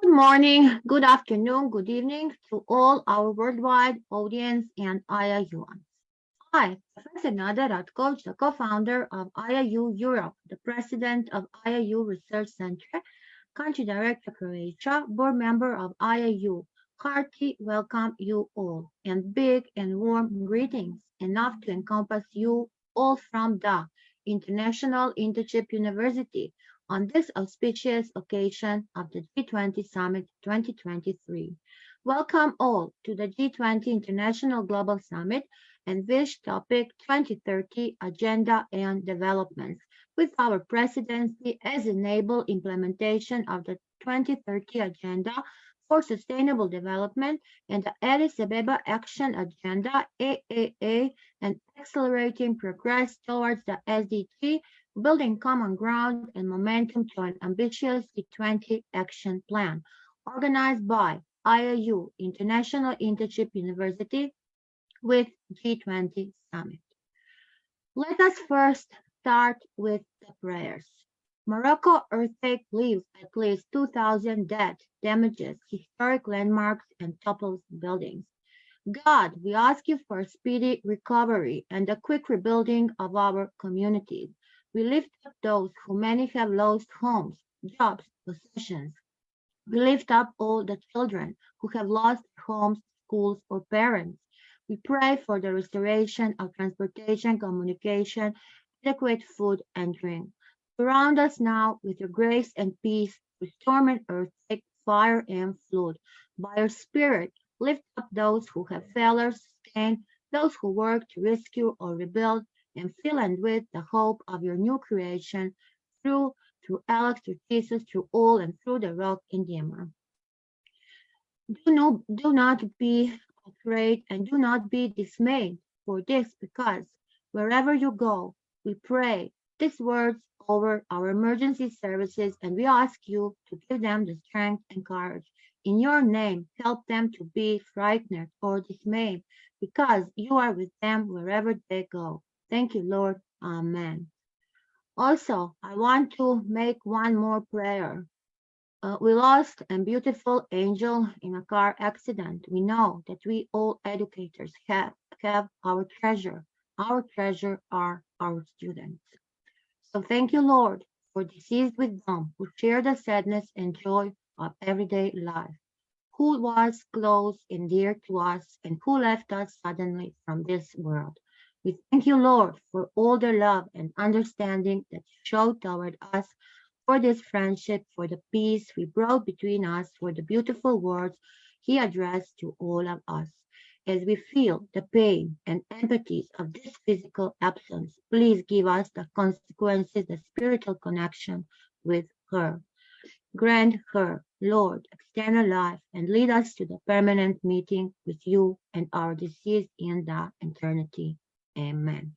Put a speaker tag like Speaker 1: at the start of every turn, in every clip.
Speaker 1: Good morning, good afternoon, good evening to all our worldwide audience and IIUans. Hi, Professor Nader Ratkoch, the co-founder of IIU Europe, the president of IIU Research Center, country director Croatia, board member of IIU. Hearty welcome you all, and big and warm greetings, enough to encompass you all from the International Internship University on this auspicious occasion of the G20 Summit 2023. Welcome all to the G20 International Global Summit and WISH topic 2030 Agenda and Developments, with our presidency as enable implementation of the 2030 Agenda for Sustainable Development and the Addis Ababa Action Agenda AAA and accelerating progress towards the SDG, building common ground and momentum to an ambitious G20 action plan organized by IIU International Internship University with G20 Summit. Let us first start with the prayers. Morocco earthquake leaves at least 2,000 dead, damages historic landmarks and topples buildings. God, we ask you for a speedy recovery and a quick rebuilding of our communities. We lift up those who many have lost homes, jobs, possessions. We lift up all the children who have lost homes, schools, or parents. We pray for the restoration of transportation, communication, adequate food, and drink. Surround us now with your grace and peace through storm and earthquake, fire and flood. By your Spirit, lift up those who have failures sustained, those who work to rescue or rebuild, and fill and with the hope of your new creation through Alex, through Jesus, through all, and through the rock in the Emma. Do not be afraid and do not be dismayed for this, because wherever you go, we pray these words over our emergency services, and we ask you to give them the strength and courage. In your name, help them to be frightened or dismayed, because you are with them wherever they go. Thank you, Lord. Amen. Also, I want to make one more prayer. We lost a beautiful angel in a car accident. We know that we all educators have our treasure. Our treasure are our students. So thank you, Lord, for deceased wisdom who share the sadness and joy of everyday life, who was close and dear to us, and who left us suddenly from this world. We thank you, Lord, for all the love and understanding that you showed toward us, for this friendship, for the peace we brought between us, for the beautiful words he addressed to all of us. As we feel the pain and empathies of this physical absence, please give us the consequences, the spiritual connection with her. Grant her, Lord, external life and lead us to the permanent meeting with you and our deceased in the eternity. Amen.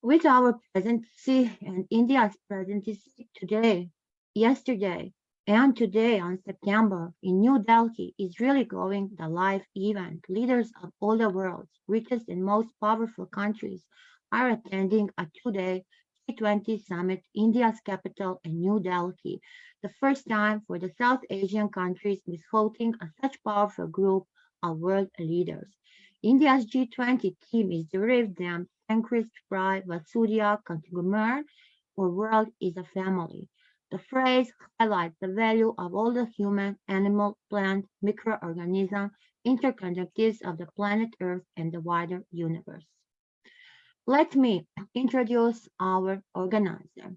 Speaker 1: With our presidency and India's presidency today, yesterday, and today on September in New Delhi is really going the live event. Leaders of all the world's richest and most powerful countries are attending a two-day G20 summit, India's capital in New Delhi, the first time for the South Asian countries is hosting such powerful group of world leaders. India's G20 team is derived from Sanskrit Pride Vasudhaiva Kutumbakam, or world is a family. The phrase highlights the value of all the human, animal, plant, microorganism interconnectedness of the planet Earth and the wider universe. Let me introduce our organizer.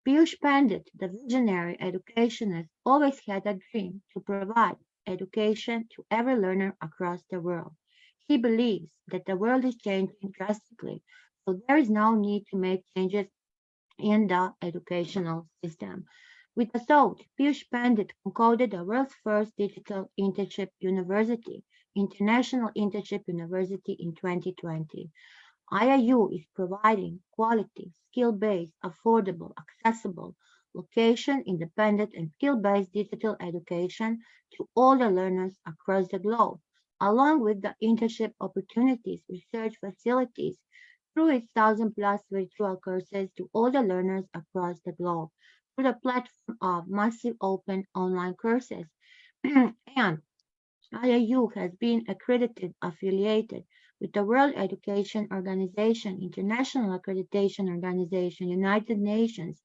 Speaker 1: Piyush Pandit, the visionary educationist, always had a dream to provide education to every learner across the world. He believes that the world is changing drastically, so there is no need to make changes in the educational system. With the thought, Piyush Pandit concocted the world's first digital internship university, International Internship University in 2020. IIU is providing quality, skill-based, affordable, accessible, location-independent, and skill-based digital education to all the learners across the globe, along with the internship opportunities, research facilities, through its 1,000+ virtual courses to all the learners across the globe. through the platform of massive open online courses. And IIU has been accredited affiliated with the World Education Organization, International Accreditation Organization, United Nations.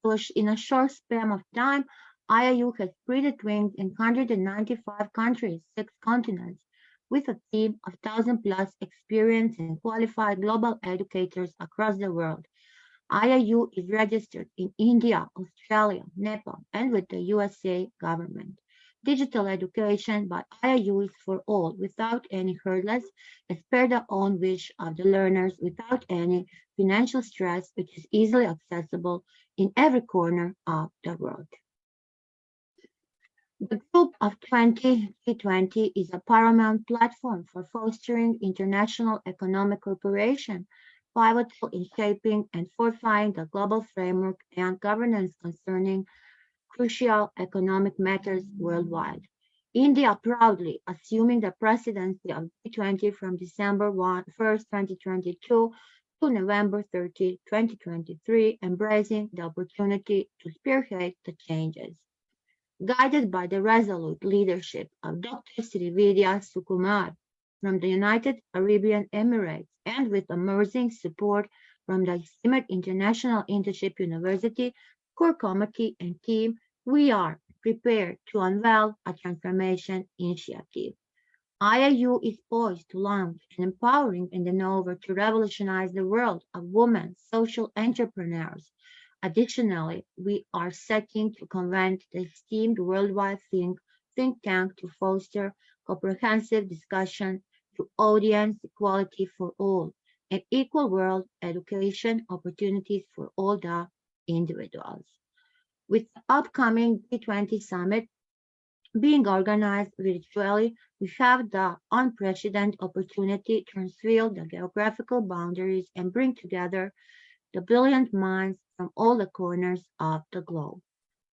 Speaker 1: So in a short span of time, IIU has spread its wings in 195 countries, 6 continents, with a team of 1,000 plus experienced and qualified global educators across the world. IIU is registered in India, Australia, Nepal, and with the USA government. Digital education by IIU is for all, without any hurdles, as per the own wish of the learners, without any financial stress, which is easily accessible in every corner of the world. The Group of 20 G20 is a paramount platform for fostering international economic cooperation, pivotal in shaping and fortifying the global framework and governance concerning crucial economic matters worldwide. India proudly assuming the presidency of G20 from December 1st, 2022 to November 30, 2023, embracing the opportunity to spearhead the changes. Guided by the resolute leadership of Dr.Srividhya Sukumar from the United Arab Emirates and with emerging support from the esteemed International Internship University core committee and team, we are prepared to unveil a transformation initiative. IIU is poised to launch an empowering endeavor to revolutionize the world of women social entrepreneurs. Additionally, we are seeking to convene the esteemed worldwide think tank to foster comprehensive discussion to audience equality for all and equal world education opportunities for all the individuals. With the upcoming G20 summit being organized virtually, we have the unprecedented opportunity to unveil the geographical boundaries and bring together the brilliant minds from all the corners of the globe.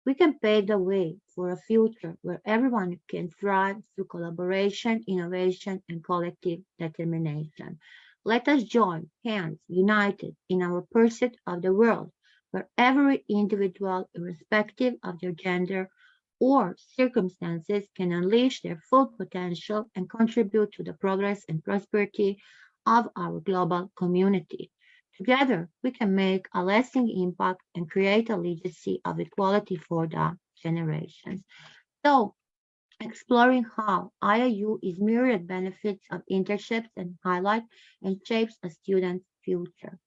Speaker 1: We can pave the way for a future where everyone can thrive through collaboration, innovation, and collective determination. Let us join hands united in our pursuit of the world where every individual, irrespective of their gender or circumstances, can unleash their full potential and contribute to the progress and prosperity of our global community. Together, we can make a lasting impact and create a legacy of equality for the generations. So, exploring how IIU is myriad benefits of internships and highlight and shapes a student's future.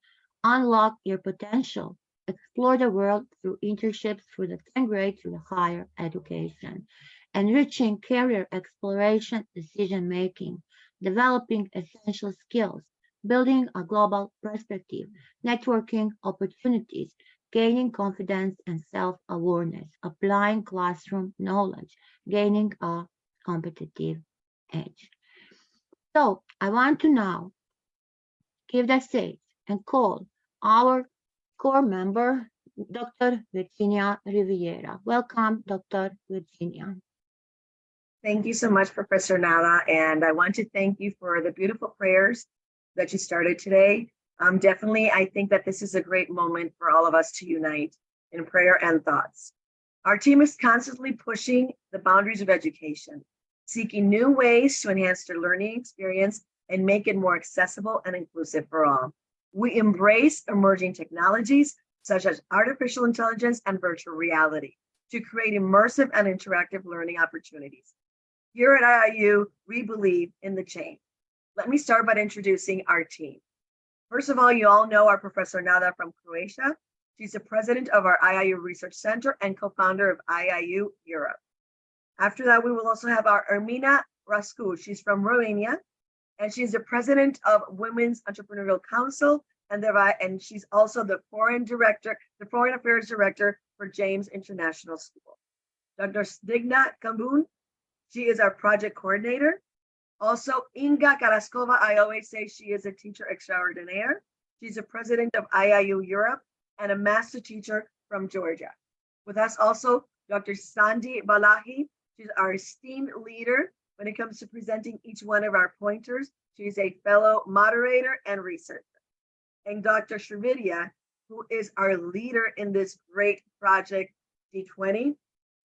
Speaker 1: Unlock your potential. Explore the world through internships through the 10th grade to the higher education. Enriching career exploration, decision making, developing essential skills, building a global perspective, networking opportunities, gaining confidence and self awareness, applying classroom knowledge, gaining a competitive edge. So, I want to now give the stage and call our core member, Dr. Virginia Riviera. Welcome, Dr. Virginia.
Speaker 2: Thank you so much, Professor Nala, and I want to thank you for the beautiful prayers that you started today. Definitely, I think that this is a great moment for all of us to unite in prayer and thoughts. Our team is constantly pushing the boundaries of education, seeking new ways to enhance their learning experience and make it more accessible and inclusive for all. We embrace emerging technologies such as artificial intelligence and virtual reality to create immersive and interactive learning opportunities. Here at IIU, we believe in the change. Let me start by introducing our team. First of all, you all know our Professor Nada from Croatia. She's the president of our IIU Research Center and co-founder of IIU Europe. After that, we will also have our Ermina Rascu. She's from Romania, and she's the president of Women's Entrepreneurial Council, and she's also the foreign affairs director for James International School. Dr. Sdigna Kambun, she is our project coordinator. Also, Inga Karaskova, I always say she is a teacher extraordinaire. She's the president of IIU Europe and a master teacher from Georgia. With us also, Dr. Sandi Balahi. She's our esteemed leader when it comes to presenting each one of our pointers. She's a fellow moderator and researcher. And Dr. Srividhya, who is our leader in this great Project G20.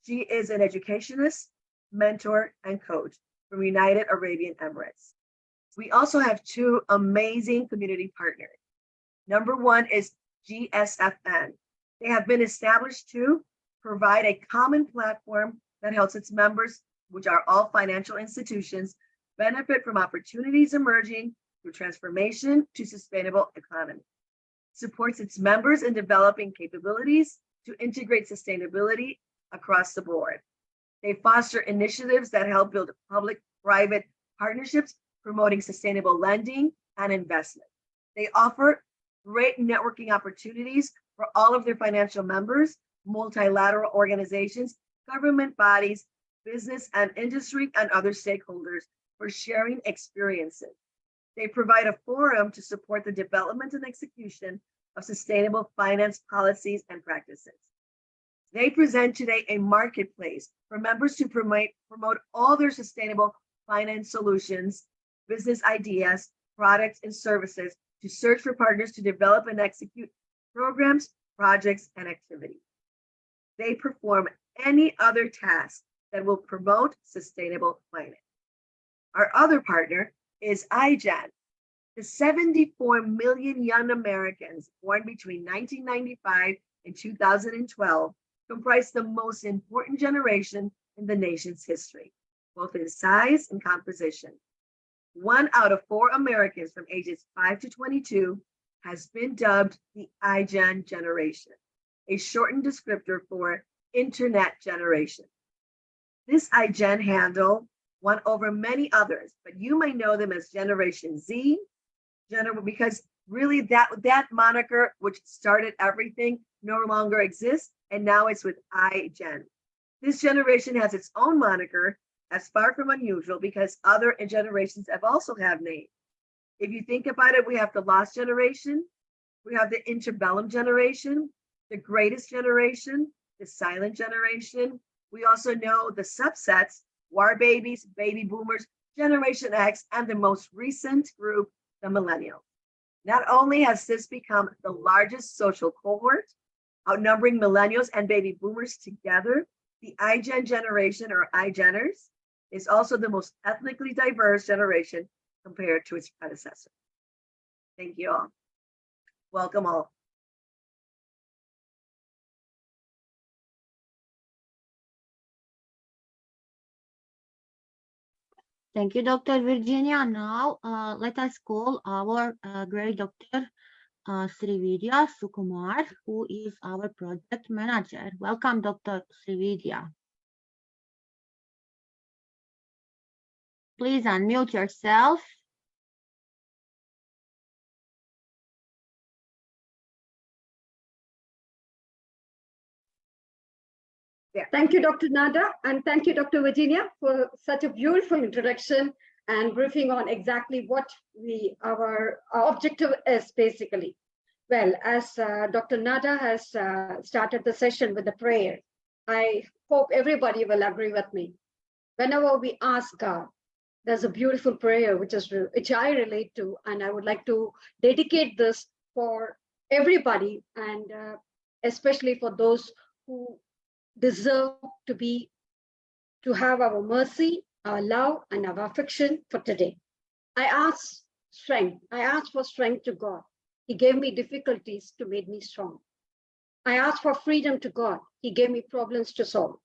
Speaker 2: She is an educationist, mentor, and coach from United Arabian Emirates. We also have two amazing community partners. Number one is GSFN. They have been established to provide a common platform that helps its members, which are all financial institutions, benefit from opportunities emerging through transformation to sustainable economy. Supports its members in developing capabilities to integrate sustainability across the board. They foster initiatives that help build public-private partnerships, promoting sustainable lending and investment. They offer great networking opportunities for all of their financial members, multilateral organizations, government bodies, business and industry, and other stakeholders for sharing experiences. They provide a forum to support the development and execution of sustainable finance policies and practices. They present today a marketplace for members to promote all their sustainable finance solutions, business ideas, products, and services to search for partners to develop and execute programs, projects, and activities. They perform any other task that will promote sustainable finance. Our other partner is IGEN. The 74 million young Americans born between 1995 and 2012 comprise the most important generation in the nation's history, both in size and composition. 1 out of 4 Americans from ages 5 to 22 has been dubbed the iGen generation, a shortened descriptor for Internet generation. This iGen handle won over many others, but you may know them as Generation Z, because really that moniker, which started everything, no longer exists, and now it's with iGen. This generation has its own moniker, as far from unusual, because other generations have also have names. If you think about it, we have the lost generation, we have the interbellum generation, the greatest generation, the silent generation. We also know the subsets, war babies, baby boomers, Generation X, and the most recent group, the millennials. Not only has this become the largest social cohort, outnumbering millennials and baby boomers together, the iGen generation, or iGeners, is also the most ethnically diverse generation compared to its predecessor. Thank you all. Welcome all.
Speaker 1: Thank you, Dr. Virginia. Now, let us call our great Dr. Srividhya Sukumar, who is our project manager. Welcome, Dr. Srividhya. Please unmute yourself.
Speaker 3: Yeah. Thank you, Dr. Nada, and thank you, Dr. Virginia, for such a beautiful introduction and briefing on exactly what our objective is, basically. Well, as Dr. Nada has started the session with the prayer, I hope everybody will agree with me. Whenever we ask God, there's a beautiful prayer which I relate to, and I would like to dedicate this for everybody, and especially for those who deserve to have our mercy, our love, and our affection for today. I ask strength. I ask for strength to God. He gave me difficulties to make me strong. I ask for freedom to God. He gave me problems to solve.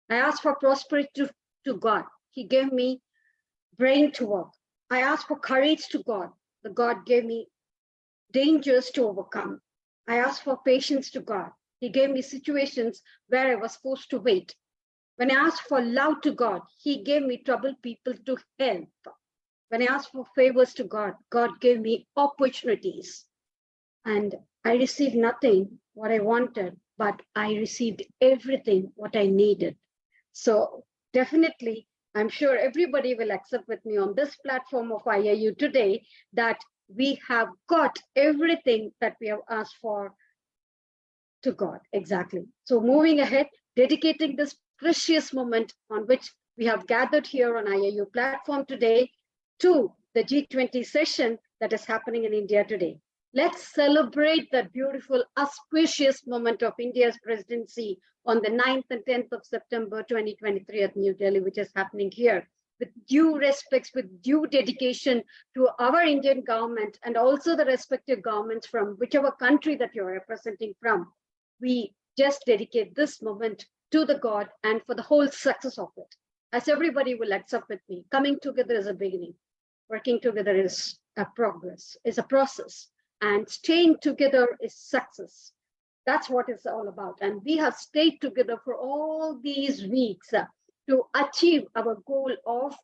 Speaker 3: I ask for prosperity to God. He gave me brain to work. I ask for courage to God. The God gave me dangers to overcome. I ask for patience to God. He gave me situations where I was forced to wait. When I asked for love to God, He gave me troubled people to help. When I asked for favors to God, God gave me opportunities. And I received nothing what I wanted, but I received everything what I needed. So definitely, I'm sure everybody will accept with me on this platform of IIU today that we have got everything that we have asked for to God. Exactly. So moving ahead, dedicating this precious moment on which we have gathered here on IIU platform today to the G20 session that is happening in India today. Let's celebrate that beautiful, auspicious moment of India's presidency on the 9th and 10th of September 2023 at New Delhi, which is happening here, with due respects, with due dedication to our Indian government and also the respective governments from whichever country that you're representing from. We just dedicate this moment to the God and for the whole success of it. As everybody will accept with me, coming together is a beginning. Working together is a progress, is a process. And staying together is success. That's what it's all about. And we have stayed together for all these weeks to achieve our goal of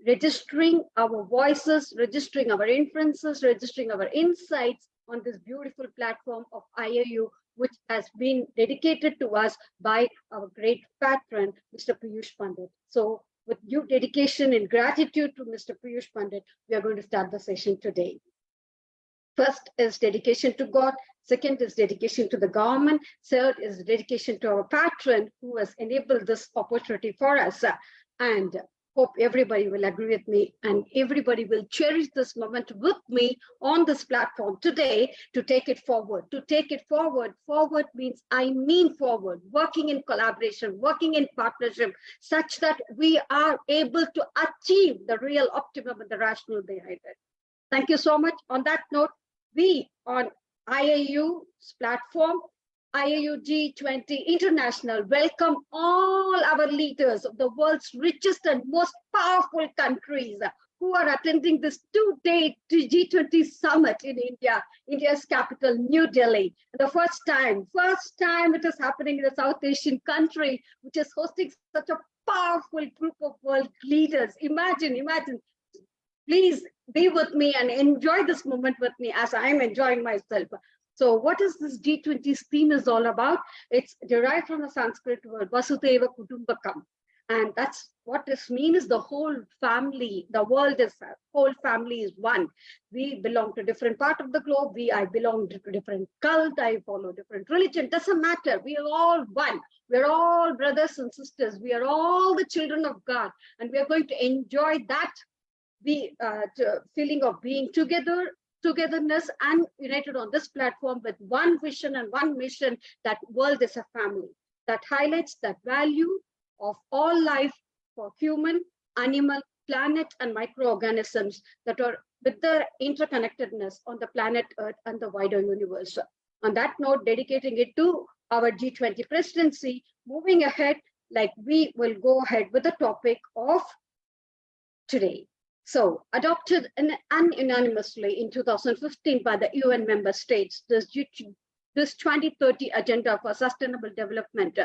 Speaker 3: registering our voices, registering our inferences, registering our insights on this beautiful platform of IIU, which has been dedicated to us by our great patron, Mr. Piyush Pandit. So with due dedication and gratitude to Mr. Piyush Pandit, we are going to start the session today. First is dedication to God. Second is dedication to the government. Third is dedication to our patron who has enabled this opportunity for us. And hope everybody will agree with me and everybody will cherish this moment with me on this platform today to take it forward. To take it forward, forward means I mean forward, working in collaboration, working in partnership, such that we are able to achieve the real optimum and the rationale behind it. Thank you so much. On that note, we on IIU's platform, IIU G20 International, welcome all our leaders of the world's richest and most powerful countries who are attending this two-day G20 summit in India, India's capital, New Delhi. The first time it is happening in a South Asian country, which is hosting such a powerful group of world leaders. Imagine. Please be with me and enjoy this moment with me as I am enjoying myself. So what is this G20's theme is all about? It's derived from the Sanskrit word Vasudhaiva Kutumbakam. And that's what this means is the whole family, the world is, whole family is one. We belong to different part of the globe. I belong to different cult. I follow different religion. Doesn't matter. We are all one. We're all brothers and sisters. We are all the children of God. And we are going to enjoy that feeling of being togetherness and united on this platform with one vision and one mission, that world is a family. That highlights that value of all life for human, animal, planet, and microorganisms that are with the interconnectedness on the planet Earth and the wider universe. On that note, dedicating it to our G20 presidency, moving ahead, like we will go ahead with the topic of today. So, adopted unanimously in 2015 by the UN member states, this 2030 Agenda for Sustainable Development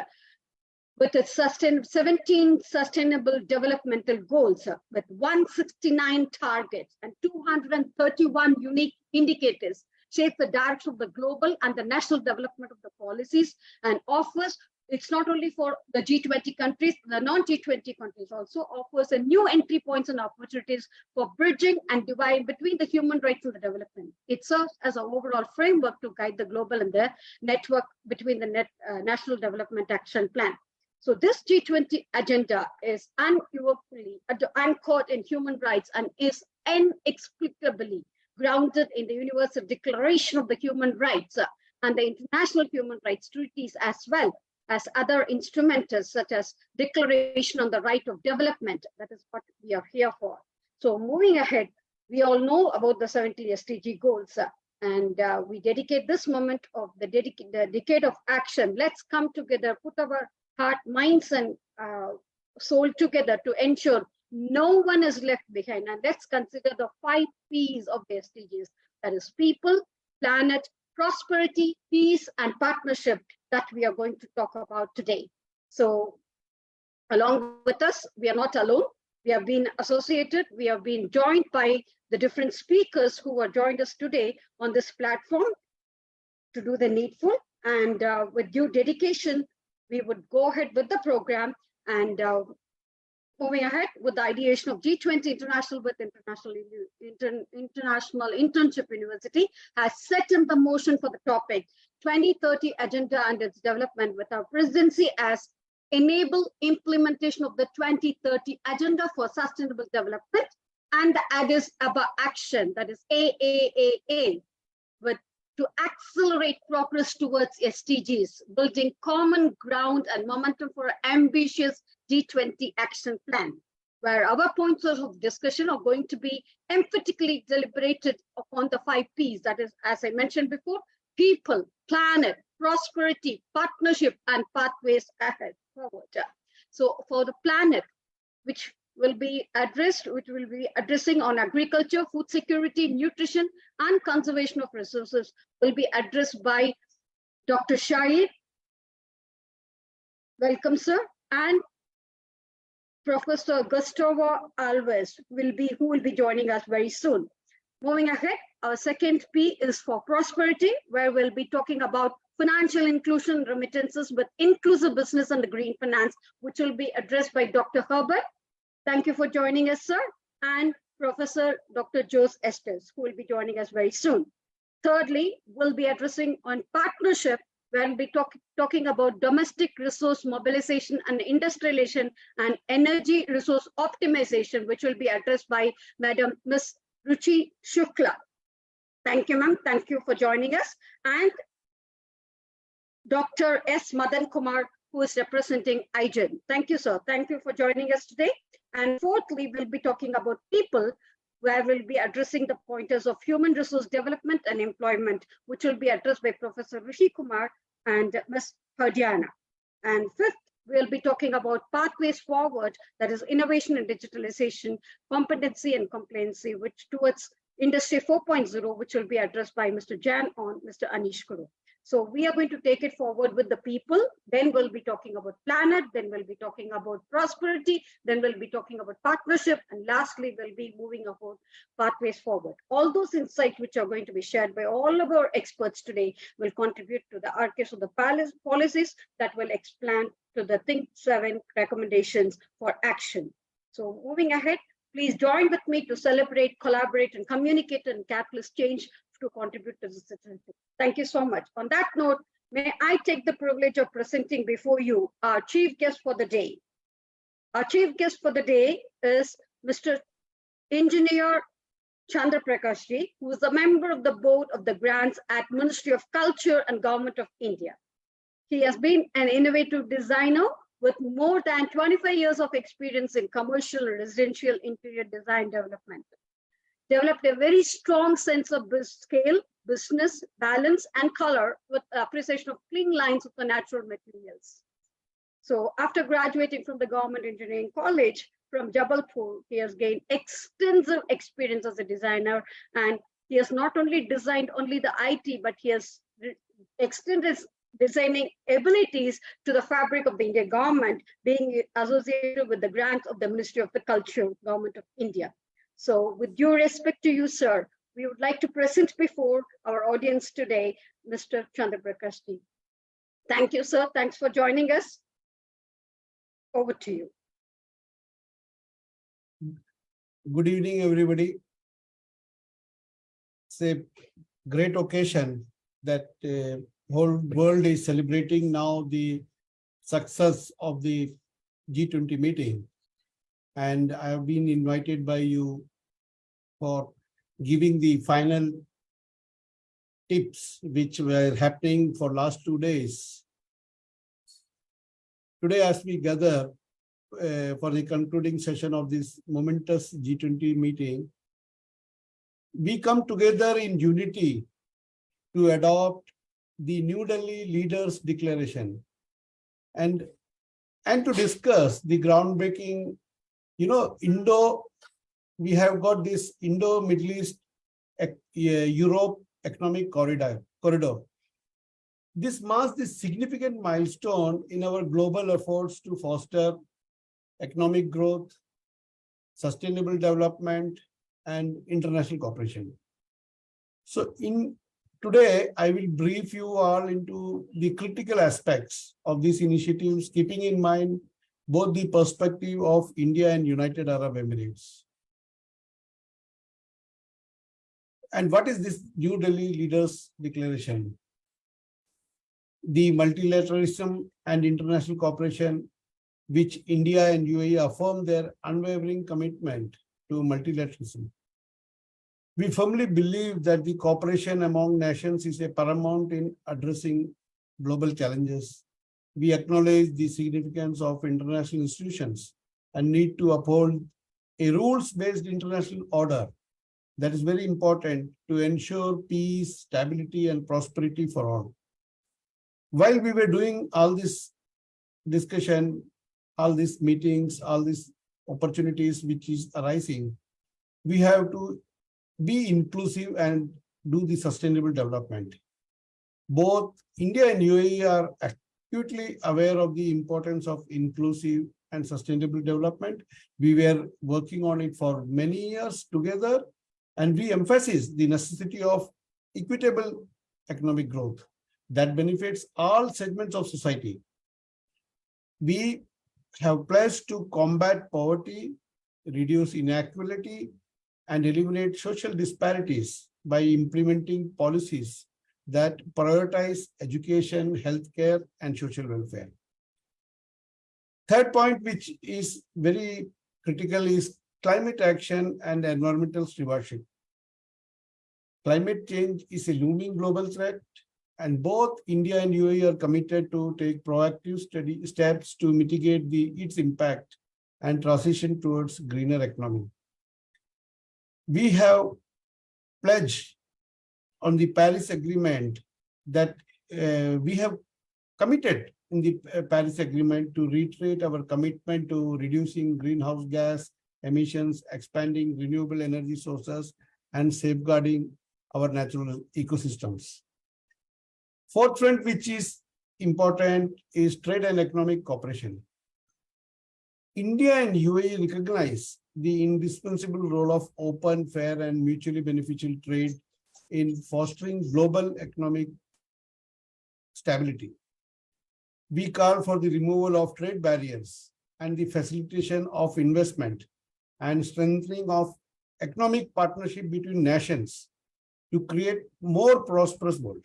Speaker 3: with its 17 Sustainable Developmental Goals with 169 targets and 231 unique indicators shape the direction of the global and the national development of the policies and offers. It's not only for the G20 countries, the non-G20 countries also offers a new entry points and opportunities for bridging and dividing between the human rights and the development. It serves as an overall framework to guide the global and the network between the National Development Action Plan. So this G20 agenda is unequivocally anchored in human rights and is inexplicably grounded in the Universal Declaration of the Human Rights and the international human rights treaties, as well as other instruments such as Declaration on the Right of Development. That is what we are here for. So moving ahead, we all know about the 17 SDG goals and we dedicate this moment of the decade of action. Let's come together, put our heart, minds and soul together to ensure no one is left behind. And let's consider the 5 P's of the SDGs. That is people, planet, prosperity, peace, and partnership that we are going to talk about today. So along with us, we are not alone. We have been associated, we have been joined by the different speakers who have joined us today on this platform to do the needful. And with due dedication, we would go ahead with the program and moving ahead with the ideation of G20 International with International Internship University has set in the motion for the topic 2030 Agenda and its development, with our presidency as enable implementation of the 2030 Agenda for Sustainable Development and the Addis Ababa Action, that is AAAA, with to accelerate progress towards SDGs, building common ground and momentum for an ambitious G20 action plan, where our points of discussion are going to be emphatically deliberated upon the 5 Ps. That is, as I mentioned before, people, planet, prosperity, partnership, and pathways ahead forward. So for the planet, which will be addressing on agriculture, food security, nutrition, and conservation of resources, will be addressed by Dr. Shahid. Welcome, sir. And Professor Gustavo Alves who will be joining us very soon. Moving ahead, our second P is for prosperity, where we'll be talking about financial inclusion, remittances with inclusive business and the green finance, which will be addressed by Dr. Herbert. Thank you for joining us, sir. And Professor Dr. Jose Estes, who will be joining us very soon. Thirdly, we'll be addressing on partnership, where we'll be talking about domestic resource mobilization and industrialization and energy resource optimization, which will be addressed by Madam Ms. Ruchi Shukla. Thank you, ma'am. Thank you for joining us. And Dr. S. Madan Kumar, who is representing IGEN. Thank you, sir. Thank you for joining us today. And fourthly, we'll be talking about people, where we'll be addressing the pointers of human resource development and employment, which will be addressed by Professor Rishi Kumar and Ms. Hardiana. And fifth, we'll be talking about pathways forward, that is innovation and digitalization, competency and compliancy, which towards Industry 4.0, which will be addressed by Mr. Jan on Mr. Anish Kuru. So we are going to take it forward with the people, then we'll be talking about planet, then we'll be talking about prosperity, then we'll be talking about partnership, and lastly, we'll be moving about pathways forward. All those insights which are going to be shared by all of our experts today will contribute to the archives of the policies that will explain to the Think 7 recommendations for action. So moving ahead, please join with me to celebrate, collaborate, and communicate and catalyst change to contribute to the citizenship. Thank you so much. On that note, may I take the privilege of presenting before you our chief guest for the day. Our chief guest for the day is Mr. Engineer Chandra Prakashji, who is a member of the board of the grants at Ministry of Culture and Government of India. He has been an innovative designer with more than 25 years of experience in commercial and residential interior design development. Developed a very strong sense of scale, business, balance, and color with appreciation of clean lines of the natural materials. So after graduating from the Government Engineering College from Jabalpur, he has gained extensive experience as a designer, and he has not only designed only the IT, but he has extended his designing abilities to the fabric of the Indian government, being associated with the grants of the Ministry of the Culture, Government of India. So with due respect to you, sir, we would like to present before our audience today, Mr. Chandra Prakashji. Thank you, sir. Thanks for joining us. Over to you.
Speaker 4: Good evening, everybody. It's a great occasion that the whole world is celebrating now the success of the G20 meeting. And I have been invited by you for giving the final tips which were happening for last 2 days. Today, as we gather for the concluding session of this momentous G20 meeting, we come together in unity to adopt the New Delhi Leaders Declaration and to discuss the groundbreaking, we have got this Indo-Middle East Europe economic corridor. This marks the significant milestone in our global efforts to foster economic growth, sustainable development, and international cooperation. So today, I will brief you all into the critical aspects of these initiatives, keeping in mind both the perspective of India and United Arab Emirates. And what is this New Delhi Leaders Declaration? The multilateralism and international cooperation, which India and UAE affirm their unwavering commitment to multilateralism. We firmly believe that the cooperation among nations is a paramount in addressing global challenges. We acknowledge the significance of international institutions and need to uphold a rules-based international order that is very important to ensure peace, stability, and prosperity for all. While we were doing all this discussion, all these meetings, all these opportunities which is arising, we have to be inclusive and do the sustainable development. Both India and UAE are acutely aware of the importance of inclusive and sustainable development. We were working on it for many years together, and we emphasize the necessity of equitable economic growth that benefits all segments of society. We have pledged to combat poverty, reduce inequality, and eliminate social disparities by implementing policies that prioritize education, healthcare, and social welfare. Third point, which is very critical, is climate action and environmental stewardship. Climate change is a looming global threat, and both India and UAE are committed to take proactive steps to mitigate its impact and transition towards greener economy. We have pledged on the Paris Agreement that we have committed in the Paris Agreement to reiterate our commitment to reducing greenhouse gas emissions, expanding renewable energy sources, and safeguarding our natural ecosystems. Fourth front, which is important, is trade and economic cooperation. India and UAE recognize the indispensable role of open, fair, and mutually beneficial trade in fostering global economic stability. We call for the removal of trade barriers and the facilitation of investment and strengthening of economic partnership between nations to create more prosperous world.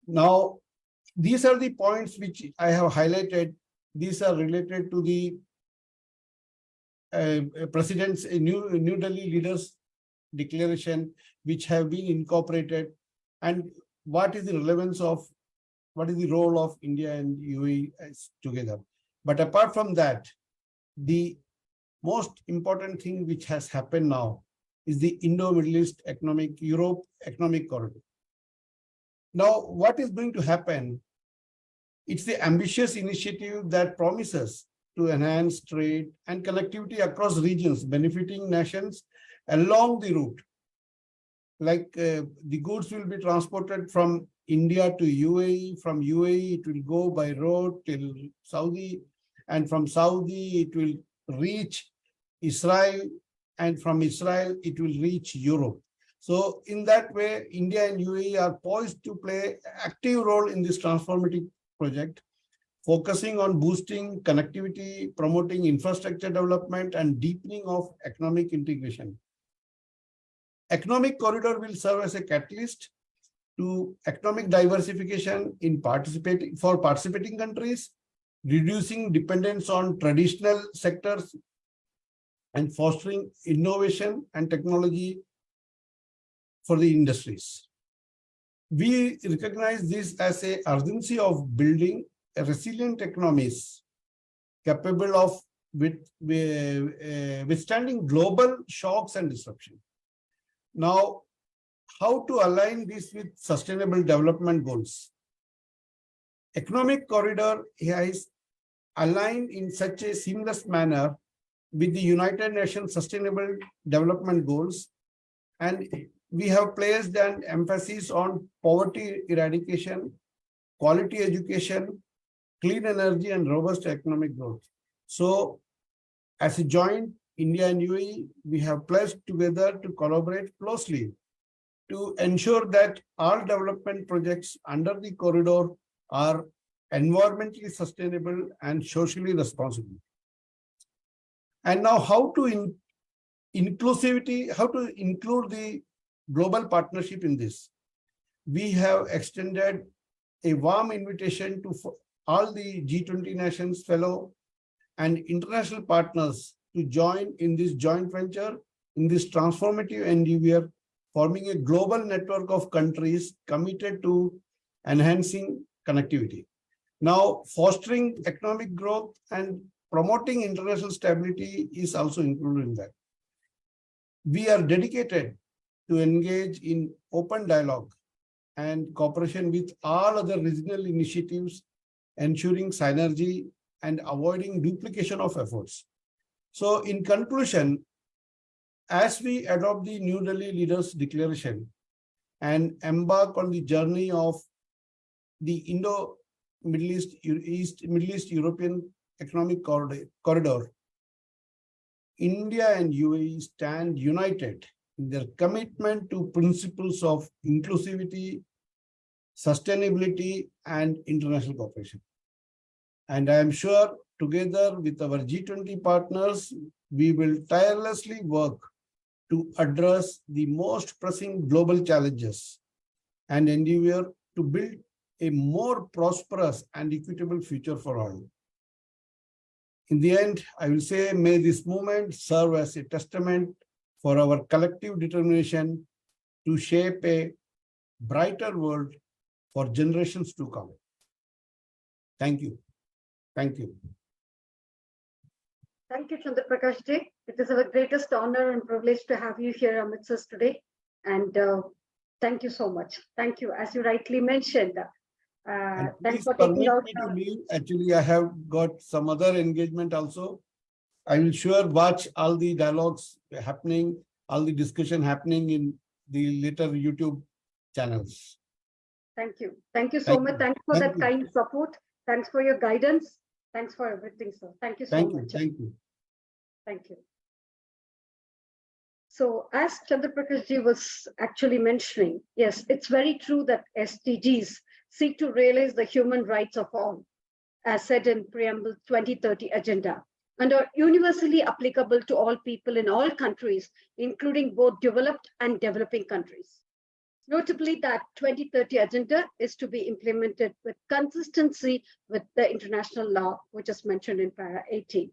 Speaker 4: Now, these are the points which I have highlighted. These are related to the President's New Delhi leaders declaration, which have been incorporated, and what is the relevance of, what is the role of India and UAE together. But apart from that, the most important thing which has happened now is the Indo-Middle East Europe economic corridor. Now, what is going to happen? It's the ambitious initiative that promises to enhance trade and connectivity across regions, benefiting nations along the route. Like the goods will be transported from India to UAE, from UAE it will go by road till Saudi, and from Saudi it will reach Israel, and from Israel it will reach Europe. So in that way, India and UAE are poised to play an active role in this transformative project, focusing on boosting connectivity, promoting infrastructure development, and deepening of economic integration. Economic corridor will serve as a catalyst to economic diversification in participating countries, reducing dependence on traditional sectors, and fostering innovation and technology for the industries. We recognize this as an urgency of building a resilient economies capable of withstanding global shocks and disruption. Now, how to align this with sustainable development goals? Economic corridor is aligned in such a seamless manner with the United Nations Sustainable Development Goals, and we have placed an emphasis on poverty eradication, quality education, clean energy, and robust economic growth. So, as a joint India and UAE, we have pledged together to collaborate closely to ensure that all development projects under the corridor are environmentally sustainable and socially responsible. And now, how to include the global partnership in this? We have extended a warm invitation to all the G20 nations fellow and international partners to join in this joint venture in this transformative endeavor, forming a global network of countries committed to enhancing connectivity. Now, fostering economic growth and promoting international stability is also included in that. We are dedicated to engage in open dialogue and cooperation with all other regional initiatives, ensuring synergy and avoiding duplication of efforts. So in conclusion, as we adopt the New Delhi Leaders Declaration and embark on the journey of the Indo-Middle East European Economic Corridor, India and UAE stand united in their commitment to principles of inclusivity, sustainability, and international cooperation. And I am sure together with our G20 partners, we will tirelessly work to address the most pressing global challenges and endeavor to build a more prosperous and equitable future for all. In the end, I will say, may this movement serve as a testament for our collective determination to shape a brighter world for generations to come. Thank you. Thank you.
Speaker 3: Thank you, Chandra Prakash ji. It is our greatest honor and privilege to have you here amidst us today. And thank you so much. Thank you. As you rightly mentioned, thanks for taking out.
Speaker 4: Me to leave. Actually, I have got some other engagement also. I will sure watch all the dialogues happening, all the discussion happening in the later YouTube channels.
Speaker 3: Thank you. Thank you so much. Thanks for that kind support. Thanks for your guidance. Thanks for everything, sir. Thank you so much.
Speaker 4: Thank you.
Speaker 3: Thank you. So as Chandra Prakash ji was actually mentioning, yes, it's very true that SDGs seek to realize the human rights of all, as said in Preamble 2030 Agenda, and are universally applicable to all people in all countries, including both developed and developing countries. Notably, that 2030 Agenda is to be implemented with consistency with the international law, which is mentioned in Para 18.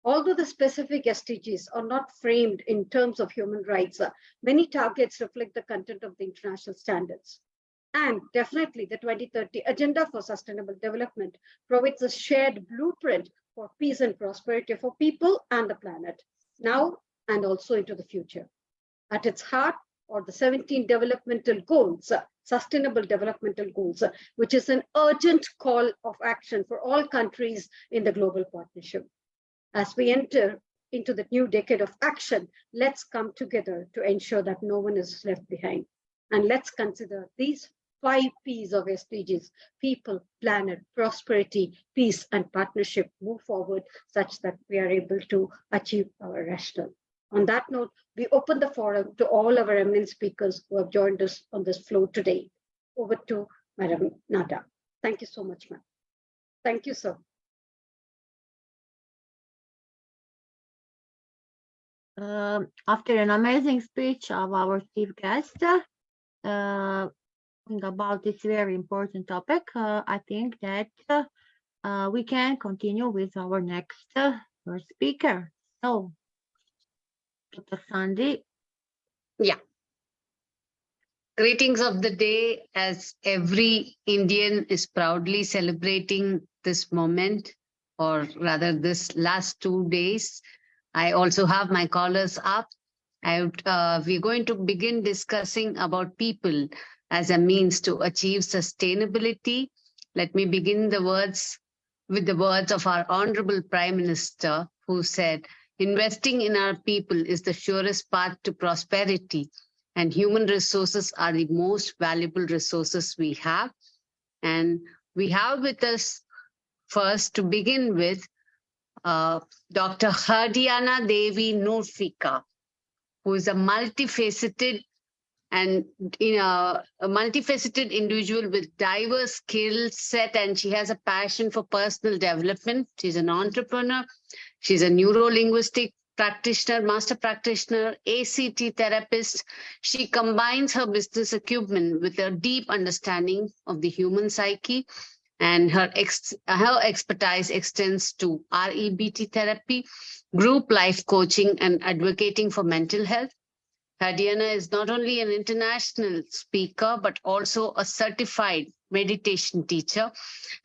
Speaker 3: Although the specific SDGs are not framed in terms of human rights, many targets reflect the content of the international standards. And definitely the 2030 Agenda for Sustainable Development provides a shared blueprint for peace and prosperity for people and the planet, now and also into the future. At its heart are the 17 developmental goals, sustainable developmental goals, which is an urgent call of action for all countries in the global partnership. As we enter into the new decade of action, let's come together to ensure that no one is left behind. And let's consider these 5 P's of SDGs: people, planet, prosperity, peace, and partnership move forward such that we are able to achieve our rational. On that note, we open the forum to all our eminent speakers who have joined us on this floor today. Over to Madam Nada. Thank you so much, ma'am. Thank you, sir.
Speaker 1: After an amazing speech of our chief guest about this very important topic, I think that we can continue with our next speaker. So, Dr. Sandy.
Speaker 5: Yeah. Greetings of the day, as every Indian is proudly celebrating this moment, or rather this last 2 days. I also have my callers up. We're going to begin discussing about people as a means to achieve sustainability. Let me begin with the words of our Honorable Prime Minister, who said, investing in our people is the surest path to prosperity, and human resources are the most valuable resources we have. And we have with us first, to begin with, Dr. Hardiana Devi Nurfika, who is a multifaceted individual with diverse skill set, and she has a passion for personal development. She's an entrepreneur. She's a neuro-linguistic practitioner, master practitioner, ACT therapist. She combines her business acumen with a deep understanding of the human psyche. and her expertise extends to REBT therapy, group life coaching, and advocating for mental health. Hadiana is not only an international speaker, but also a certified meditation teacher,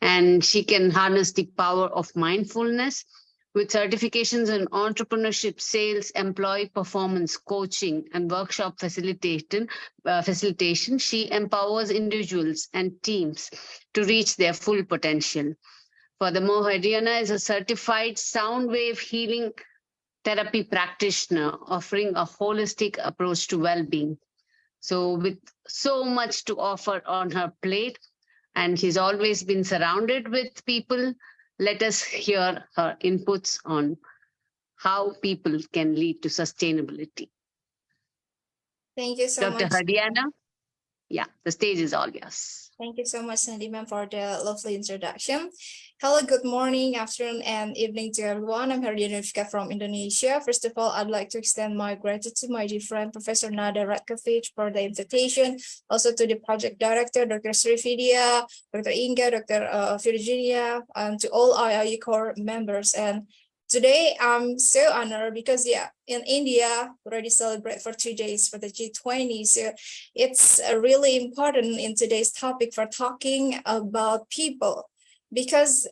Speaker 5: and she can harness the power of mindfulness. With certifications in entrepreneurship, sales, employee performance coaching, and workshop facilitation, she empowers individuals and teams to reach their full potential. Furthermore, Hadiana is a certified sound wave healing therapy practitioner, offering a holistic approach to well-being. So with so much to offer on her plate, and she's always been surrounded with people, let us hear her inputs on how people can lead to sustainability.
Speaker 6: Thank you so
Speaker 5: Dr.
Speaker 6: much.
Speaker 5: Hadiana, yeah, the stage is all yours.
Speaker 6: Thank you so much, Nadima, for the lovely introduction. Hello, good morning, afternoon, and evening to everyone. I'm Hadiana from Indonesia. First of all, I'd like to extend my gratitude to my dear friend, Professor Nada Ratkovic, for the invitation. Also to the project director, Dr. Srividhya, Dr. Inga, Dr. Virginia, and to all IIU core members. And today, I'm so honored because, in India, we already celebrate for 2 days for the G20. So it's really important in today's topic for talking about people. Because,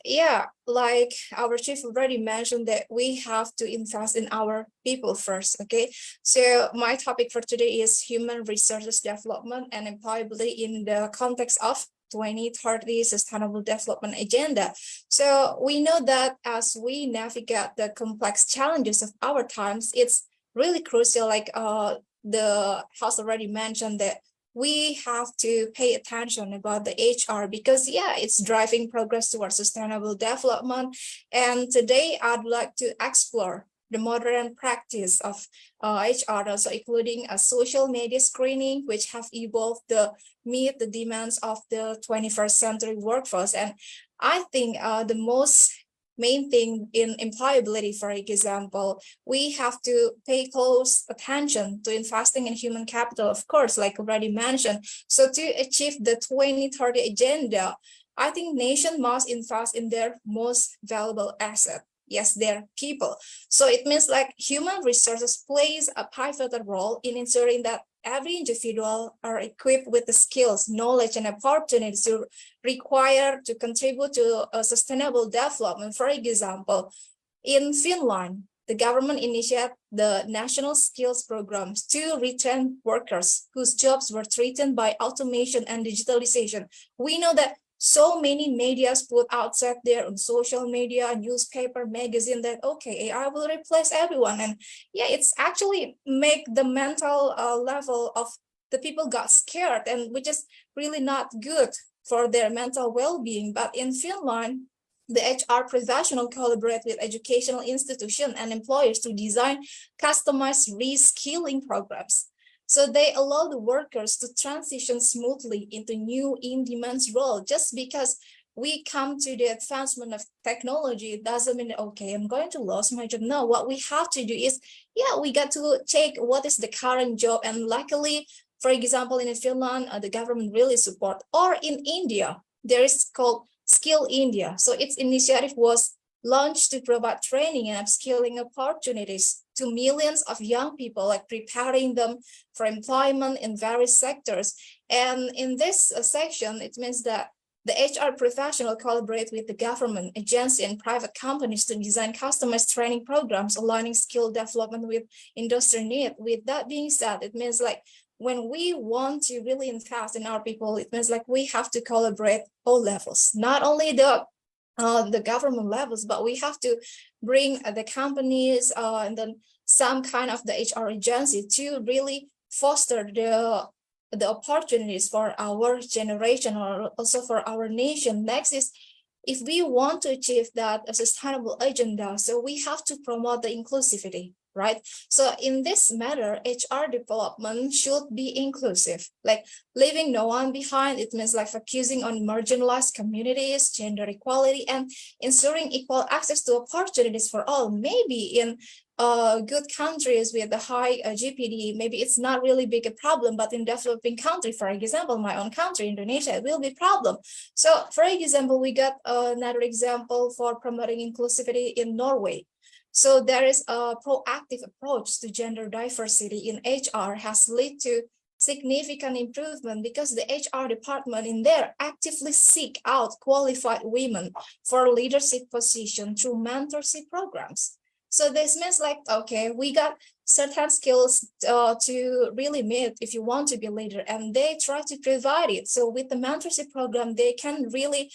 Speaker 6: like our chief already mentioned that we have to invest in our people first, okay? So my topic for today is human resources development and employability in the context of 2030 Sustainable Development Agenda. So we know that as we navigate the complex challenges of our times, it's really crucial, like the house already mentioned, that we have to pay attention about the HR because, it's driving progress towards sustainable development. And today I'd like to explore the modern practice of HR, also including a social media screening, which have evolved to meet the demands of the 21st century workforce. And I think the most main thing in employability, for example, we have to pay close attention to investing in human capital, of course, like already mentioned. So to achieve the 2030 agenda, I think nations must invest in their most valuable asset. Yes, their people. So it means like human resources plays a pivotal role in ensuring that every individual are equipped with the skills, knowledge, and opportunities to require to contribute to a sustainable development. For example, in Finland, the government initiated the national skills programs to retrain workers whose jobs were threatened by automation and digitalization. We know that so many medias put outside there on social media, newspaper, magazine that, okay, AI will replace everyone. And it's actually make the mental level of the people got scared, and which is really not good for their mental well-being. But in Finland, the HR professional collaborate with educational institutions and employers to design customized reskilling programs. So they allow the workers to transition smoothly into new in-demand role. Just because we come to the advancement of technology doesn't mean, okay, I'm going to lose my job. No, what we have to do is, we got to take what is the current job. And luckily, for example, in Finland, the government really support. Or in India, there is called Skill India. So its initiative was launched to provide training and upskilling opportunities to millions of young people, like preparing them for employment in various sectors. And in this section, it means that the HR professional collaborate with the government, agency, and private companies to design customized training programs, aligning skill development with industry need. With that being said, it means like when we want to really invest in our people, it means like we have to collaborate all levels, not only the government levels, but we have to bring the companies and then some kind of the HR agency to really foster the opportunities for our generation or also for our nation. Next is, if we want to achieve that a sustainable agenda, so we have to promote the inclusivity, right? So in this matter, HR development should be inclusive, like leaving no one behind. It means like focusing on marginalized communities, gender equality, and ensuring equal access to opportunities for all. Maybe in good countries with a high GPD, maybe it's not really big a problem, but in developing country, for example, my own country, Indonesia, it will be a problem. So for example, we got another example for promoting inclusivity in Norway. So there is a proactive approach to gender diversity in HR has led to significant improvement because the HR department in there actively seek out qualified women for leadership position through mentorship programs. So this means like, okay, we got certain skills to really meet if you want to be a leader, and they try to provide it. So with the mentorship program, they can really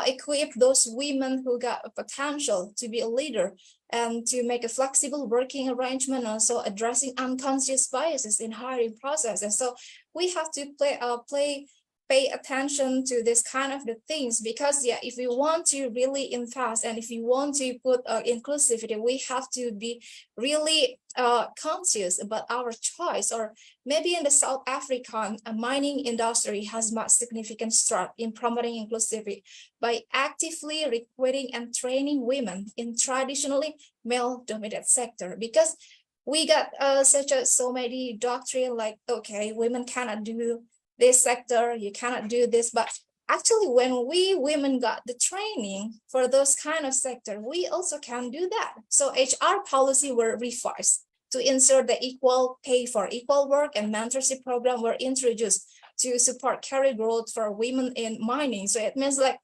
Speaker 6: equip those women who got a potential to be a leader and to make a flexible working arrangement, also addressing unconscious biases in hiring processes. So we have to pay attention to this kind of the things, because yeah, if we want to really invest and if we want to put inclusivity, we have to be really conscious about our choice. Or maybe in the South African mining industry has much significant strides in promoting inclusivity by actively recruiting and training women in traditionally male-dominated sector, because we got so many doctrine like, okay, women cannot do this sector, you cannot do this. But actually, when we women got the training for those kind of sector, we also can do that. So HR policy were revised to ensure the equal pay for equal work, and mentorship program were introduced to support career growth for women in mining. So it means like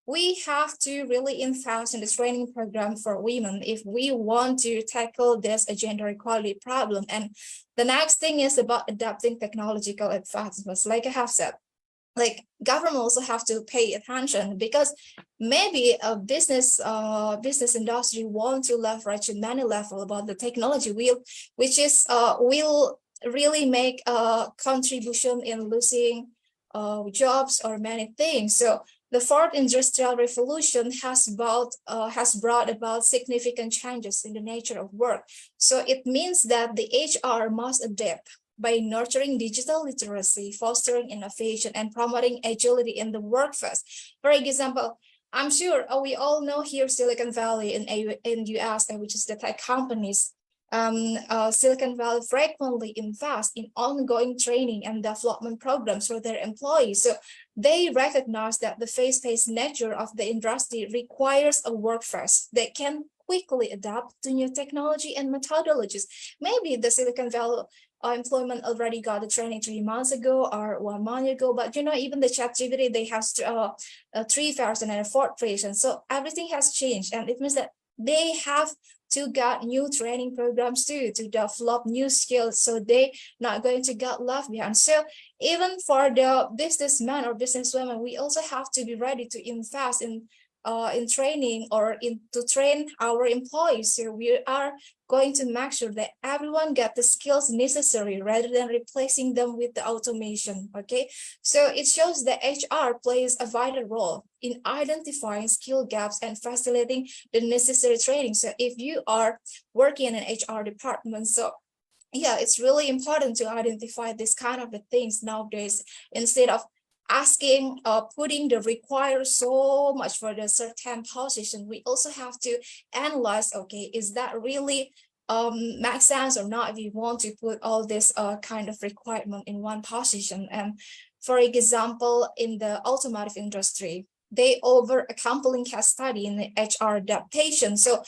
Speaker 6: we have to really invest in the training program for women if we want to tackle this gender equality problem. And the next thing is about adapting technological advancements. Like I have said, like government also have to pay attention, because maybe a business industry want to leverage at many level about the technology which will really make a contribution in losing jobs or many things. So the fourth industrial revolution has brought about significant changes in the nature of work. So it means that the HR must adapt by nurturing digital literacy, fostering innovation, and promoting agility in the workforce. For example, I'm sure we all know here Silicon Valley in US, which is the tech companies. Silicon Valley frequently invest in ongoing training and development programs for their employees. So they recognize that the fast-paced nature of the industry requires a workforce that can quickly adapt to new technology and methodologies. Maybe the Silicon Valley employment already got the training 3 months ago or 1 month ago, but even the ChatGPT, they have 3 versions and a 4th version. So everything has changed, and it means that they have to get new training programs too to develop new skills, so they not going to get left behind. So even for the businessmen or businesswomen, we also have to be ready to invest in training or to train our employees. So we are going to make sure that everyone get the skills necessary rather than replacing them with the automation. Okay, so it shows that HR plays a vital role in identifying skill gaps and facilitating the necessary training. So if you are working in an HR department, so yeah, it's really important to identify this kind of the things nowadays, instead of asking putting the require so much for the certain position. We also have to analyze, okay, is that really make sense or not if you want to put all this kind of requirement in one position. And for example, in the automotive industry, they over a compelling case study in the HR adaptation. So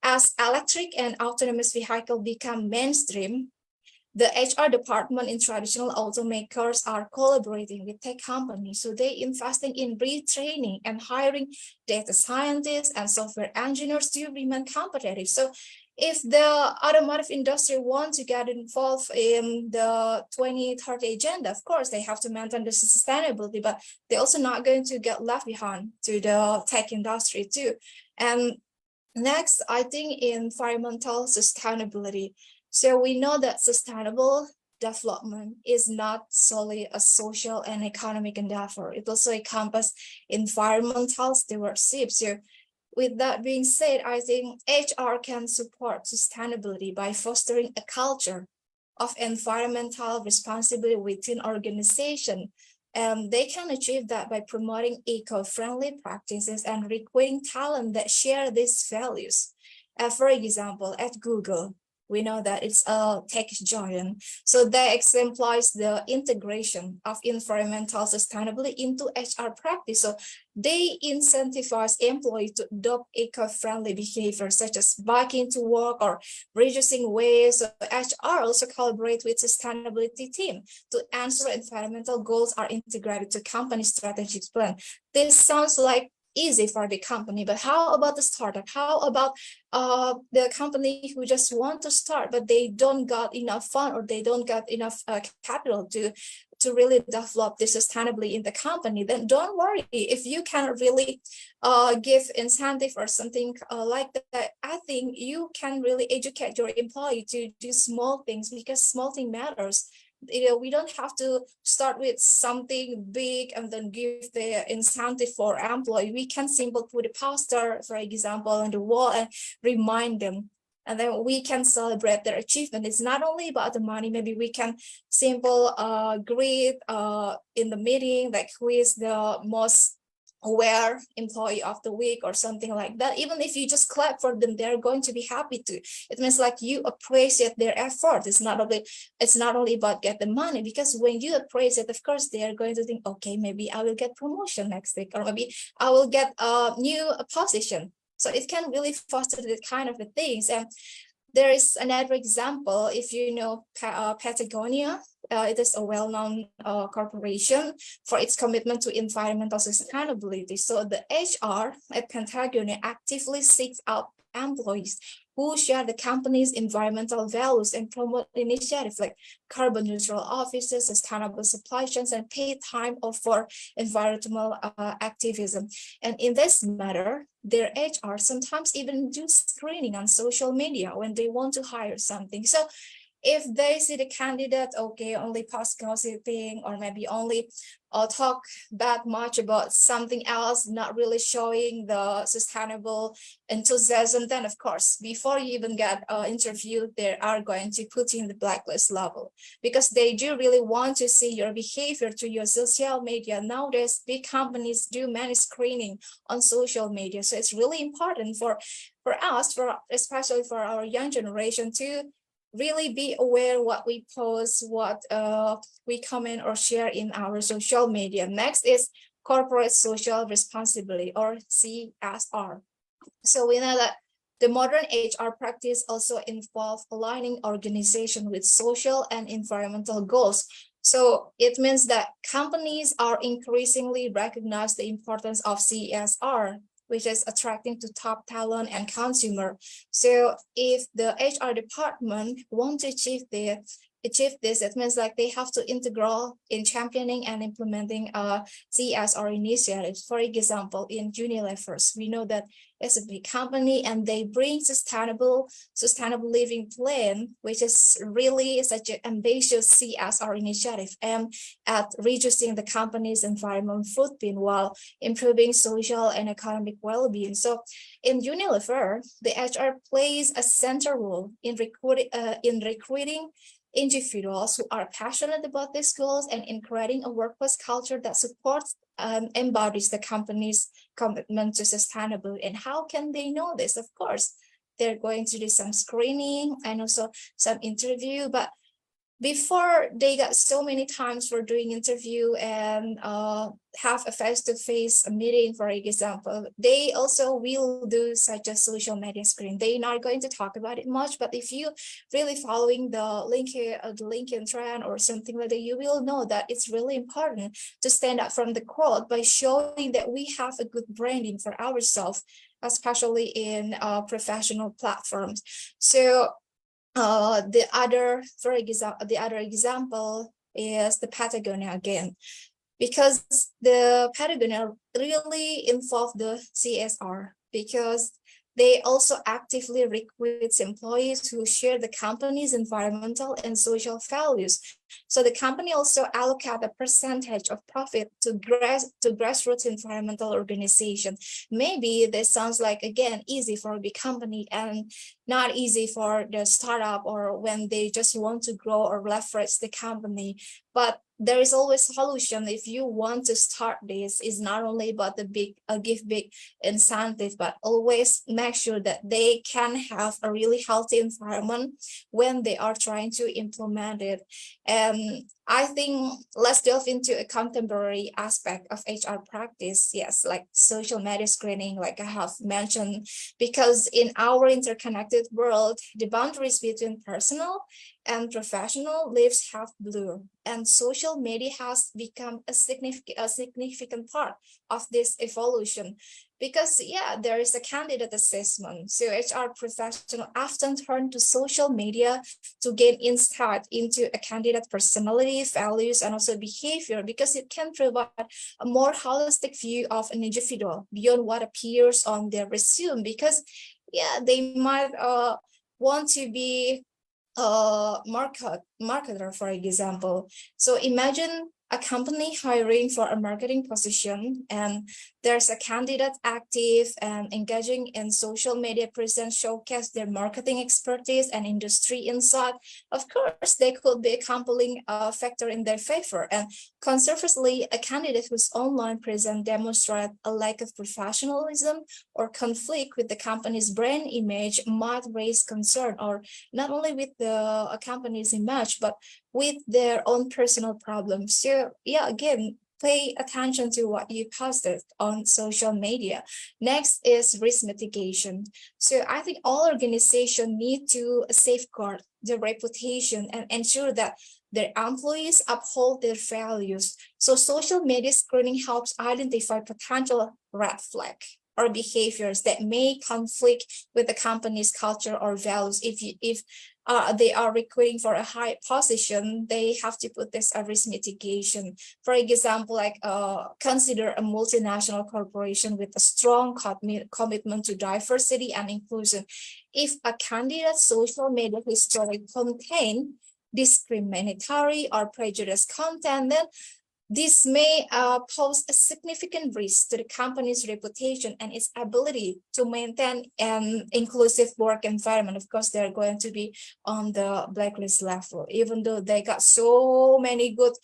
Speaker 6: as electric and autonomous vehicle become mainstream, the HR department in traditional automakers are collaborating with tech companies. So they investing in retraining and hiring data scientists and software engineers to remain competitive. So if the automotive industry wants to get involved in the 2030 agenda, of course, they have to maintain the sustainability, but they're also not going to get left behind to the tech industry too. And next, I think environmental sustainability. So we know that sustainable development is not solely a social and economic endeavor. It also encompasses environmental stewardship. So with that being said, I think HR can support sustainability by fostering a culture of environmental responsibility within organization. And they can achieve that by promoting eco-friendly practices and recruiting talent that share these values. For example, at Google, we know that it's a tech giant. So that exemplifies the integration of environmental sustainability into HR practice. So they incentivize employees to adopt eco-friendly behavior, such as biking to work or reducing waste. So HR also collaborate with sustainability team to ensure environmental goals are integrated to company strategic plan. This sounds like easy for the company, but how about the startup? How about the company who just want to start, but they don't got enough fund or they don't got enough capital to really develop this sustainably in the company? Then don't worry. If you can really give incentive or something like that, I think you can really educate your employee to do small things, because small thing matters. We don't have to start with something big and then give the incentive for employee. We can simply put a poster, for example, on the wall and remind them, and then we can celebrate their achievement. It's not only about the money. Maybe we can simple greet in the meeting, like who is the most aware employee of the week or something like that. Even if you just clap for them, they're going to be happy to. It means like you appreciate their effort. It's not only about get the money, because when you appreciate, of course, they are going to think, okay, maybe I will get promotion next week, or maybe I will get a new position. So it can really foster the kind of the things. And there is another example. If you know Patagonia, it is a well-known corporation for its commitment to environmental sustainability. So the HR at Patagonia actively seeks out employees who share the company's environmental values and promote initiatives like carbon neutral offices, sustainable supply chains, and paid time off for environmental activism. And in this matter, their HR sometimes even do screening on social media when they want to hire something. So if they see the candidate, okay, only post gossiping, or maybe only talk bad much about something else, not really showing the sustainable enthusiasm, then of course, before you even get interviewed, they are going to put you in the blacklist level, because they do really want to see your behavior to your social media. Nowadays, big companies do many screening on social media. So it's really important for us, especially for our young generation, to really be aware what we post, what we comment or share in our social media. Next is corporate social responsibility, or CSR. So we know that the modern HR practice also involves aligning organization with social and environmental goals. So it means that companies are increasingly recognize the importance of CSR, which is attracting to top talent and consumer. So if the HR department want to achieve this, it means like they have to integral in championing and implementing CSR initiatives. For example, in Unilever, we know that it's a big company and they bring sustainable living plan, which is really such an ambitious CSR initiative aimed at reducing the company's environmental footprint while improving social and economic well-being. So in Unilever, the HR plays a central role in recruiting individuals who are passionate about these goals and in creating a workplace culture that supports and embodies the company's commitment to sustainability. And how can they know this? Of course, they're going to do some screening and also some interview, but before they got so many times for doing interview and have a face-to-face meeting, for example, they also will do such a social media screen. They're not going to talk about it much, but if you really following the LinkedIn trend or something like that, you will know that it's really important to stand out from the crowd by showing that we have a good branding for ourselves, especially in professional platforms. So the other example is the Patagonia again, because the Patagonia really involved the CSR, because They also actively recruit employees who share the company's environmental and social values. So the company also allocate a percentage of profit to grassroots environmental organization. Maybe this sounds like, again, easy for a big company and not easy for the startup or when they just want to grow or leverage the company. But there is always a solution. If you want to start this, is not only about the give big incentive, but always make sure that they can have a really healthy environment when they are trying to implement it. And I think let's delve into a contemporary aspect of HR practice. Yes, like social media screening, like I have mentioned, because in our interconnected world, the boundaries between personal and professional lives have blurred, and social media has become a significant part of this evolution. Because yeah, there is a candidate assessment. So HR professionals often turn to social media to gain insight into a candidate personality, values, and also behavior, because it can provide a more holistic view of an individual beyond what appears on their resume. Because yeah, they might want to be a marketer, for example. So imagine a company hiring for a marketing position, and there's a candidate active and engaging in social media presence showcase their marketing expertise and industry insight. Of course, they could be a compelling factor in their favor. And conversely, a candidate whose online presence demonstrates a lack of professionalism or conflict with the company's brand image might raise concern, or not only with the company's image, but with their own personal problems. So yeah, again, pay attention to what you posted on social media. Next is risk mitigation. So I think all organizations need to safeguard their reputation and ensure that their employees uphold their values. So social media screening helps identify potential red flag or behaviors that may conflict with the company's culture or values. If they are recruiting for a high position, they have to put this as risk mitigation. For example, like consider a multinational corporation with a strong commitment to diversity and inclusion. If a candidate's social media history contain discriminatory or prejudiced content, then this may pose a significant risk to the company's reputation and its ability to maintain an inclusive work environment. Of course, they're going to be on the blacklist level, even though they got so many good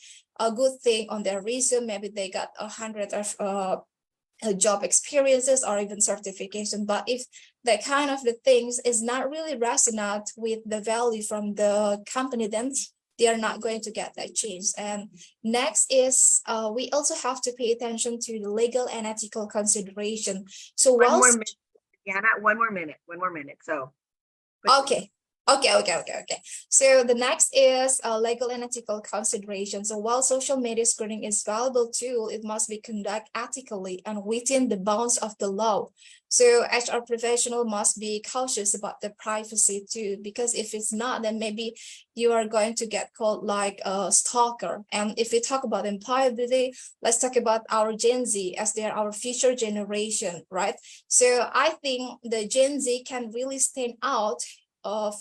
Speaker 6: thing on their resume. Maybe they got 100 of job experiences or even certification. But if that kind of the things is not really resonant with the value from the company, then they are not going to get that change. And next is we also have to pay attention to the legal and ethical consideration. So
Speaker 2: One
Speaker 6: while
Speaker 2: more minute, Diana, one more minute. So.
Speaker 6: okay. So the next is legal and ethical consideration. So while social media screening is a valuable tool, it must be conducted ethically and within the bounds of the law. So HR professional must be cautious about the privacy too, because if it's not, then maybe you are going to get called like a stalker. And if we talk about employability, let's talk about our Gen Z, as they are our future generation, right? So I think the Gen Z can really stand out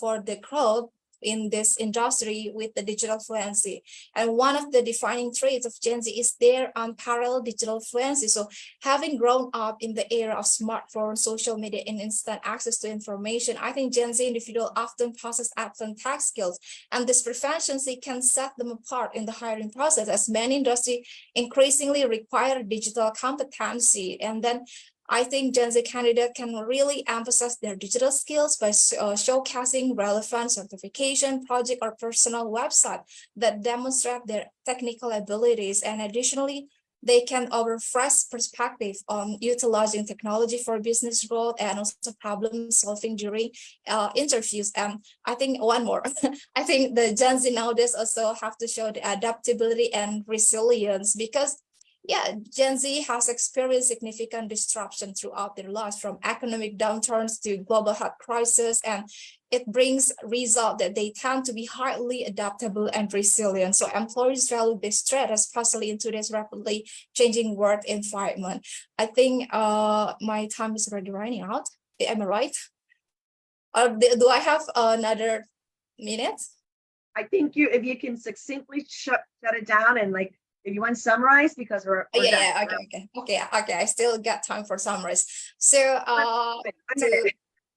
Speaker 6: for the crowd in this industry with the digital fluency. And one of the defining traits of Gen Z is their unparalleled digital fluency. So having grown up in the era of smartphones, social media, and instant access to information, I think Gen Z individuals often possess excellent tech skills. And this proficiency can set them apart in the hiring process, as many industries increasingly require digital competency. And then I think Gen Z candidates can really emphasize their digital skills by showcasing relevant certification, project, or personal website that demonstrate their technical abilities. And additionally, they can offer fresh perspective on utilizing technology for business growth and also problem solving during interviews. And I think one more, I think the Gen Z nowadays also have to show the adaptability and resilience, because yeah, Gen Z has experienced significant disruption throughout their lives, from economic downturns to global health crisis, and it brings result that they tend to be highly adaptable and resilient. So employers value this trait, especially in today's rapidly changing work environment. I think my time is already running out. Am I right? Or do I have another minute?
Speaker 2: I think if you can succinctly shut it down and like, if you want to summarize, because we're done.
Speaker 6: Yeah, okay. I still got time for summarize. So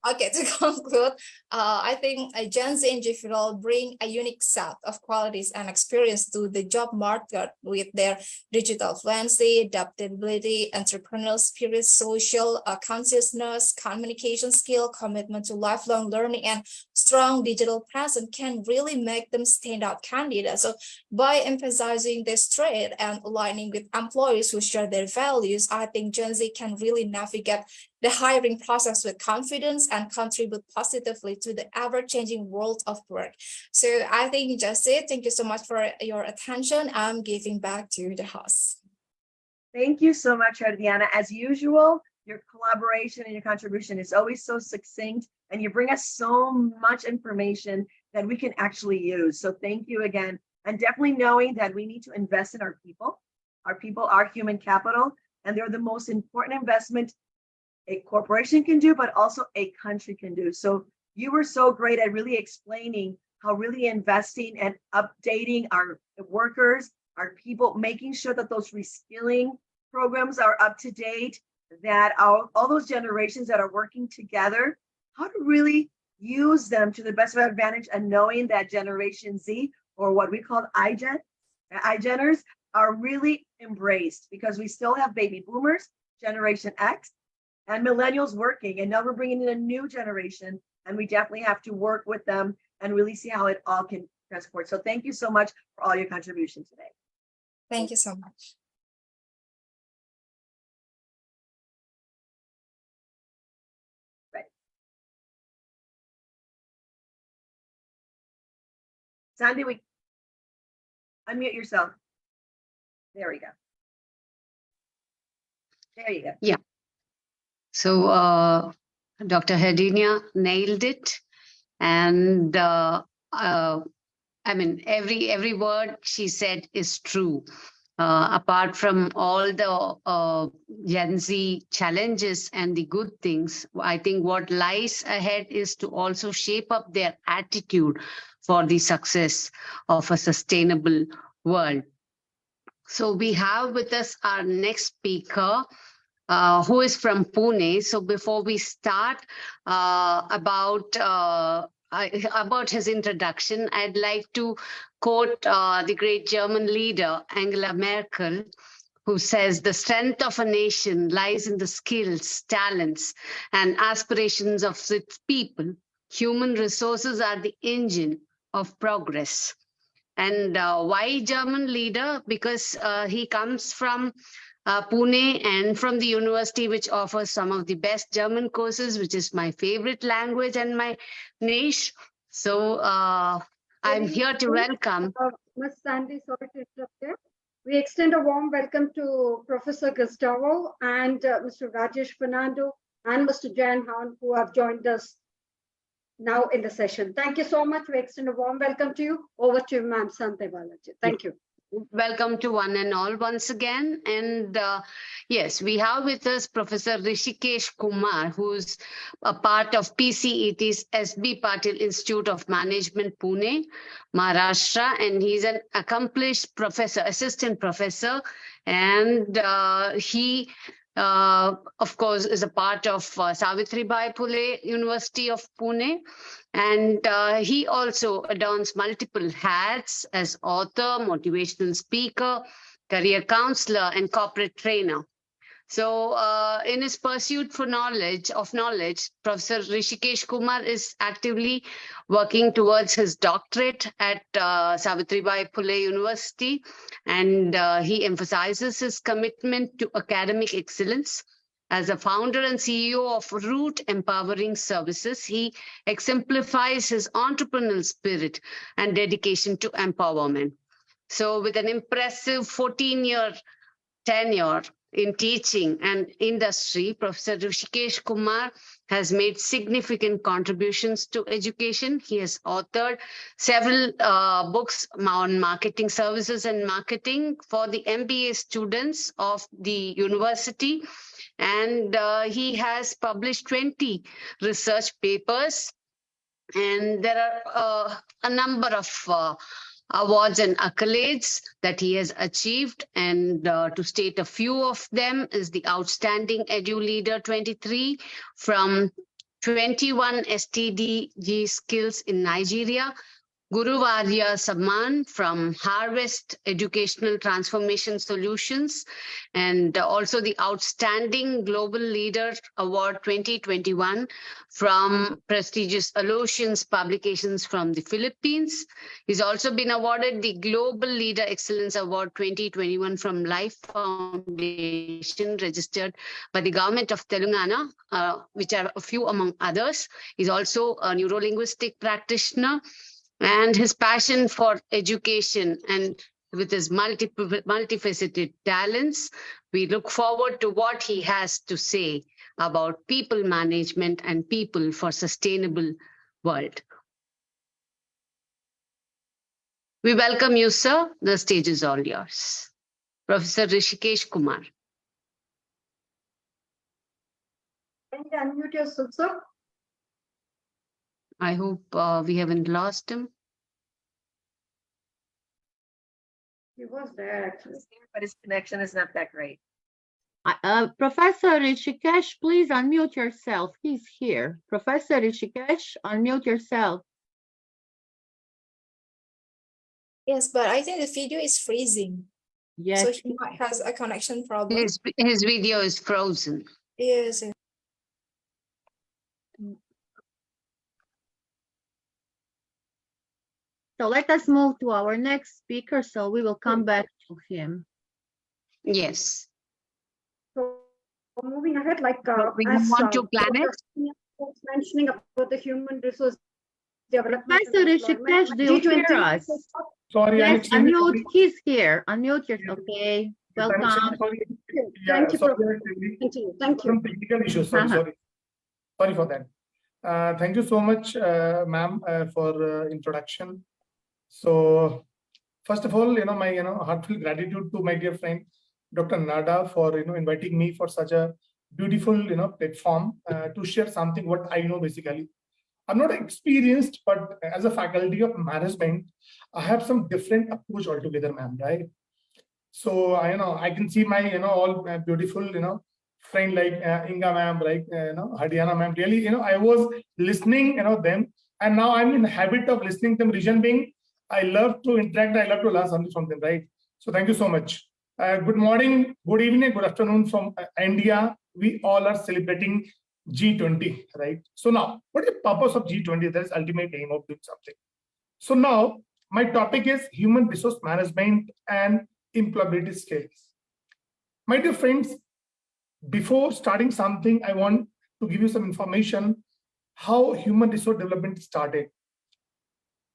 Speaker 6: to conclude, I think a Gen Z individual bring a unique set of qualities and experience to the job market with their digital fluency, adaptability, entrepreneurial spirit, social consciousness, communication skill, commitment to lifelong learning, and strong digital presence can really make them standout candidates. So by emphasizing this trait and aligning with employees who share their values, I think Gen Z can really navigate the hiring process with confidence and contribute positively to the ever-changing world of work. So I think that's it. Thank you so much for your attention. I'm giving back to the host.
Speaker 2: Thank you so much, Diana. As usual, your collaboration and your contribution is always so succinct, and you bring us so much information that we can actually use. So thank you again. And definitely knowing that we need to invest in our people. Our people are human capital, and they're the most important investment a corporation can do, but also a country can do. So you were so great at really explaining how really investing and updating our workers, our people, making sure that those reskilling programs are up to date, that all those generations that are working together, how to really use them to the best of our advantage, and knowing that Generation Z, or what we call iGeners, are really embraced, because we still have baby boomers, Generation X, and millennials working, and now we're bringing in a new generation, and we definitely have to work with them and really see how it all can transport. So thank you so much for all your contribution today.
Speaker 6: Thank you so much.
Speaker 2: Right. Sandy, unmute yourself. There we go. There you go.
Speaker 5: Yeah. So Dr. Hedinia nailed it. And I mean, every word she said is true. Apart from all the Gen Z challenges and the good things, I think what lies ahead is to also shape up their attitude for the success of a sustainable world. So we have with us our next speaker, who is from Pune. So before we start about his introduction, I'd like to quote the great German leader, Angela Merkel, who says, "The strength of a nation lies in the skills, talents, and aspirations of its people. Human resources are the engine of progress." And why German leader? Because he comes from Pune and from the university, which offers some of the best German courses, which is my favorite language and my niche. So I'm here to welcome.
Speaker 3: Ms. Sandy, sorry to interrupt you. We extend a warm welcome to Professor Gustavo and Mr. Rajesh Fernando and Mr. Jan Han, who have joined us now in the session. Thank you so much. We extend a warm welcome to you. Over to you, Ma'am Sante Balaji. Thank you.
Speaker 5: Welcome to one and all once again. And yes, we have with us Professor Rishikesh Kumar, who's a part of PCET's SB Patil Institute of Management, Pune, Maharashtra. And he's an accomplished professor, assistant professor. And he, of course, is a part of Savitribai Phule University of Pune. And he also adorns multiple hats as author, motivational speaker, career counselor, and corporate trainer. So in his pursuit for knowledge, Professor Rishikesh Kumar is actively working towards his doctorate at Savitribai Phule University. And he emphasizes his commitment to academic excellence. As a founder and CEO of Root Empowering Services, he exemplifies his entrepreneurial spirit and dedication to empowerment. So with an impressive 14-year tenure in teaching and industry, Professor Rishikesh Kumar has made significant contributions to education. He has authored several books on marketing services and marketing for the MBA students of the university. And he has published 20 research papers. And there are a number of awards and accolades that he has achieved. And to state a few of them is the Outstanding Edu Leader 23 from 21 SDG skills in Nigeria, Guru Varya Samman from Harvest Educational Transformation Solutions, and also the Outstanding Global Leader Award 2021 from prestigious Aloysius Publications from the Philippines. He's also been awarded the Global Leader Excellence Award 2021 from Life Foundation, registered by the government of Telangana, which are a few among others. He's also a neuro-linguistic practitioner, and his passion for education and with his multifaceted talents, we look forward to what he has to say about people management and people for sustainable world. We welcome you, sir. The stage is all yours. Professor Rishikesh Kumar.
Speaker 3: Can you unmute yourself, sir?
Speaker 5: I hope we haven't lost him.
Speaker 3: He was there actually.
Speaker 2: But his connection is not that great.
Speaker 1: Professor Rishikesh, please unmute yourself. He's here. Professor Rishikesh, unmute yourself.
Speaker 6: Yes, but I think the video is freezing.
Speaker 1: Yes.
Speaker 6: So he might has a connection problem.
Speaker 5: His video is frozen.
Speaker 6: Yes.
Speaker 1: So let us move to our next speaker. So we will come back to him.
Speaker 5: Yes.
Speaker 3: So moving ahead, like
Speaker 5: We move on to planet.
Speaker 3: was mentioning about the human resource development.
Speaker 1: Professor Rishikesh, do you hear us?
Speaker 7: Sorry,
Speaker 1: Yes, unmute. He's here. Unmute yourself. Okay. Welcome.
Speaker 7: Sorry.
Speaker 3: Thank you,
Speaker 7: sorry,
Speaker 3: Continue. Thank you.
Speaker 7: some technical issues. Sorry. Sorry for that. Thank you so much, ma'am, for introduction. So, first of all, my heartfelt gratitude to my dear friend Dr. Nada for inviting me for such a beautiful platform to share something what I know basically. I'm not experienced, but as a faculty of management, I have some different approach altogether, ma'am, right? So I can see my all beautiful friend like Inga ma'am, like Hadiana ma'am. Really, I was listening them, and now I'm in the habit of listening them. Reason being, I love to interact. I love to learn something from them, right? So thank you so much. Good morning, good evening, good afternoon from India. We all are celebrating G20, right? So now, what is the purpose of G20? That is ultimate aim of doing something. So now, my topic is human resource management and employability skills. My dear friends, before starting something, I want to give you some information how human resource development started.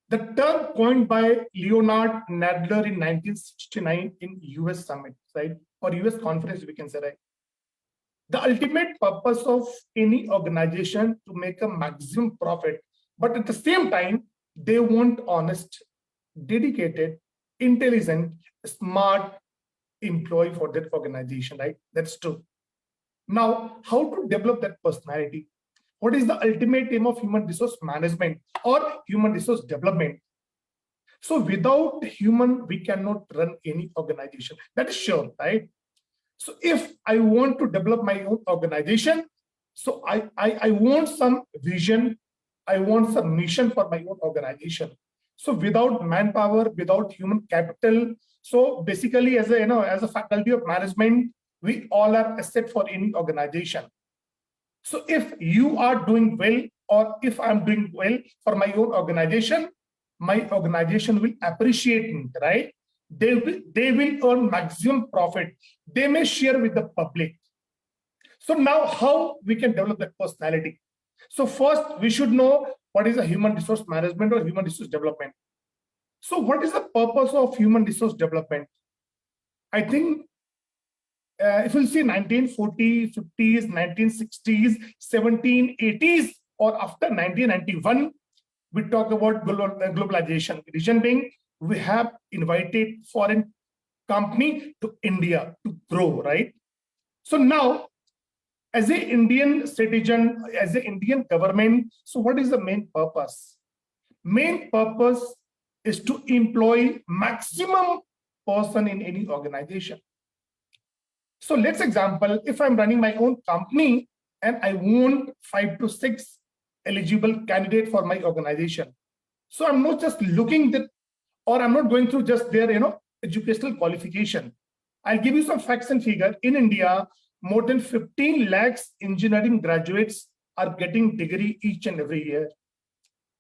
Speaker 7: The term coined by Leonard Nadler in 1969 in US Summit, right? Or US conference, we can say, right? The ultimate purpose of any organization to make a maximum profit, but at the same time, they want honest, dedicated, intelligent, smart employee for that organization, right? That's true. Now, how to develop that personality? What is the ultimate aim of human resource management or human resource development? So without human, we cannot run any organization. That is sure, right? So if I want to develop my own organization, so I want some vision, I want some mission for my own organization. So without manpower, without human capital, so basically as a faculty of management, we all are asset for any organization. So if you are doing well, or if I'm doing well for my own organization, my organization will appreciate me, right? They will earn maximum profit. They may share with the public. So now how we can develop that personality? So first we should know what is a human resource management or human resource development. So what is the purpose of human resource development? I think if you see 1940s, 50s, 1960s, 1780s, or after 1991, we talk about globalization. Reason being, we have invited foreign company to India to grow, right? So now, As an Indian citizen, as an Indian government, so what is the main purpose? Main purpose is to employ maximum person in any organization. So let's example, if I'm running my own company and I want 5 to 6 eligible candidate for my organization. So I'm not just looking that, or I'm not going through just their, educational qualification. I'll give you some facts and figure. In India, more than 15 lakhs engineering graduates are getting degree each and every year.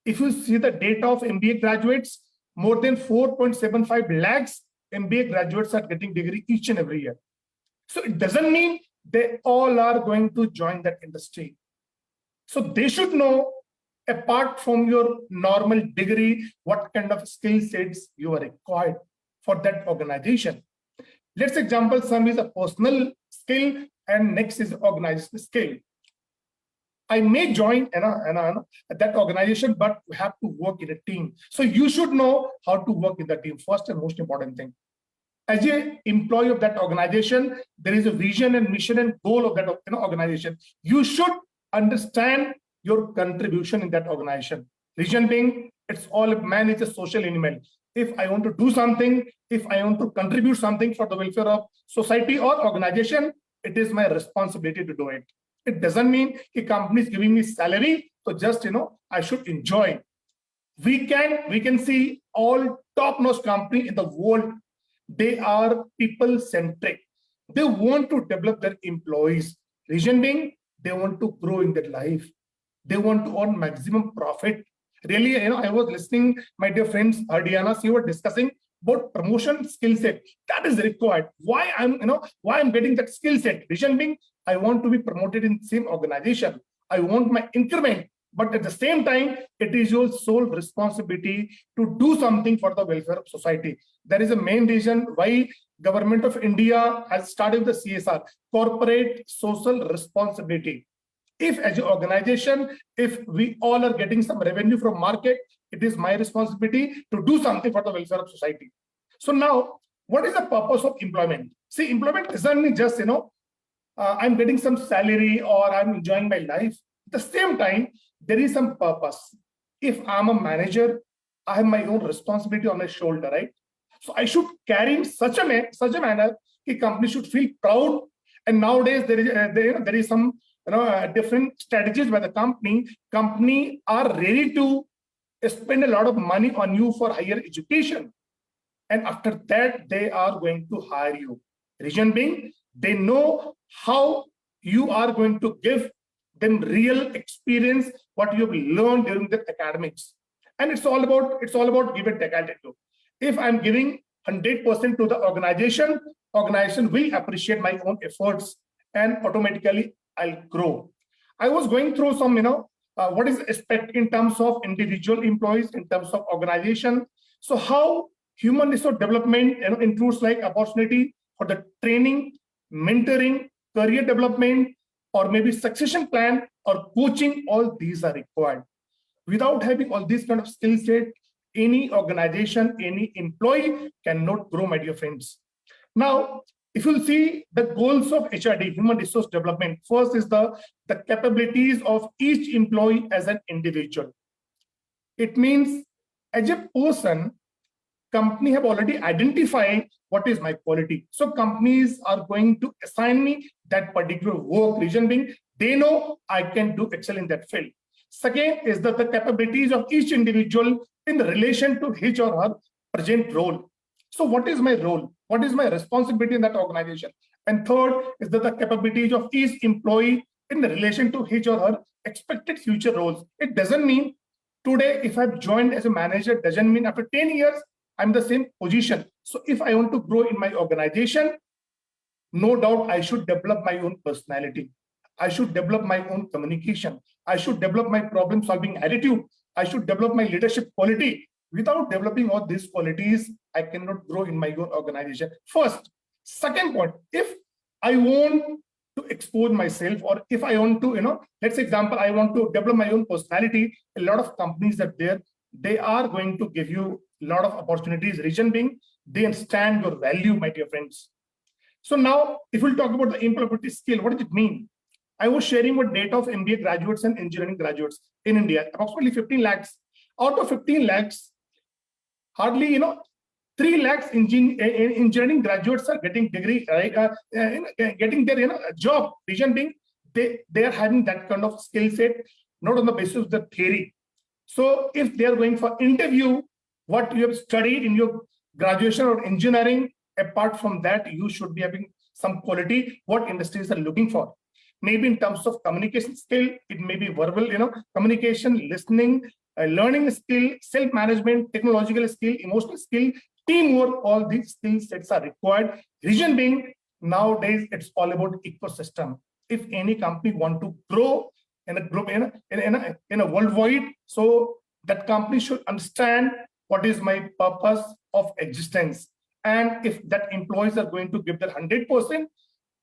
Speaker 7: If you see the data of MBA graduates, more than 4.75 lakhs MBA graduates are getting degree each and every year. So it doesn't mean they all are going to join that industry. So they should know, apart from your normal degree, what kind of skill sets you are required for that organization. Let's example, some is a personal skill and next is organizational skill. I may join that organization, but we have to work in a team. So you should know how to work in the team, first and most important thing. As an employee of that organization, there is a vision and mission and goal of that organization. You should understand your contribution in that organization. Reason being, it's all, man is a social animal. If I want to do something, if I want to contribute something for the welfare of society or organization, it is my responsibility to do it. It doesn't mean the company is giving me salary, so just, I should enjoy. We can see all top-notch company in the world. They are people-centric. They want to develop their employees. Reason being, they want to grow in their life. They want to earn maximum profit. Really, I was listening, my dear friends, Diana, you were discussing about promotion skill set. That is required. Why I'm getting that skill set? Reason being, I want to be promoted in the same organization. I want my increment. But at the same time, it is your sole responsibility to do something for the welfare of society. That is the main reason why Government of India has started the CSR, corporate social responsibility. If as an organization, if we all are getting some revenue from market, it is my responsibility to do something for the welfare of society. So now, what is the purpose of employment? See, employment doesn't mean just, I'm getting some salary or I'm enjoying my life. At the same time, there is some purpose. If I'm a manager, I have my own responsibility on my shoulder, right? So I should carry in such a manner, the company should feel proud. And nowadays there is some different strategies by the company are ready to spend a lot of money on you for higher education. And after that, they are going to hire you. Reason being, they know how you are going to give them real experience, what you have learned during the academics. And it's all about give and take. I'll tell you. If I'm giving 100% to the organization will appreciate my own efforts and automatically I'll grow. I was going through some, what is aspect in terms of individual employees, in terms of organization. So how human resource development includes like opportunity for the training, mentoring, career development, or maybe succession plan or coaching, all these are required. Without having all these kind of skill set, any organization, any employee cannot grow, my dear friends. Now, if you see the goals of HRD, human resource development, first is the capabilities of each employee as an individual. It means as a person, company have already identified what is my quality. So companies are going to assign me that particular work. Reason being, they know I can do excel in that field. Second is the capabilities of each individual in relation to his or her present role. So what is my role? What is my responsibility in that organization? And third is the capabilities of each employee in relation to his or her expected future roles. It doesn't mean today, if I've joined as a manager, doesn't mean after 10 years, I'm the same position. So if I want to grow in my organization, no doubt I should develop my own personality. I should develop my own communication. I should develop my problem-solving attitude. I should develop my leadership quality. Without developing all these qualities, I cannot grow in my own organization. First. Second point, if I want to expose myself, or if I want to, let's say example, I want to develop my own personality, a lot of companies that they are going to give you a lot of opportunities. Reason being, they understand your value, my dear friends. So now, if we'll talk about the employability skill, what does it mean? I was sharing what data of MBA graduates and engineering graduates in India, approximately 15 lakhs. Out of 15 lakhs, hardly 3 lakhs engineering graduates are getting degree, right? Getting their job. Reason being, they are having that kind of skill set, not on the basis of the theory. So if they are going for interview, what you have studied in your graduation or engineering, apart from that, you should be having some quality what industries are looking for. Maybe in terms of communication skill, it may be verbal, communication, listening, learning skill, self-management, technological skill, emotional skill, teamwork. All these skill sets are required. Reason being, nowadays it's all about ecosystem. If any company want to grow in a group, in a worldwide, so that company should understand what is my purpose of existence. And if that employees are going to give their 100%,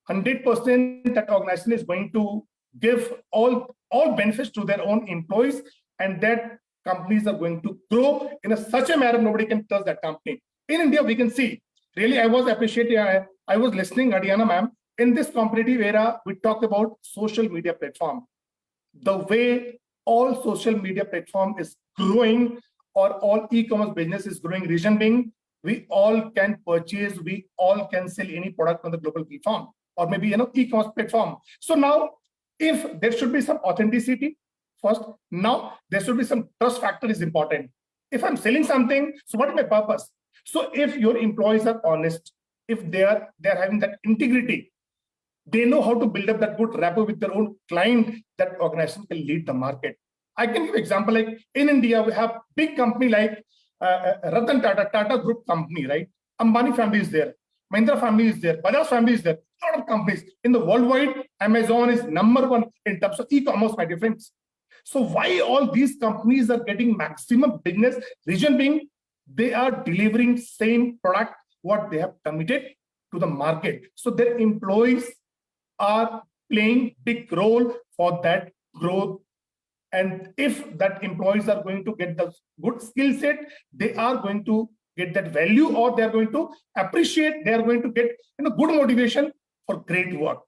Speaker 7: that organization is going to give all benefits to their own employees, and that companies are going to grow in such a manner nobody can touch that company. In India, we can see, really, I was appreciating, I was listening, Adiana ma'am, in this competitive era, we talked about social media platform. The way all social media platform is growing, or all e-commerce business is growing, reason being, we all can purchase, we all can sell any product on the global platform, or maybe e-commerce platform. So now, if there should be some authenticity first, now there should be some trust factor is important. If I'm selling something, so what is my purpose? So if your employees are honest, if they're having that integrity, they know how to build up that good rapport with their own client, that organization can lead the market. I can give example, like in India, we have big company like Ratan Tata Group company, right? Ambani family is there, Mahindra family is there, Bajaj family is there, a lot of companies. In the worldwide, Amazon is #1 in terms of e-commerce, my difference. So why all these companies are getting maximum business? Reason being, they are delivering same product what they have committed to the market. So their employees are playing big role for that growth. And if that employees are going to get the good skill set, they are going to get that value, or they are going to appreciate, they are going to get good motivation for great work.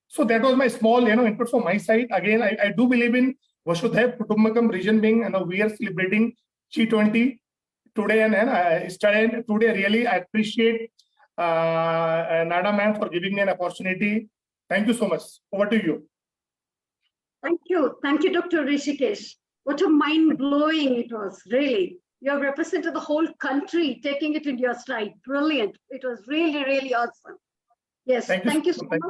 Speaker 7: So that was my small input from my side. Again, I do believe in Vasudhaiv Kutumbakam, region being, we are celebrating G20 today, and today really I appreciate Nada ma'am for giving me an opportunity. Thank you so much. Over to you.
Speaker 3: Thank you, Dr. Rishikesh. What a mind-blowing it was, really. You have represented the whole country, taking it in your stride. Brilliant. It was really, really awesome. Yes, thank you so much.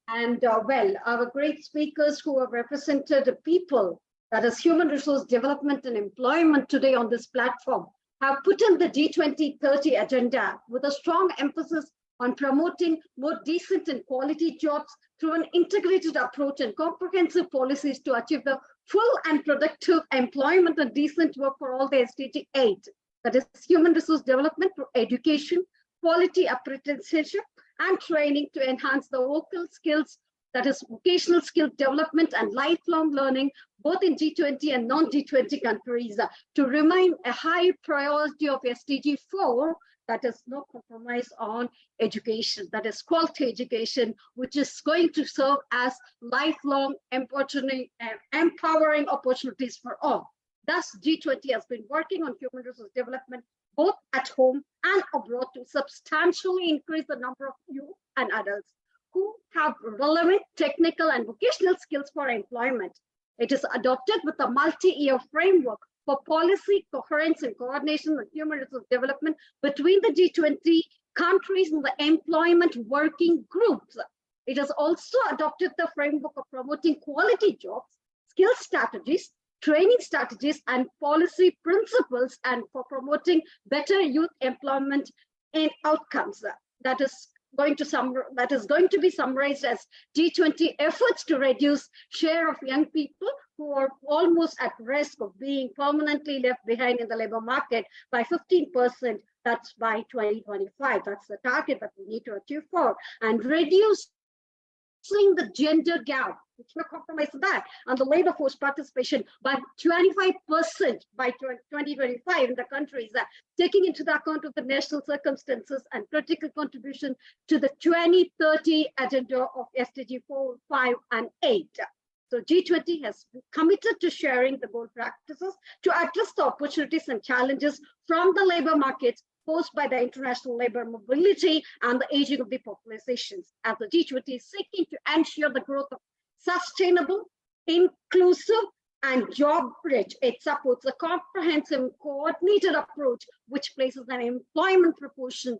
Speaker 3: And well, our great speakers who have represented the people, that is human resource development and employment today on this platform, have put in the G2030 agenda with a strong emphasis on promoting more decent and quality jobs through an integrated approach and comprehensive policies to achieve the full and productive employment and decent work for all the SDG 8. That is human resource development through education, quality apprenticeship, and training to enhance the local skills, that is vocational skill development and lifelong learning, both in G20 and non-G20 countries, to remain a high priority of SDG 4, that is no compromise on education, that is quality education, which is going to serve as lifelong empowering opportunities for all. Thus, G20 has been working on human resource development both at home and abroad to substantially increase the number of youth and adults who have relevant technical and vocational skills for employment. It is adopted with a multi-year framework for policy coherence and coordination of human resource development between the G20 countries and the employment working groups. It has also adopted the framework of promoting quality jobs, skill strategies, training strategies, and policy principles, and for promoting better youth employment and outcomes. That is going to be summarized as G20 efforts to reduce share of young people who are almost at risk of being permanently left behind in the labor market by 15%. That's by 2025. That's the target that we need to achieve for, and reduce closing the gender gap, we cannot compromise that, and the labor force participation by 25% by 2025 in the countries, taking into the account of the national circumstances and critical contribution to the 2030 agenda of SDG 4, 5, and 8. So G20 has committed to sharing the goal practices to address the opportunities and challenges from the labor markets posed by the international labor mobility and the aging of the populations, as the G20 is seeking to ensure the growth of sustainable, inclusive, and job-rich. It supports a comprehensive, coordinated approach which places an employment promotion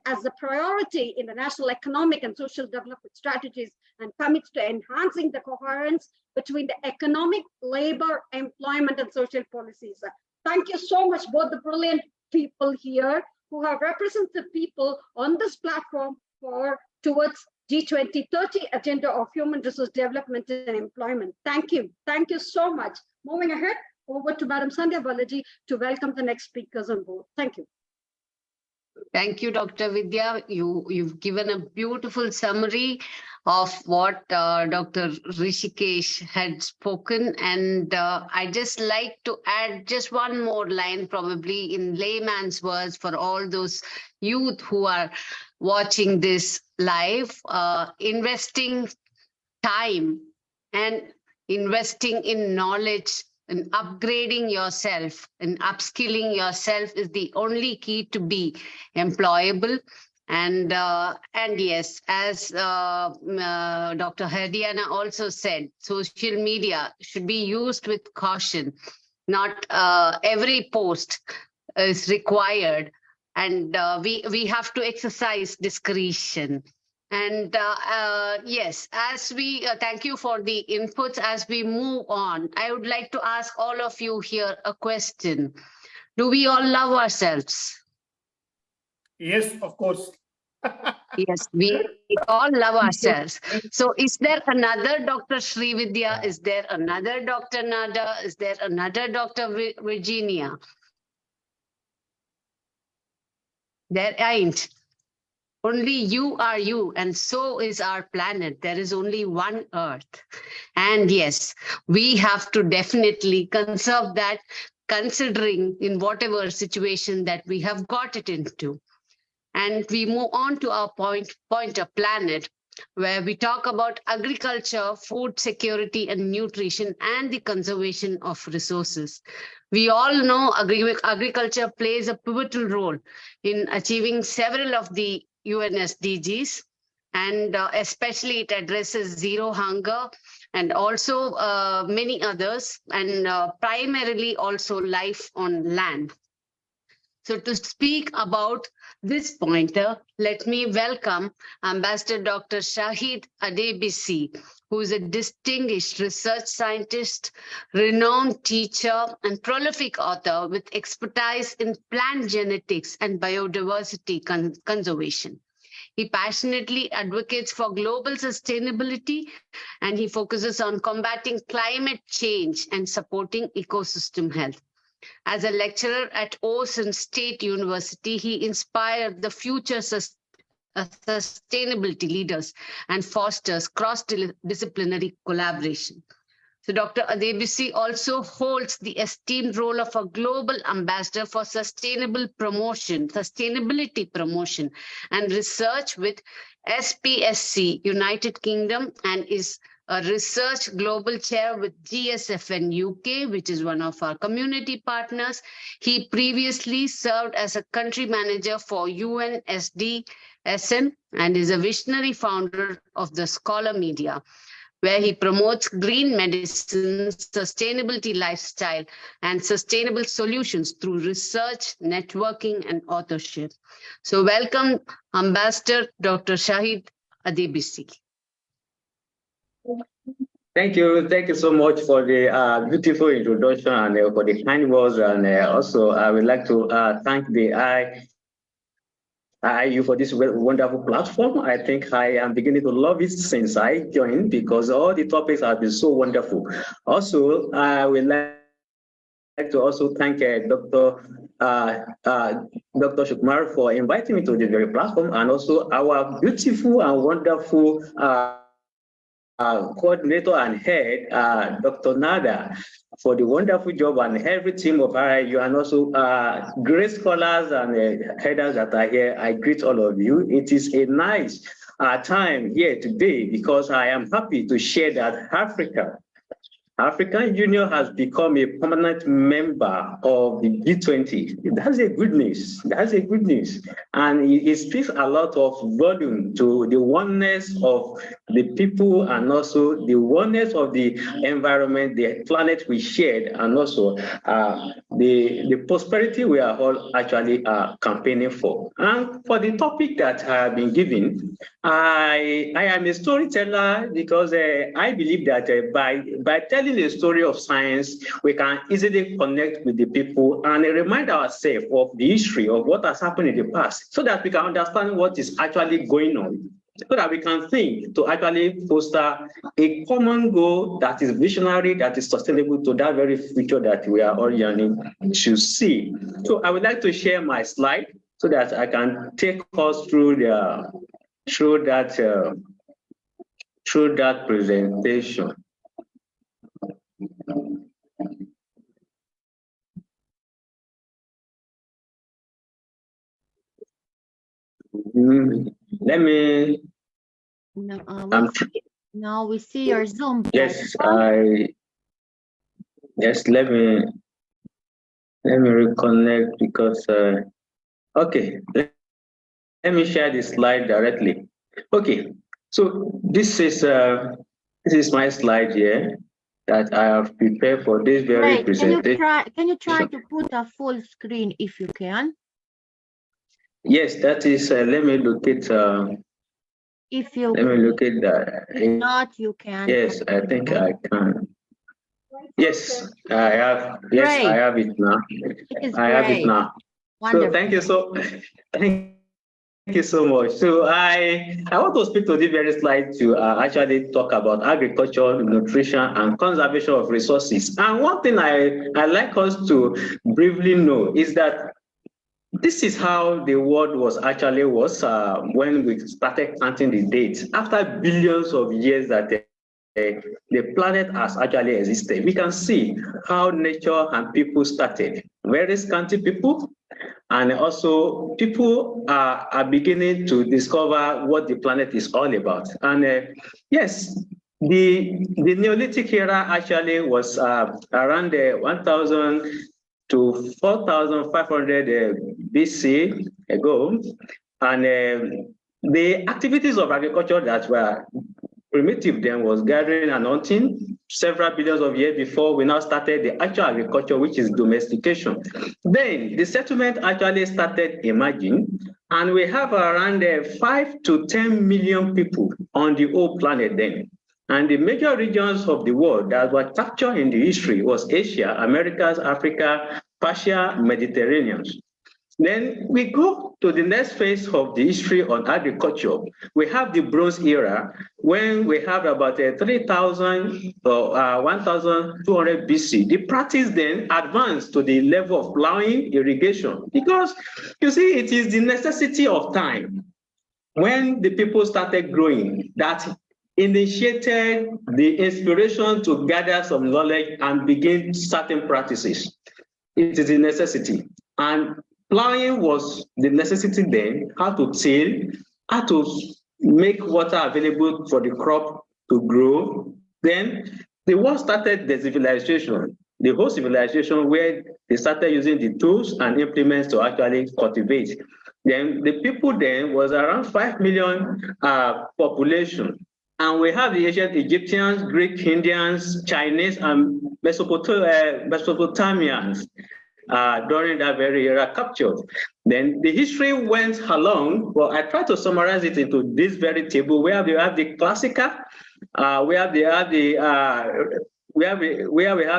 Speaker 3: as a priority in the national economic and social development strategies and commits to enhancing the coherence between the economic, labor, employment, and social policies. Thank you so much, both the brilliant people here who have represented people on this platform towards G20 30 agenda of human resource development and employment. Thank you. Thank you so much. Moving ahead, over to Madam Sandhya Balaji to welcome the next speakers on board. Thank you.
Speaker 5: Thank you, Dr. Vidya. You've given a beautiful summary of what Dr. Rishikesh had spoken. And I just like to add just one more line, probably in layman's words, for all those youth who are watching this live. Investing time and investing in knowledge and upgrading yourself and upskilling yourself is the only key to be employable. And yes, as Dr. Hardiana also said, social media should be used with caution. Not every post is required, and we have to exercise discretion. And yes, as we thank you for the inputs. As we move on, I would like to ask all of you here a question. Do we all love ourselves?
Speaker 7: Yes, of course.
Speaker 5: Yes, we all love ourselves. So is there another Dr. Srividhya? Is there another Dr. Nada? Is there another Dr. Virginia? There ain't. Only you are you, and so is our planet. There is only one Earth. And yes, we have to definitely conserve that, considering in whatever situation that we have got it into. And we move on to our point of planet, where we talk about agriculture, food security and nutrition, and the conservation of resources. We all know agriculture plays a pivotal role in achieving several of the UN SDGs, and especially it addresses zero hunger and also many others, and primarily also life on land. So to speak about this pointer, let me welcome Ambassador Dr. Shahid Adebisi, who is a distinguished research scientist, renowned teacher, and prolific author with expertise in plant genetics and biodiversity conservation. He passionately advocates for global sustainability, and he focuses on combating climate change and supporting ecosystem health. As a lecturer at Osun State University, he inspired the future sustainability leaders and fosters cross-disciplinary collaboration. So Dr. Adebisi also holds the esteemed role of a global ambassador for sustainability promotion and research with SPSC, United Kingdom, and is a research global chair with GSFN UK, which is one of our community partners. He previously served as a country manager for UN SDGs and is a visionary founder of the Scholar Media, where he promotes green medicine, sustainability lifestyle, and sustainable solutions through research, networking, and authorship. So welcome, Ambassador Dr. Shahid Adebisi.
Speaker 8: Thank you. Thank you so much for the beautiful introduction and for the kind words. And also, I would like to thank the IIU for this wonderful platform. I think I am beginning to love it since I joined, because all the topics have been so wonderful. Also, I would like to also thank Dr. Dr. Sukumar for inviting me to this very platform, and also our beautiful and wonderful coordinator and head, Dr. Nada, for the wonderful job, and every team of IIU, and also great scholars and headers that are here. I greet all of you. It is a nice time here today because I am happy to share that African Union has become a permanent member of the G20. That's a good news. That's a good news. And it speaks a lot of volume to the oneness of the people, and also the oneness of the environment, the planet we shared, and also the prosperity we are all actually campaigning for. And for the topic that I have been given, I am a storyteller because I believe that by telling a story of science, we can easily connect with the people and remind ourselves of the history of what has happened in the past, so that we can understand what is actually going on, so that we can think to actually foster a common goal that is visionary, that is sustainable to that very future that we are all yearning to see. So I would like to share my slide so that I can take us through that presentation. Let me.
Speaker 1: Now we see your Zoom.
Speaker 8: Yes, let me reconnect because okay, let me share the slide directly. Okay, so this is my slide here that I have prepared for this very presentation.
Speaker 1: Can you try to put a full screen if you can?
Speaker 8: Yes, that is. Let me look at.
Speaker 1: If you
Speaker 8: let me look at that.
Speaker 1: If not, you can.
Speaker 8: Yes, I think I can. Yes, I have. Yes,
Speaker 1: great.
Speaker 8: I have it now. I have it now.
Speaker 1: Wonderful.
Speaker 8: So thank you so much. So I want to speak to this very slide to actually talk about agriculture, nutrition, and conservation of resources. And one thing I like us to briefly know is that this is how the world was when we started counting the dates. After billions of years that the planet has actually existed, we can see how nature and people started. Very scanty people, and also people are beginning to discover what the planet is all about. And yes, the Neolithic era actually was around 1000 to 4500 BC ago, and the activities of agriculture that were primitive then was gathering and hunting several billions of years before we now started the actual agriculture, which is domestication. Then the settlement actually started emerging, and we have around 5 to 10 million people on the whole planet then. And the major regions of the world that were captured in the history was Asia, Americas, Africa, Persia, Mediterranean. Then we go to the next phase of the history on agriculture. We have the Bronze Era, when we have about 3000 or 1200 BC. The practice then advanced to the level of plowing, irrigation, because you see, it is the necessity of time when the people started growing that initiated the inspiration to gather some knowledge and begin certain practices. It is a necessity. And plowing was the necessity then, how to till, how to make water available for the crop to grow. Then the world started the civilization, the whole civilization, where they started using the tools and implements to actually cultivate. Then the people then was around 5 million population. And we have the ancient Egyptians, Greek, Indians, Chinese, and Mesopotamians during that very era captured. Then the history went along. Well, I try to summarize it into this very table where we have the classical, where we have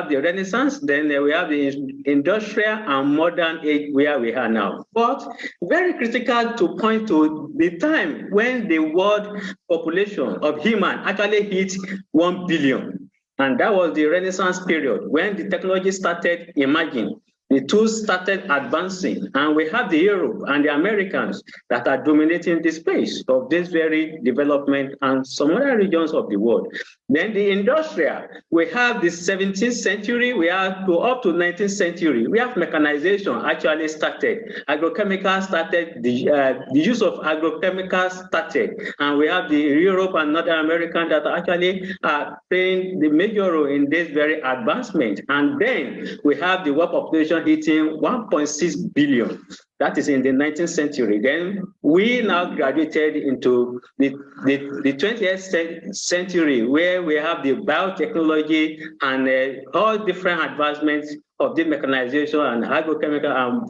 Speaker 8: the Renaissance, then we have the industrial and modern age where we are now. But very critical to point to the time when the world population of human actually hit 1 billion. And that was the Renaissance period when the technology started emerging. the two started advancing, and we have the Europe and the Americans that are dominating the space of this very development and some other regions of the world. Then the industrial, we have the 17th century, we have up to 19th century. We have mechanization actually started, agrochemicals started, the use of agrochemicals started, and we have the Europe and North American that actually are playing the major role in this very advancement. And then we have the world population hitting 1.6 billion. That is in the 19th century. Then we now graduated into the 20th century, where we have the biotechnology and all different advancements of the mechanization and agrochemical and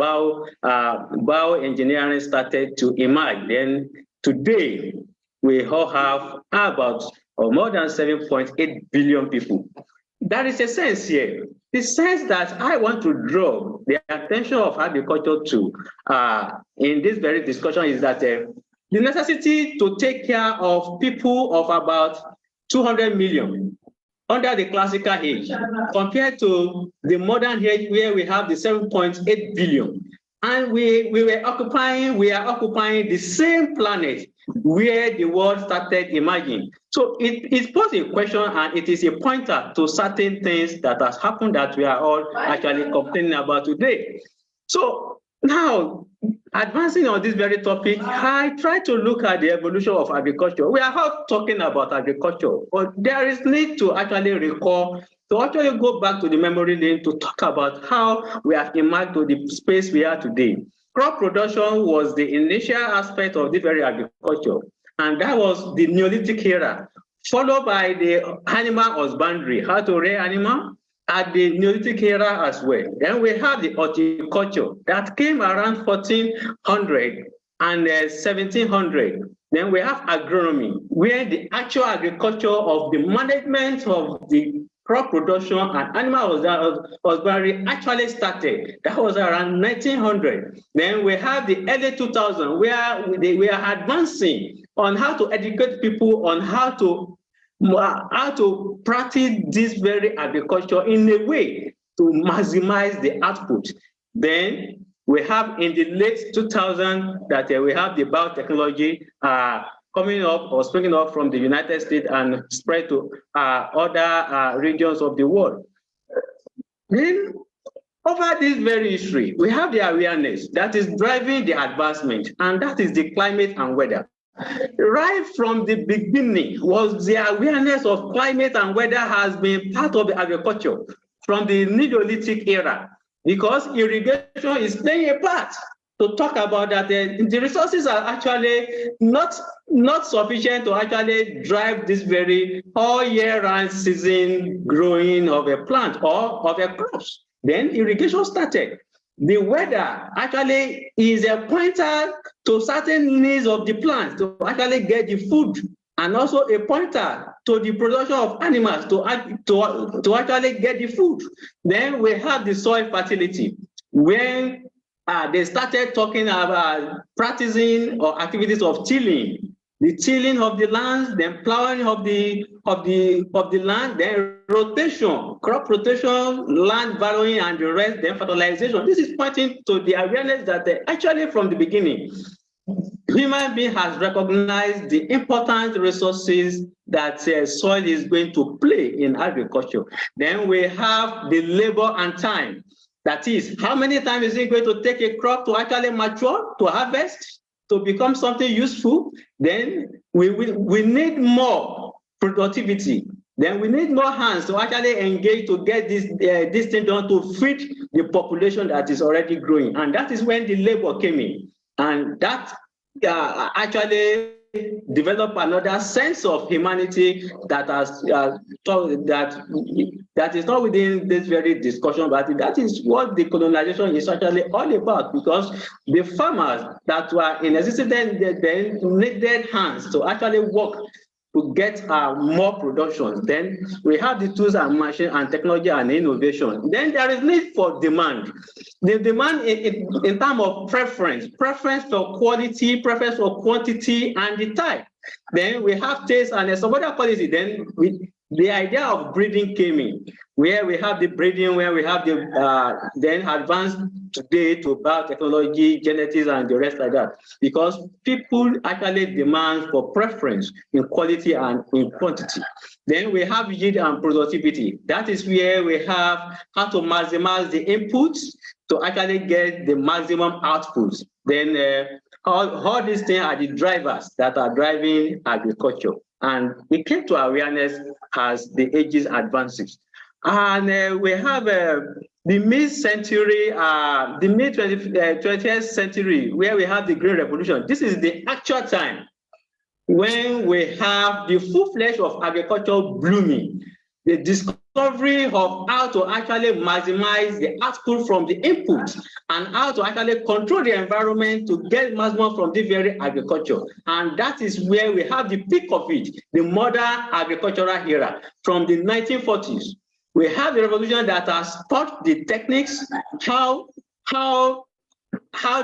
Speaker 8: bioengineering started to emerge. Then today, we all have about more than 7.8 billion people. That is a sense here. The sense that I want to draw the attention of agriculture to in this very discussion is that the necessity to take care of people of about 200 million under the classical age compared to the modern age where we have the 7.8 billion. And we are occupying the same planet where the world started emerging. So it poses a question, and it is a pointer to certain things that has happened that we are all actually complaining about today. So now, advancing on this very topic, I try to look at the evolution of agriculture. We are all talking about agriculture, but there is need to actually recall, to actually go back to the memory lane to talk about how we have emerged to the space we are today. Crop production was the initial aspect of the very agriculture, and that was the Neolithic era, followed by the animal husbandry, how to rear animal, at the Neolithic era as well. Then we have the horticulture that came around 1400 and 1700. Then we have agronomy, where the actual agriculture of the management of the crop production and animal husbandry actually started. That was around 1900. Then we have the early 2000s, where we are advancing on how to educate people on how to practice this very agriculture in a way to maximize the output. Then we have in the late 2000s that we have the biotechnology coming up or springing up from the United States and spread to other regions of the world. Then over this very history, we have the awareness that is driving the advancement, and that is the climate and weather. Right from the beginning was the awareness of climate and weather has been part of the agriculture from the Neolithic era, because irrigation is playing a part. To talk about that, the resources are actually not sufficient to actually drive this very all year round season growing of a plant or of a crops. Then irrigation started. The weather actually is a pointer to certain needs of the plants to actually get the food, and also a pointer to the production of animals to actually get the food. Then we have the soil fertility, when they started talking about practicing or activities of tilling, the tilling of the land, then plowing of the land, then rotation, crop rotation, land valuing, and the rest, then fertilization. This is pointing to the awareness that actually from the beginning, human being has recognized the important resources that soil is going to play in agriculture. Then we have the labor and time. That is, how many times is it going to take a crop to actually mature, to harvest, to become something useful? Then we need more productivity. Then we need more hands to actually engage to get this thing done to feed the population that is already growing. And that is when the labor came in. And that actually developed another sense of humanity that has that is not within this very discussion, but that is what the colonization is actually all about, because the farmers that were in existence then needed hands to actually work to get more production. Then we have the tools and machine and technology and innovation. Then there is need for demand. The demand in terms of preference for quality, preference for quantity, and the type. Then we have taste and some other quality. Then the idea of breeding came in. where we have the breeding, where we have the then advanced today to biotechnology, genetics, and the rest like that. Because people actually demand for preference in quality and in quantity. Then we have yield and productivity. That is where we have how to maximize the inputs to actually get the maximum outputs. Then all these things are the drivers that are driving agriculture. And we came to awareness as the ages advances. And we have the mid-century, the mid-20th century, where we have the Green Revolution. This is the actual time when we have the full fledged of agriculture blooming, the discovery of how to actually maximize the output from the input and how to actually control the environment to get maximum from the very agriculture. And that is where we have the peak of it, the modern agricultural era from the 1940s. We have the revolution that has taught the techniques, how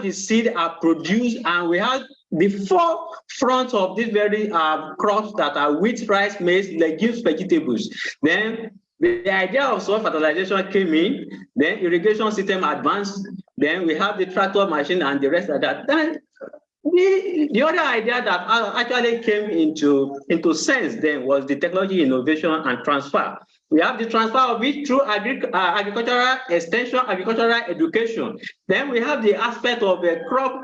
Speaker 8: the seed are produced, and we have the forefront of these very crops that are wheat, rice, maize, legumes, vegetables. Then the idea of soil fertilization came in, then irrigation system advanced, then we have the tractor machine and the rest of that. Then the other idea that actually came into sense then was the technology innovation and transfer. We have the transfer of it through agricultural extension, agricultural education. Then we have the aspect of the crop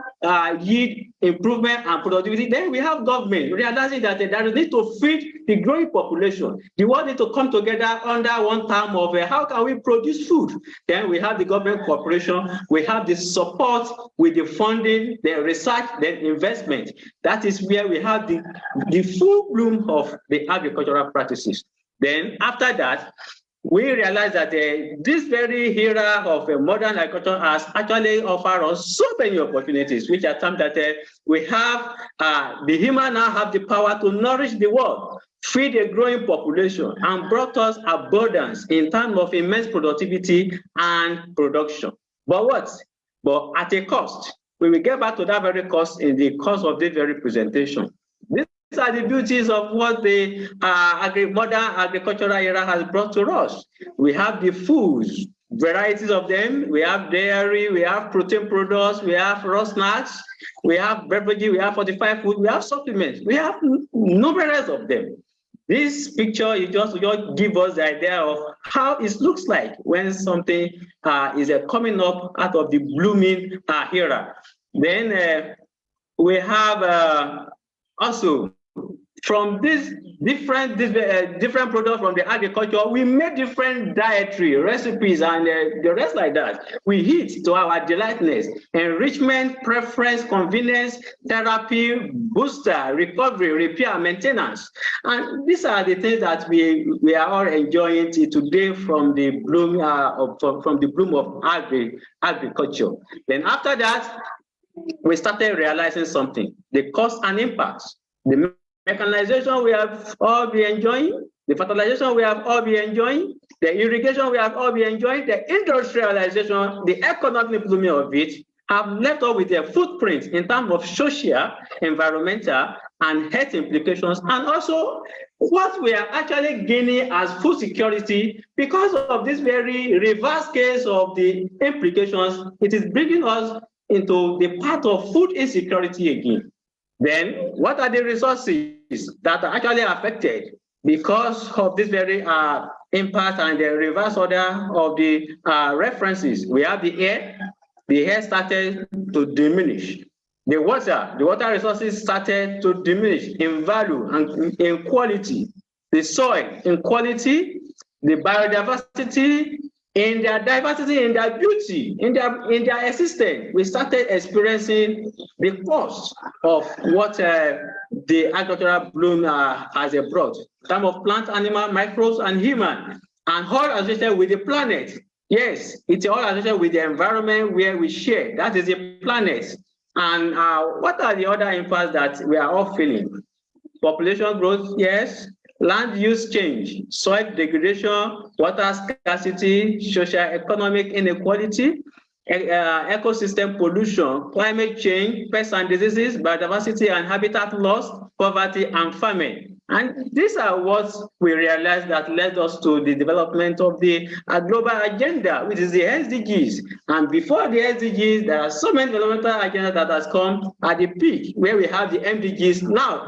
Speaker 8: yield improvement and productivity. Then we have government realizing that there is need to feed the growing population. The world need to come together under one term of how can we produce food. Then we have the government cooperation. We have the support with the funding, the research, the investment. That is where we have the full bloom of the agricultural practices. Then after that, we realize that this very era of modern agriculture has actually offered us so many opportunities, which are times that we have, the human now have the power to nourish the world, feed a growing population, and brought us abundance in terms of immense productivity and production. But what? But at a cost. We will get back to that very cost in the course of this very presentation. These are the beauties of what the modern agricultural era has brought to us. We have the foods, varieties of them. We have dairy, we have protein products, we have raw snacks, we have beverages, we have fortified food, we have supplements. We have numerous of them. This picture is just give us the idea of how it looks like when something is coming up out of the blooming era. Then we have also from these different products from the agriculture, we make different dietary recipes and the rest like that. We eat to our delightness, enrichment, preference, convenience, therapy, booster, recovery, repair, maintenance. And these are the things that we are all enjoying today from the bloom of agriculture. Then after that, we started realizing something: the cost and impacts. The mechanization we have all been enjoying, the fertilization we have all been enjoying, the irrigation we have all been enjoying, the industrialization, the economic blooming of it have left us with a footprint in terms of social, environmental, and health implications, and also what we are actually gaining as food security because of this very reverse case of the implications. It is bringing us into the part of food insecurity again. Then what are the resources that are actually affected because of this very impact and the reverse order of the references? We have the air. The air started to diminish. The water resources started to diminish in value and in quality. The soil in quality, the biodiversity, in their diversity, in their beauty, in their existence, we started experiencing the cost of what the agricultural bloom has brought. Some of plant, animal, microbes, and human, and all associated with the planet. Yes, it's all associated with the environment where we share. That is the planet. And what are the other impacts that we are all feeling? Population growth, yes. Land use change, soil degradation, water scarcity, social economic inequality, ecosystem pollution, climate change, pests and diseases, biodiversity and habitat loss, poverty and famine. And these are what we realized that led us to the development of the global agenda, which is the SDGs. And before the SDGs, there are so many developmental agendas that has come at the peak, where we have the MDGs now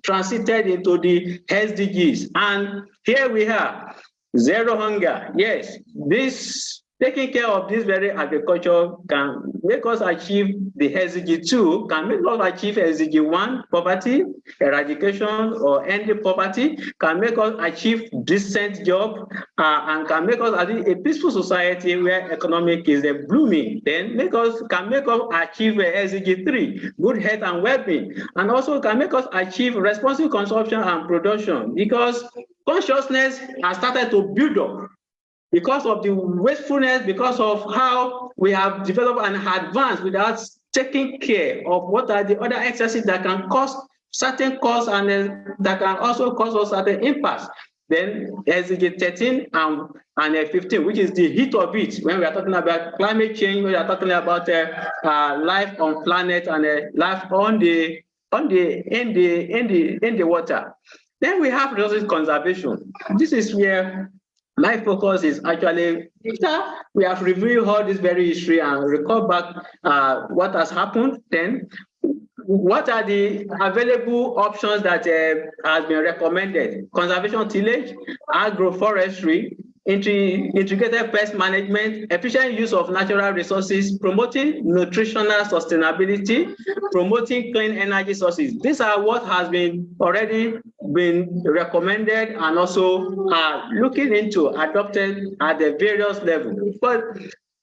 Speaker 8: transited into the SDGs. And here we are, zero hunger. Yes, this taking care of this very agriculture can make us achieve the SDG 2, can make us achieve SDG 1, poverty, eradication or ending poverty, can make us achieve decent job, and can make us a peaceful society where economic is blooming. Then can make us achieve SDG 3, good health and well-being, and also can make us achieve responsible consumption and production, because consciousness has started to build up. Because of the wastefulness, because of how we have developed and advanced without taking care of what are the other excesses that can cause certain costs and that can also cause us certain impacts. Then SDG 13 and 15, which is the heat of it, when we are talking about climate change, we are talking about life on planet and life in the water. Then we have resources conservation. This is where my focus is actually, we have reviewed all this very history and recall back what has happened. Then, what are the available options that has been recommended? Conservation tillage, agroforestry, integrated pest management, efficient use of natural resources, promoting nutritional sustainability, promoting clean energy sources. These are what has been already been recommended and also looking into adopted at the various levels. But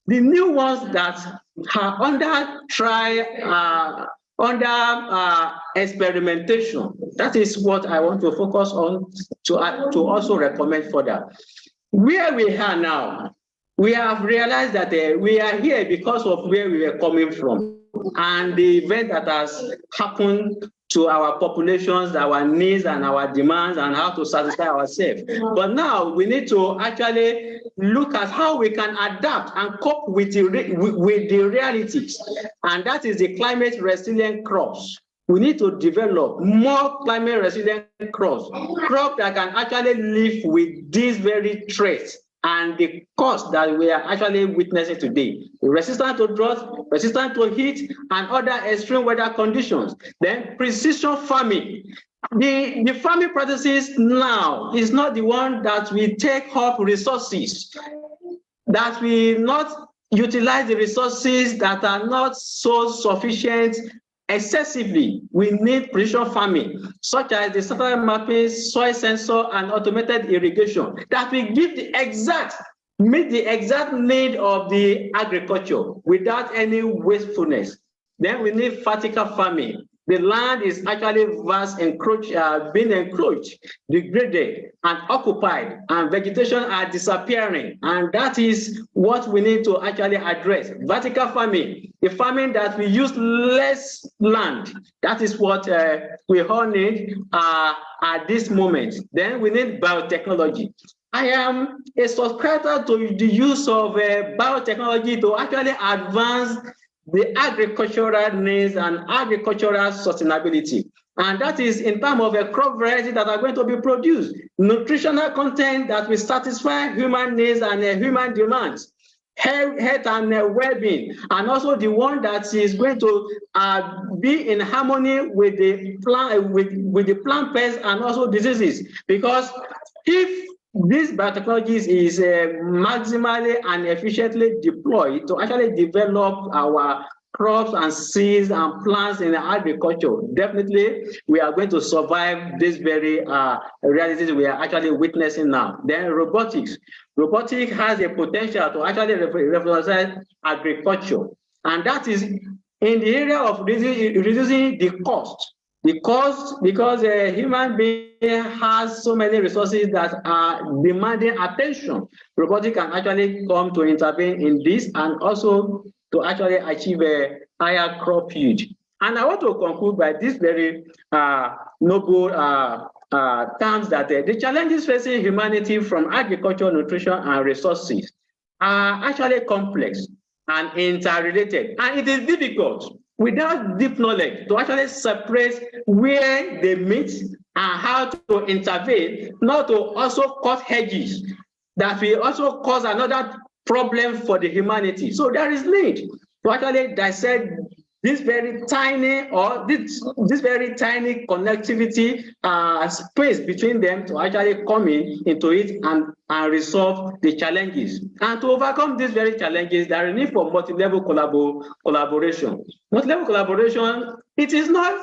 Speaker 8: the new ones that are under experimentation, that is what I want to focus on to also recommend further. Where we are now, we have realized that we are here because of where we were coming from and the event that has happened to our populations, our needs and our demands, and how to satisfy ourselves. But now we need to actually look at how we can adapt and cope with the realities. And that is the climate resilient crops. We need to develop more climate resilient crops that can actually live with these very traits and the cost that we are actually witnessing today. Resistant to drought, resistant to heat, and other extreme weather conditions. Then precision farming. The farming practices now is not the one that we take up resources, that we not utilize the resources that are not so sufficient excessively. We need precision farming, such as the satellite mapping, soil sensor, and automated irrigation that will give meet the exact need of the agriculture without any wastefulness. Then we need vertical farming. The land is actually being encroached, degraded, and occupied, and vegetation are disappearing. And that is what we need to actually address. Vertical farming, the farming that we use less land. That is what we all need at this moment. Then we need biotechnology. I am a subscriber to the use of biotechnology to actually advance the agricultural needs and agricultural sustainability. And that is in terms of a crop variety that are going to be produced, nutritional content that will satisfy human needs and
Speaker 9: human demands, health and well-being, and also the one that is going to be in harmony with the plant, with the plant pests and also diseases. Because if this biotechnologies is maximally and efficiently deployed to actually develop our crops and seeds and plants in agriculture, definitely we are going to survive this very realities we are actually witnessing now. Then robotics. Robotics has a potential to actually revolutionize agriculture. And that is in the area of reducing the cost. The cost, because a human being has so many resources that are demanding attention. Robotics can actually come to intervene in this and also to actually achieve a higher crop yield. And I want to conclude by this very noble terms that the challenges facing humanity from agriculture, nutrition, and resources are actually complex and interrelated. And it is difficult without deep knowledge to actually separate where they meet and how to intervene, not to also cut hedges that will also cause another problem for the humanity. So there is need to actually dissect this very tiny or this very tiny connectivity space between them to actually come into it and resolve the challenges. And to overcome these very challenges, there is need for multi-level collaboration. Multi-level collaboration, it is not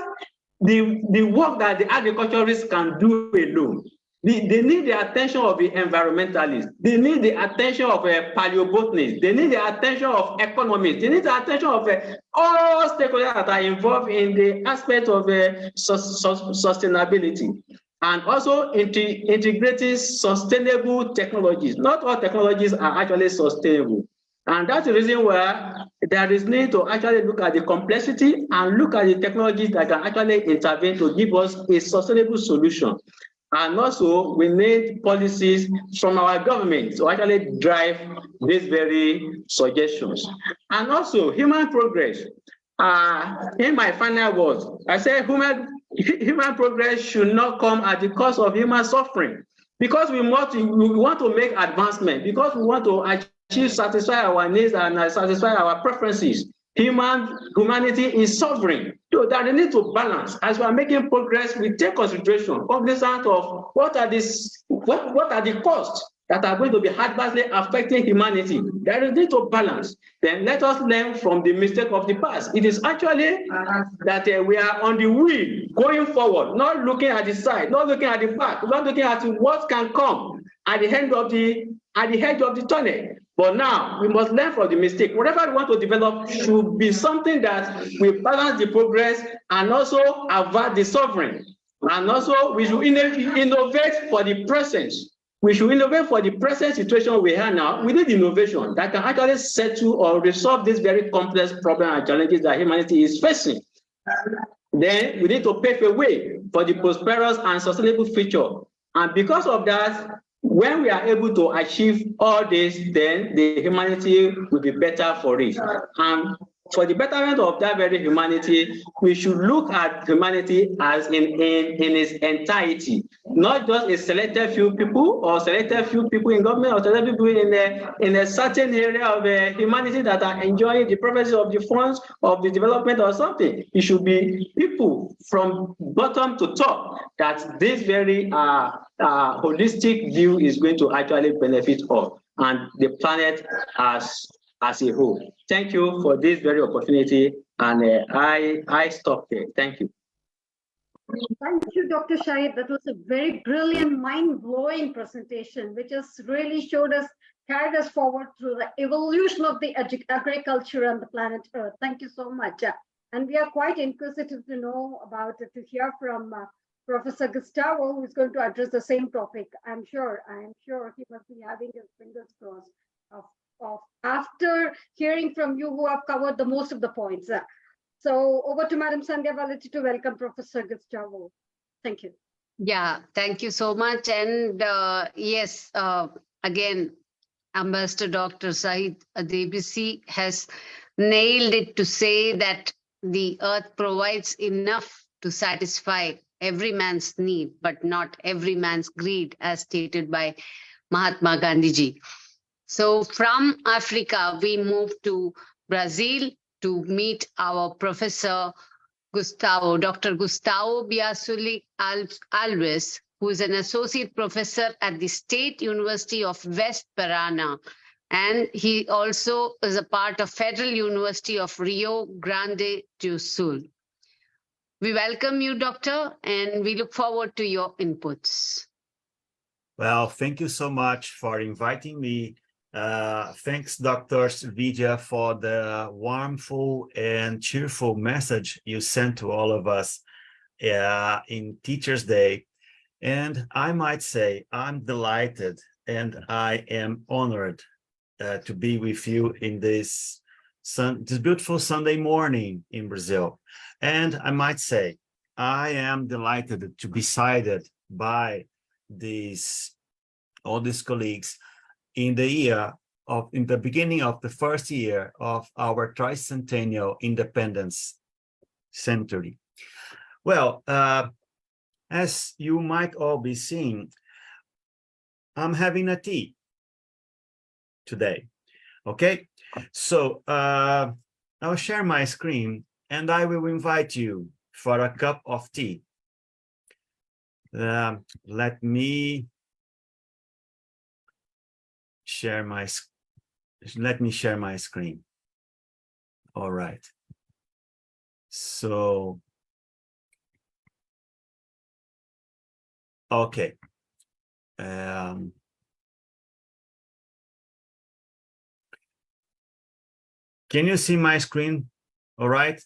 Speaker 9: the work that the agriculturists can do alone. They need the attention of the environmentalists. They need the attention of paleobotanists. They need the attention of economists. They need the attention of all stakeholders that are involved in the aspect of sustainability. And also integrating sustainable technologies. Not all technologies are actually sustainable. And that's the reason why there is need to actually look at the complexity and look at the technologies that can actually intervene to give us a sustainable solution. And also, we need policies from our government to actually drive these very suggestions. And also, human progress. In my final words, I say human progress should not come at the cost of human suffering. Because we want to make advancement, because we want to satisfy our needs and satisfy our preferences. Humanity is sovereign. So that we need to balance. As we are making progress, we take consideration cognizant of what are the costs that are going to be adversely affecting humanity. There is need to balance. Then let us learn from the mistake of the past. It is actually that we are on the wheel going forward, not looking at the side, not looking at the back, not looking at what can come at the end of the edge of the tunnel. But now we must learn from the mistake. Whatever we want to develop should be something that will balance the progress and also avert the suffering. And also we should innovate for the present. We should innovate for the present situation we have now. We need innovation that can actually settle or resolve this very complex problem and challenges that humanity is facing. Then we need to pave a way for the prosperous and sustainable future. And because of that, when we are able to achieve all this, then the humanity will be better for it. And for the betterment of that very humanity, we should look at humanity as in its entirety, not just a selected few people or selected few people in government or selected people in a certain area of humanity that are enjoying the profits of the funds of the development or something. It should be people from bottom to top that this very holistic view is going to actually benefit all and the planet as a whole. Thank you for this very opportunity, and I stop here. Thank you.
Speaker 3: Thank you, Dr. Shahid. That was a very brilliant, mind-blowing presentation, which has really carried us forward through the evolution of the agriculture and the planet Earth. Thank you so much. And we are quite inquisitive to know about it, to hear from Professor Gustavo, who is going to address the same topic. I am sure he must be having his fingers crossed after hearing from you who have covered the most of the points. So over to Madam Sandhya Valati to welcome Professor Gustavo. Thank you.
Speaker 5: Yeah, thank you so much. And yes, again, Ambassador Dr. Sahid Adebisi has nailed it to say that the earth provides enough to satisfy every man's need, but not every man's greed, as stated by Mahatma Gandhi ji. So from Africa, we move to Brazil to meet our Professor Gustavo, Dr. Gustavo Biasuli Alves, who is an associate professor at the State University of West Parana. And he also is a part of Federal University of Rio Grande do Sul. We welcome you, Doctor, and we look forward to your inputs.
Speaker 10: Well, thank you so much for inviting me. Thanks, Dr. Srividhya, for the warmful and cheerful message you sent to all of us in Teachers' Day. And I might say I'm delighted and I am honored to be with you in this beautiful Sunday morning in Brazil. And I might say I am delighted to be cited by all these colleagues in the beginning of the first year of our tricentennial independence century. Well, As you might all be seeing, I'm having a tea today. Okay, so I'll share my screen and I will invite you for a cup of tea. Let me share my screen. All right. So, okay. Can you see my screen? All right.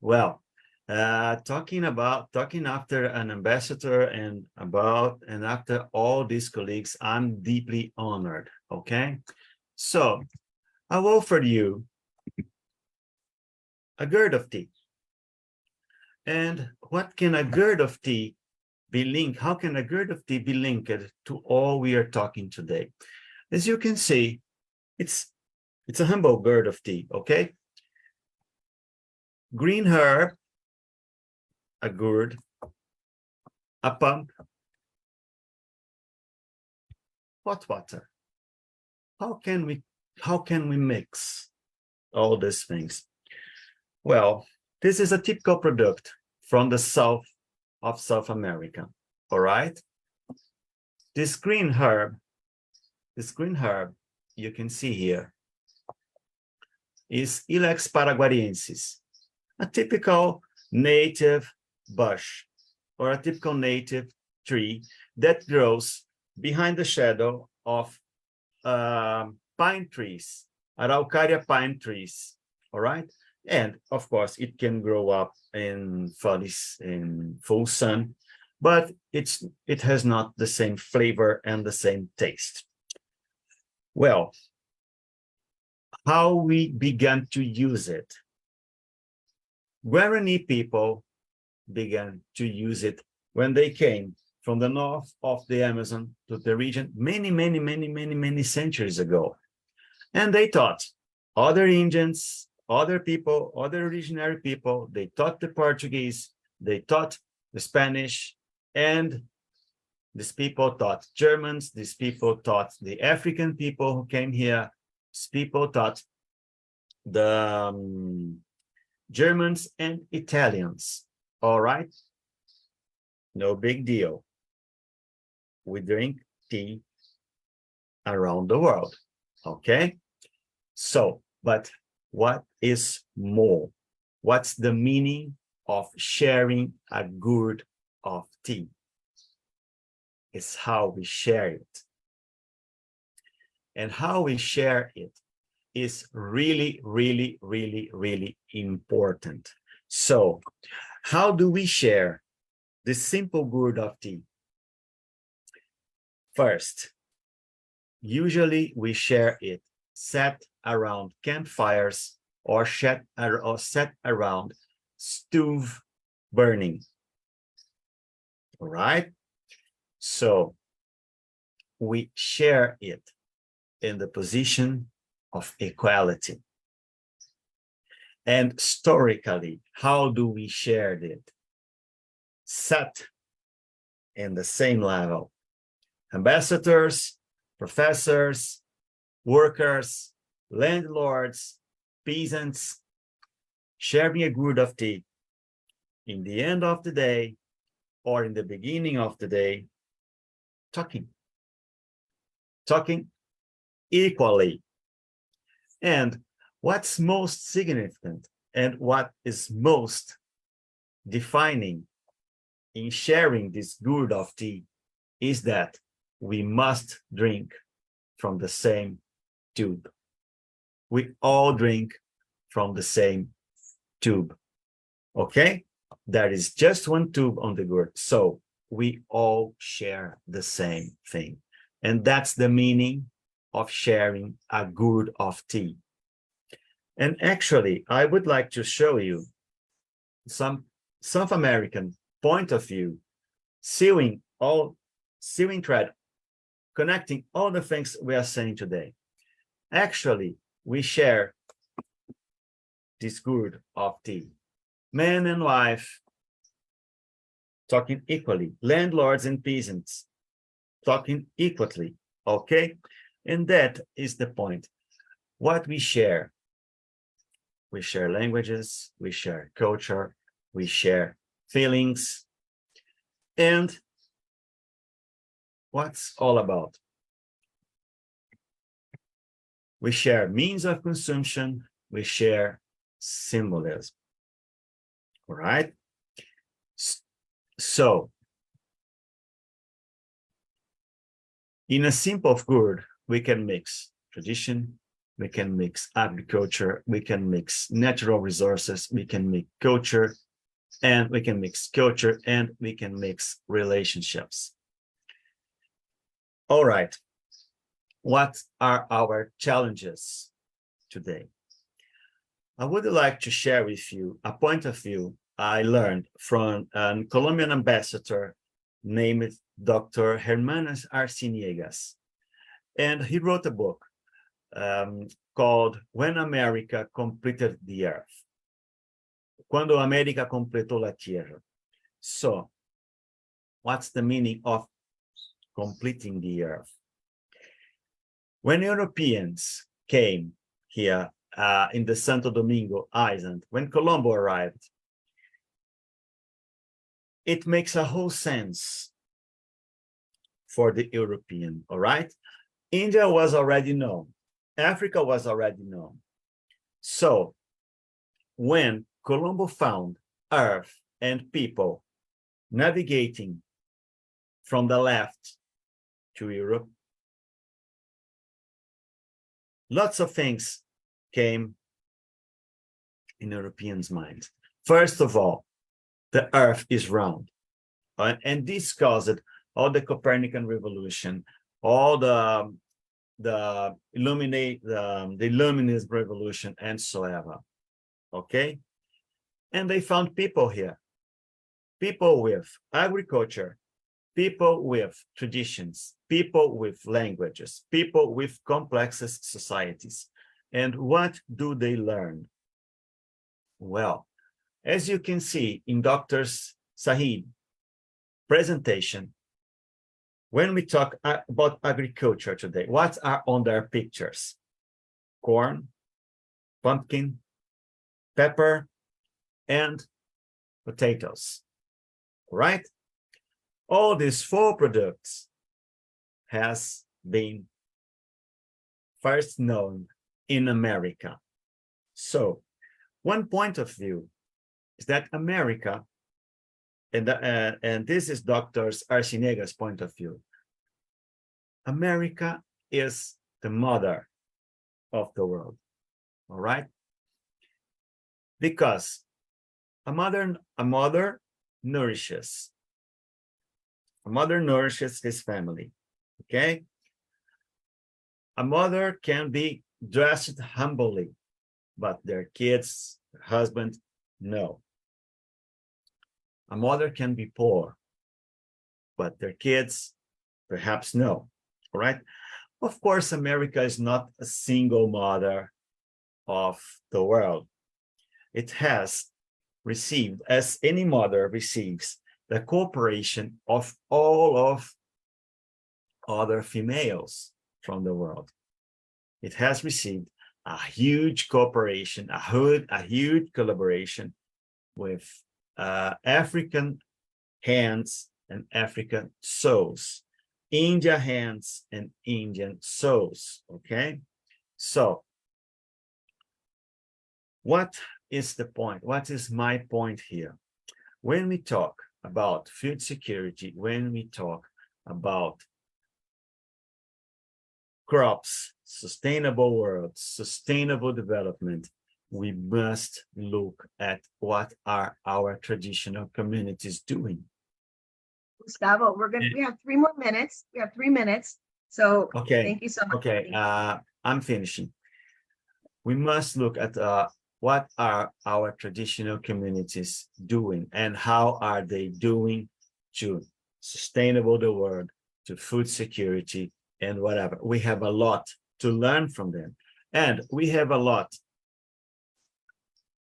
Speaker 10: Well, talking after an ambassador and after all these colleagues, I'm deeply honored. Okay, so I've offered you a gourd of tea. And what can a gourd of tea be linked? How can a gourd of tea be linked to all we are talking today? As you can see, it's a humble gourd of tea, okay? Green herb, a gourd, a pump, hot water. How can we mix all these things? Well, this is a typical product from the south of South America, all right? This green herb, you can see here, is Ilex paraguariensis, a typical native bush or a typical native tree that grows behind the shadow of pine trees, Araucaria pine trees, all right? And of course, it can grow up in full sun, but it has not the same flavor and the same taste. Well, how we began to use it. Guarani people began to use it when they came from the north of the Amazon to the region many centuries ago. And they taught other Indians, other people, other originary people, they taught the Portuguese, they taught the Spanish, and these people taught Germans, these people taught the African people who came here, these people taught the Germans and Italians, all right? No big deal. We drink tea around the world, okay? So, but what is more? What's the meaning of sharing a gourd of tea? It's how we share it. And how we share it is really important. So, how do we share this simple gourd of tea? First, usually we share it set around campfires or set around stove burning. All right? So we share it in the position of equality. And historically, how do we share it? Set in the same level. Ambassadors, professors, workers, landlords, peasants, sharing a gourd of tea. In the end of the day, or in the beginning of the day, talking equally. And what's most significant and what is most defining in sharing this gourd of tea is that we must drink from the same tube. We all drink from the same tube, okay? There is just one tube on the gourd, so we all share the same thing. And that's the meaning of sharing a gourd of tea. And actually, I would like to show you some South American point of view, sewing thread, connecting all the things we are saying today. Actually, we share this gourd of tea. Man and wife talking equally. Landlords and peasants, talking equally, okay? And that is the point. What we share languages, we share culture, we share feelings, and what's all about? We share means of consumption, we share symbolism, all right? So, in a simple word, we can mix tradition, we can mix agriculture, we can mix natural resources, we can mix culture, and we can mix culture, and we can mix relationships. All right. What are our challenges today? I would like to share with you a point of view I learned from a Colombian ambassador named Dr. Hermanas Arciniegas. And he wrote a book called When America Completed the Earth. Cuando América completó la Tierra. So, what's the meaning of completing the earth? When Europeans came here in the Santo Domingo Island, when Colombo arrived, it makes a whole sense for the European, all right? India was already known. Africa was already known. So when Colombo found Earth and people navigating from the left to Europe, lots of things came in Europeans' minds. First of all, the Earth is round. And this caused all the Copernican revolution, all the Illuminist revolution, and so ever. Okay? And they found people here. People with agriculture, people with traditions, people with languages, people with complex societies. And what do they learn? Well, as you can see in Dr. Sahid's presentation, when we talk about agriculture today, what are on their pictures? Corn, pumpkin, pepper, and potatoes, right? All these four products has been first known in America. So one point of view is that America, and this is Dr. Arciniegas' point of view, America is the mother of the world, all right? Because a mother nourishes his family, okay? A mother can be dressed humbly, but their kids, their husband, no. A mother can be poor, but their kids, perhaps no, all right? Of course, America is not a single mother of the world. It has received, as any mother receives, the cooperation of all of other females from the world. It has received a huge cooperation, a huge collaboration with African hands and African souls, India hands and Indian souls, okay? So, what is the point? What is my point here? When we talk about food security, when we talk about crops, sustainable world, sustainable development, we must look at what are our traditional communities doing.
Speaker 2: Gustavo, we have 3 more minutes. We have 3 minutes. So
Speaker 10: okay,
Speaker 2: thank you so much.
Speaker 10: Okay, I'm finishing. We must look at what are our traditional communities doing and how are they doing to sustainable the world, to food security and whatever. We have a lot to learn from them, and we have a lot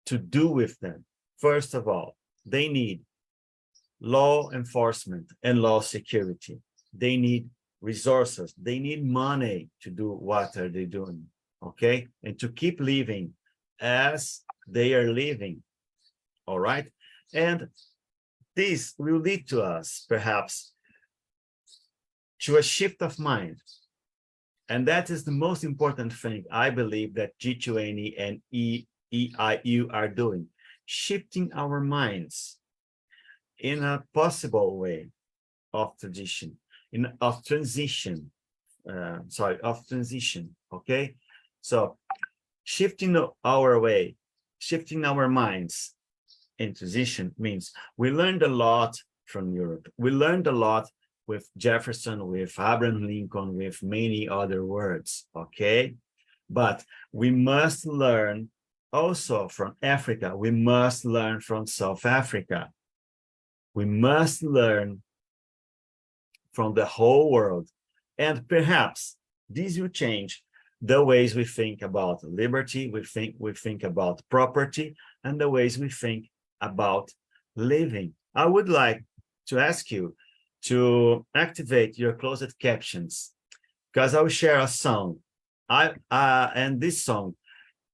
Speaker 10: to do with them. First of all, they need law enforcement and law security. They need resources. They need money to do what are they doing, okay? And to keep living as they are living, all right? And this will lead to us, perhaps, to a shift of mind. And that is the most important thing, I believe, that G20 and EIU are doing, shifting our minds in a possible way of transition, of transition, okay? So shifting our way, shifting our minds in transition means we learned a lot from Europe. We learned a lot with Jefferson, with Abraham Lincoln, with many other words, okay? But we must learn also from Africa. We must learn from South Africa. We must learn from the whole world. And perhaps this will change the ways we think about liberty, we think about property, and the ways we think about living. I would like to ask you to activate your closed captions, because I will share a song. And this song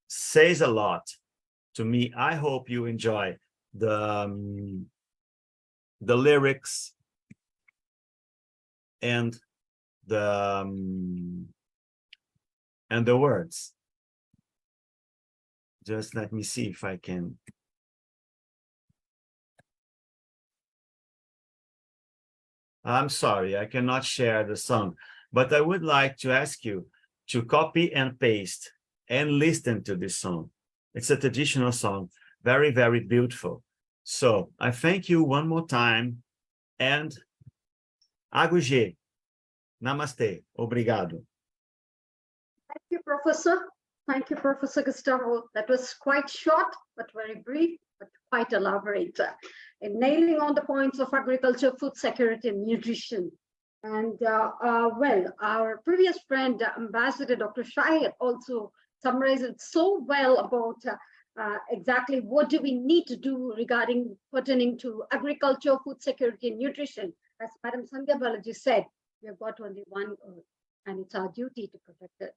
Speaker 10: says a lot to me. I hope you enjoy the lyrics and the words. Just let me see if I can. I'm sorry, I cannot share the song, but I would like to ask you to copy and paste and listen to this song. It's a traditional song, very, very beautiful. So I thank you one more time, and Aguje, namaste, obrigado.
Speaker 3: Thank you, Professor. Thank you, Professor Gustavo. That was quite short, but very brief, but quite elaborate in nailing on the points of agriculture, food security, and nutrition. And well, our previous friend, Ambassador Dr. Shahid, also summarized it so well about exactly what do we need to do regarding pertaining to agriculture, food security, and nutrition. As Madam Sandhya Balaji said, we have got only one earth, and it's our duty to protect it.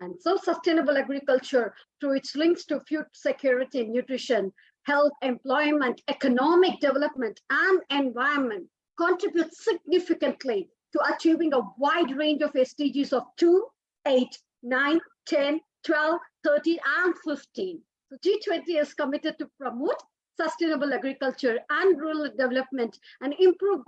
Speaker 3: And so sustainable agriculture, through its links to food security and nutrition, health, employment, economic development, and environment, contributes significantly to achieving a wide range of SDGs of 2, 8, 9, 10, 12, 13, and 15. So G20 is committed to promote sustainable agriculture and rural development and improve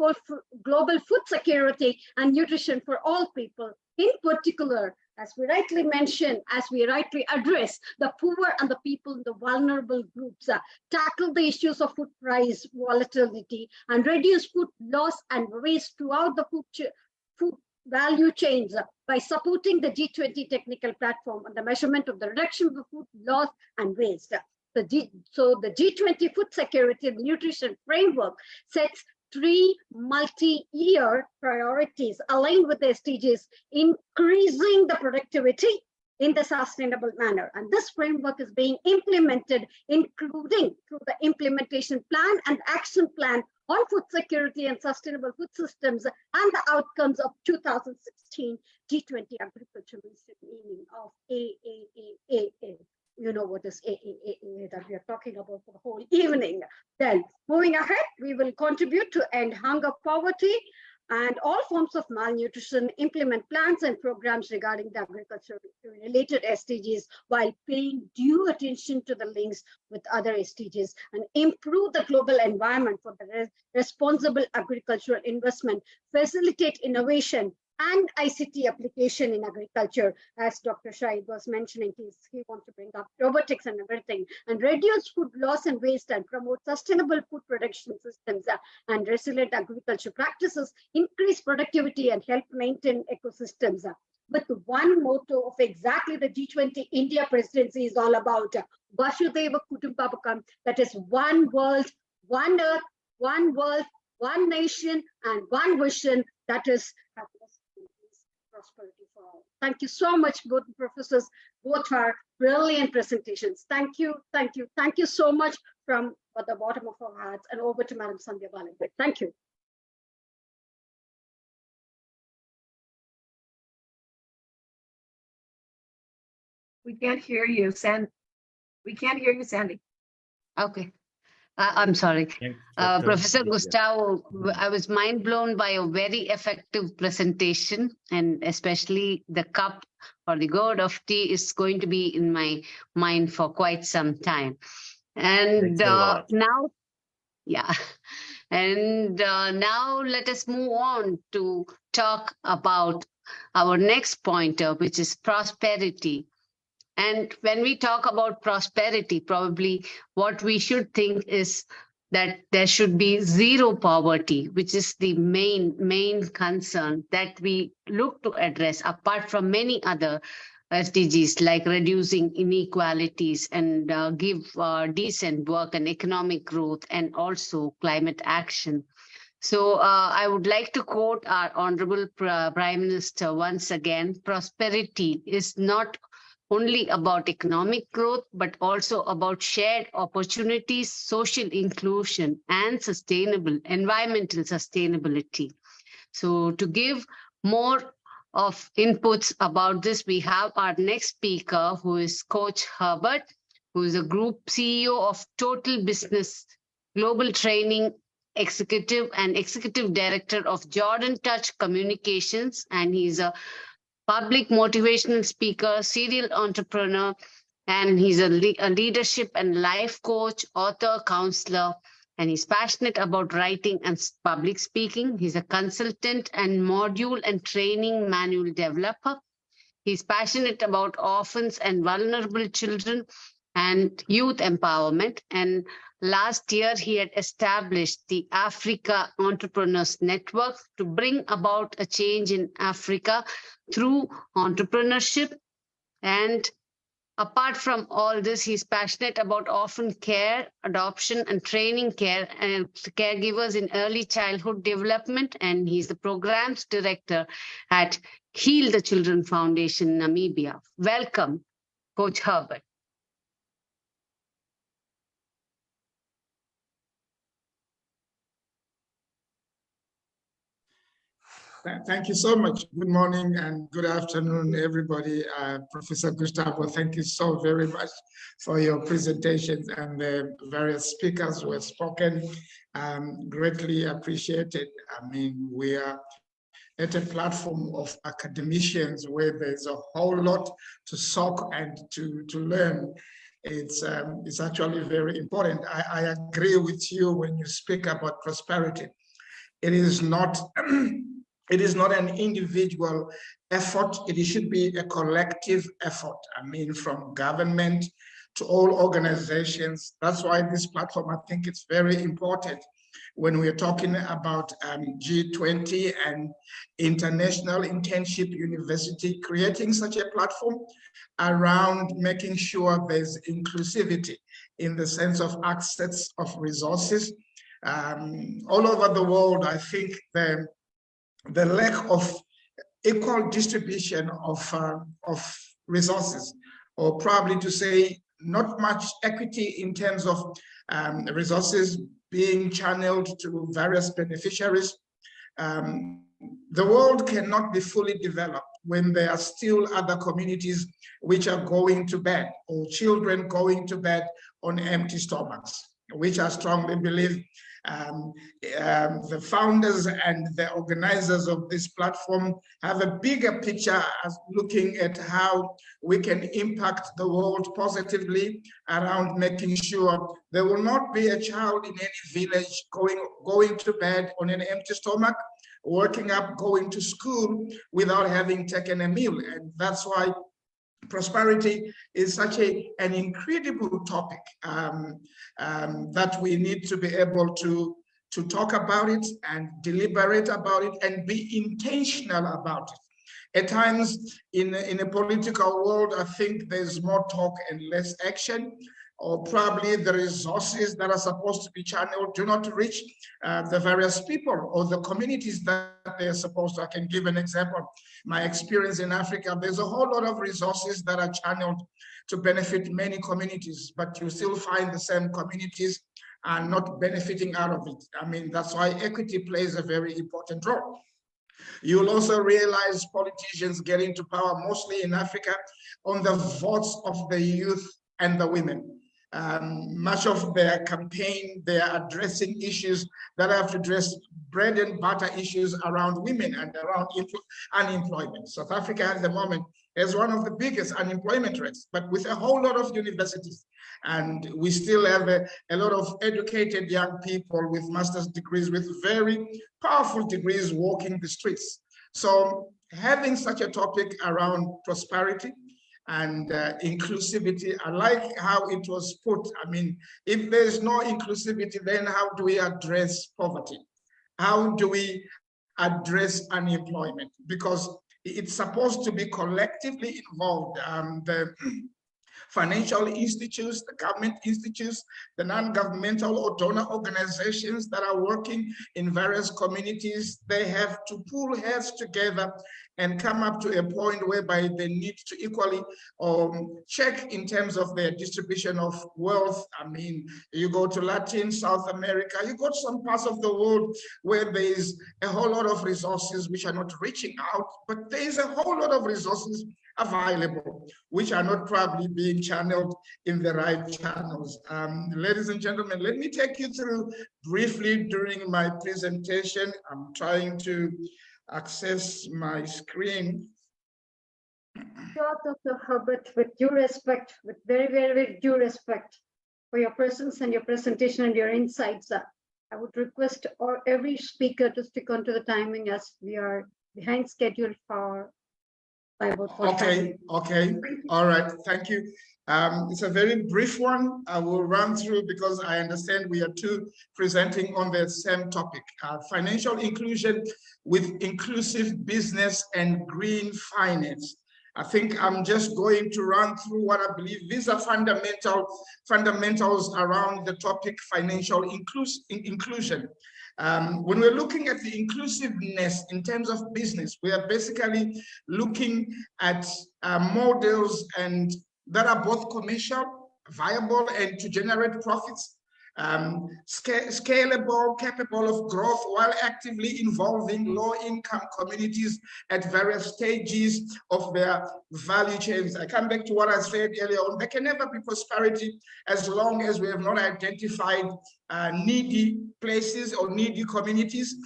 Speaker 3: global food security and nutrition for all people, in particular, as we rightly mentioned, as we rightly address the poor and the people in the vulnerable groups, tackle the issues of food price volatility, and reduce food loss and waste throughout the food value chains by supporting the G20 technical platform on the measurement of the reduction of food loss and waste. So the G20 food security and nutrition framework sets 3 multi-year priorities aligned with the SDGs, increasing the productivity in the sustainable manner. And this framework is being implemented, including through the implementation plan and action plan on food security and sustainable food systems and the outcomes of 2016 G20 agriculture meeting of AAAA. You know what is AAAA that we are talking about for the whole evening. Then moving ahead, we will contribute to end hunger, poverty, and all forms of malnutrition, implement plans and programs regarding the agriculture-related SDGs while paying due attention to the links with other SDGs, and improve the global environment for the responsible agricultural investment, facilitate innovation and ICT application in agriculture, as Dr. Shahid was mentioning. He wants to bring up robotics and everything, and reduce food loss and waste, and promote sustainable food production systems and resilient agriculture practices, increase productivity and help maintain ecosystems. With one motto of exactly the G20 India presidency is all about, Vasudhaiva Kutumbakam, that is one world, one earth, one world, one nation, and one vision, that is happiness, peace, prosperity for all. Thank you so much, both professors, both for brilliant presentations. Thank you, thank you, thank you so much from from the bottom of our hearts. And over to Madam Sandhya Balankwit. Thank you.
Speaker 2: We can't hear you, We can't hear you, Sandy.
Speaker 5: Okay. I'm sorry.
Speaker 10: Dr.
Speaker 5: Professor
Speaker 10: Srividhya.
Speaker 5: Gustavo, I was mind blown by a very effective presentation, and especially the cup or the gourd of tea is going to be in my mind for quite some time. And
Speaker 10: Thanks a lot.
Speaker 5: now, yeah. And now let us move on to talk about our next pointer, which is prosperity. And when we talk about prosperity, probably what we should think is that there should be zero poverty, which is the main concern that we look to address, apart from many other SDGs like reducing inequalities and give decent work and economic growth, and also climate action. So I would like to quote our Honorable Prime Minister once again: prosperity is not only about economic growth, but also about shared opportunities, social inclusion, and sustainable environmental sustainability. So to give more of inputs about this, we have our next speaker, who is Coach Herbert, who is a group CEO of Total Business Global Training Executive and Executive Director of Jordan Touch Communications, and he's a public motivational speaker, serial entrepreneur, and he's a leadership and life coach, author, counselor, and he's passionate about writing and public speaking. He's a consultant and module and training manual developer. He's passionate about orphans and vulnerable children and youth empowerment. And last year, he had established the Africa Entrepreneurs Network to bring about a change in Africa through entrepreneurship. And apart from all this, he's passionate about orphan care, adoption, and training care and caregivers in early childhood development. And he's the programs director at Heal the Children Foundation, Namibia. Welcome, Coach Herbert.
Speaker 11: Thank you so much. Good morning and good afternoon, everybody. Professor Gustavo, thank you so very much for your presentations, and the various speakers who have spoken. Greatly appreciated. I mean, we are at a platform of academicians where there's a whole lot to soak and to learn. It's actually very important. I agree with you when you speak about prosperity. It is not it is not an individual effort. It should be a collective effort. I mean, from government to all organizations. That's why this platform, I think it's very important when we're talking about G20 and International Internship University, creating such a platform around making sure there's inclusivity in the sense of access of resources. All over the world, I think the lack of equal distribution of resources, or probably to say not much equity in terms of resources being channeled to various beneficiaries. The world cannot be fully developed when there are still other communities which are going to bed, or children going to bed on empty stomachs, which I strongly believe the founders and the organizers of this platform have a bigger picture as looking at how we can impact the world positively around making sure there will not be a child in any village going to bed on an empty stomach, waking up, going to school without having taken a meal. And that's why prosperity is such an incredible topic that we need to be able to talk about it and deliberate about it and be intentional about it. At times in a political world, I think there's more talk and less action, or probably the resources that are supposed to be channeled do not reach the various people or the communities that they're supposed to. I can give an example. My experience in Africa, there's a whole lot of resources that are channeled to benefit many communities, but you still find the same communities are not benefiting out of it. I mean, that's why equity plays a very important role. You'll also realize politicians get into power, mostly in Africa, on the votes of the youth and the women. Much of their campaign, they are addressing issues that have to address bread and butter issues around women and around unemployment. South Africa at the moment has one of the biggest unemployment rates, but with a whole lot of universities. And we still have a lot of educated young people with master's degrees, with very powerful degrees walking the streets. So having such a topic around prosperity and inclusivity, I like how it was put. I mean, if there's no inclusivity, then how do we address poverty? How do we address unemployment? Because it's supposed to be collectively involved. The financial institutes, the government institutes, the non-governmental or donor organizations that are working in various communities, they have to pull heads together and come up to a point whereby they need to equally check in terms of their distribution of wealth. I mean, you go to Latin, South America, you go to some parts of the world where there is a whole lot of resources which are not reaching out, but there is a whole lot of resources available, which are not probably being channeled in the right channels. Ladies and gentlemen, let me take you through briefly during my presentation. I'm trying to access my screen.
Speaker 3: Sure, Dr. Herbert, with due respect, with very, very, very due respect for your presence and your presentation and your insights, I would request every speaker to stick on to the timing, as we are behind schedule by about 45 minutes.
Speaker 11: Okay, all right, thank you. It's a very brief one. I will run through because I understand we are two presenting on the same topic. Financial inclusion with inclusive business and green finance. I think I'm just going to run through what I believe these are fundamentals around the topic financial inclusion. When we're looking at the inclusiveness in terms of business, we are basically looking at models and that are both commercial, viable, and to generate profits, scalable, capable of growth, while actively involving low-income communities at various stages of their value chains. I come back to what I said earlier on. There can never be prosperity as long as we have not identified needy places or needy communities,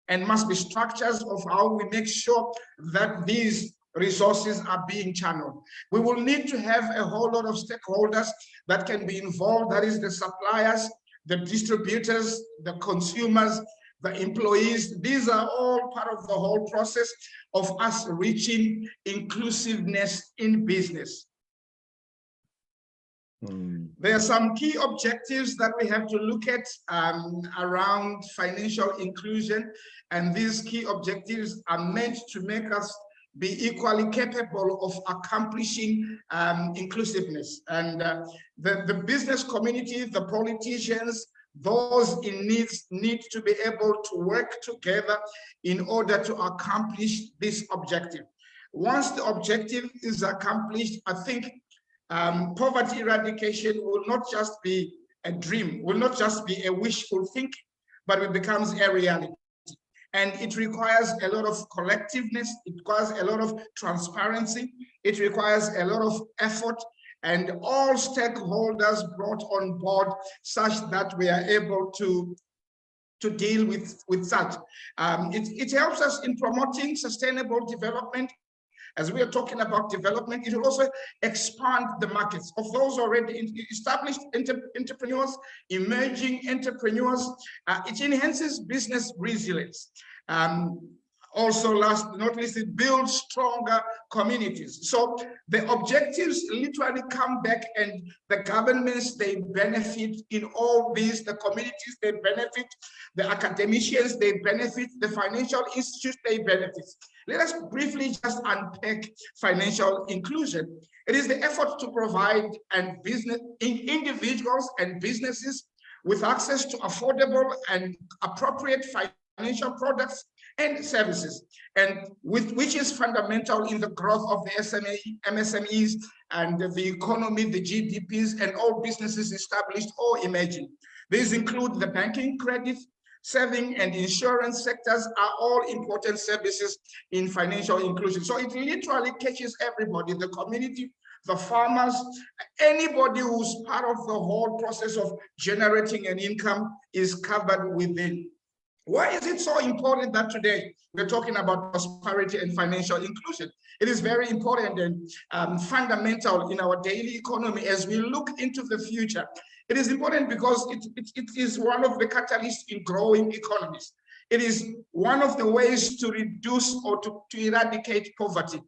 Speaker 11: and must be structures of how we make sure that these resources are being channeled. We will need to have a whole lot of stakeholders that can be involved. That is the suppliers, the distributors, the consumers, the employees. These are all part of the whole process of us reaching inclusiveness in business. There are some key objectives that we have to look at around financial inclusion, and these key objectives are meant to make us be equally capable of accomplishing inclusiveness. And the business community, the politicians, those in need to be able to work together in order to accomplish this objective. Once the objective is accomplished, I think poverty eradication will not just be a dream, will not just be a wishful thinking, but it becomes a reality. And it requires a lot of collectiveness, it requires a lot of transparency, it requires a lot of effort, and all stakeholders brought on board such that we are able to deal with such. It helps us in promoting sustainable development. As we are talking about development, it will also expand the markets of those already established entrepreneurs, emerging entrepreneurs. It enhances business resilience. Also, last but not least, it builds stronger communities. So the objectives literally come back, and the governments, they benefit in all these, the communities, they benefit, the academicians, they benefit, the financial institutes, they benefit. Let us briefly just unpack financial inclusion. It is the effort to provide individuals and businesses with access to affordable and appropriate financial products and services, and which is fundamental in the growth of the MSMEs and the economy, the GDPs, and all businesses established or emerging. These include the banking, credit, saving, and insurance sectors are all important services in financial inclusion. So it literally catches everybody, the community, the farmers, anybody who's part of the whole process of generating an income is covered within. Why is it so important that today we're talking about prosperity and financial inclusion? It is very important and fundamental in our daily economy as we look into the future. It is important because it is one of the catalysts in growing economies. It is one of the ways to reduce or to eradicate poverty.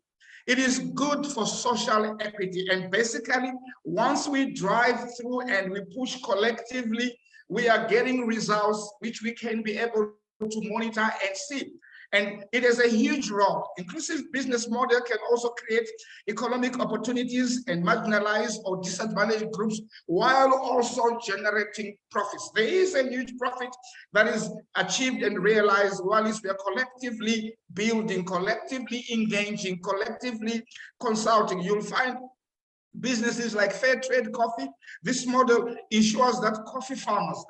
Speaker 11: It is good for social equity. And basically, once we drive through and we push collectively, we are getting results which we can be able to monitor and see. And it is a huge role. Inclusive business model can also create economic opportunities and marginalized or disadvantaged groups while also generating profits. There is a huge profit that is achieved and realized while we are collectively building, collectively engaging, collectively consulting. You'll find businesses like Fair Trade Coffee. This model ensures that coffee farmers,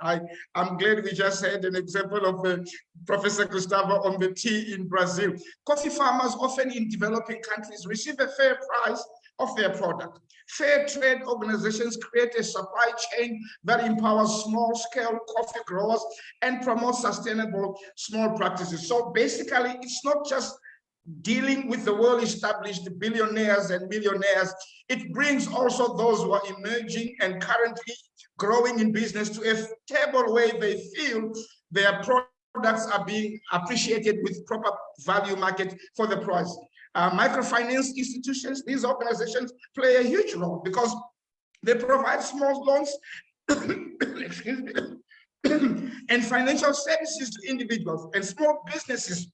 Speaker 11: I'm glad we just had an example of Professor Gustavo on the tea in Brazil. Coffee farmers often in developing countries receive a fair price of their product. Fair trade organizations create a supply chain that empowers small-scale coffee growers and promotes sustainable small practices. So basically, it's not just dealing with the well-established billionaires and millionaires. It brings also those who are emerging and currently growing in business to a stable way they feel their products are being appreciated with proper value market for the price. Microfinance institutions, these organizations play a huge role because they provide small loans excuse me, and financial services to individuals and small businesses.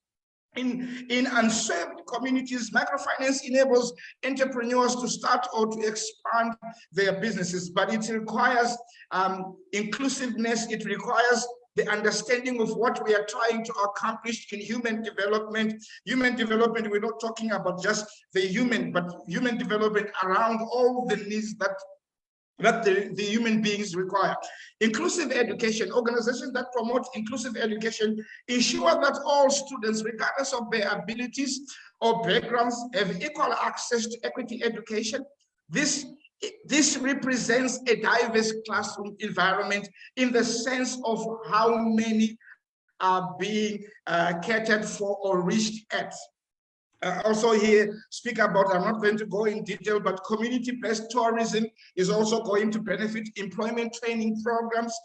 Speaker 11: In unserved communities, microfinance enables entrepreneurs to start or to expand their businesses, but it requires inclusiveness. It requires the understanding of what we are trying to accomplish in human development. Human development, we're not talking about just the human, but human development around all the needs that the human beings require. Inclusive education, organizations that promote inclusive education ensure that all students, regardless of their abilities or backgrounds, have equal access to equity education. This represents a diverse classroom environment in the sense of how many are being catered for or reached at. Also here speak about, I'm not going to go in detail, but community-based tourism is also going to benefit employment training programs,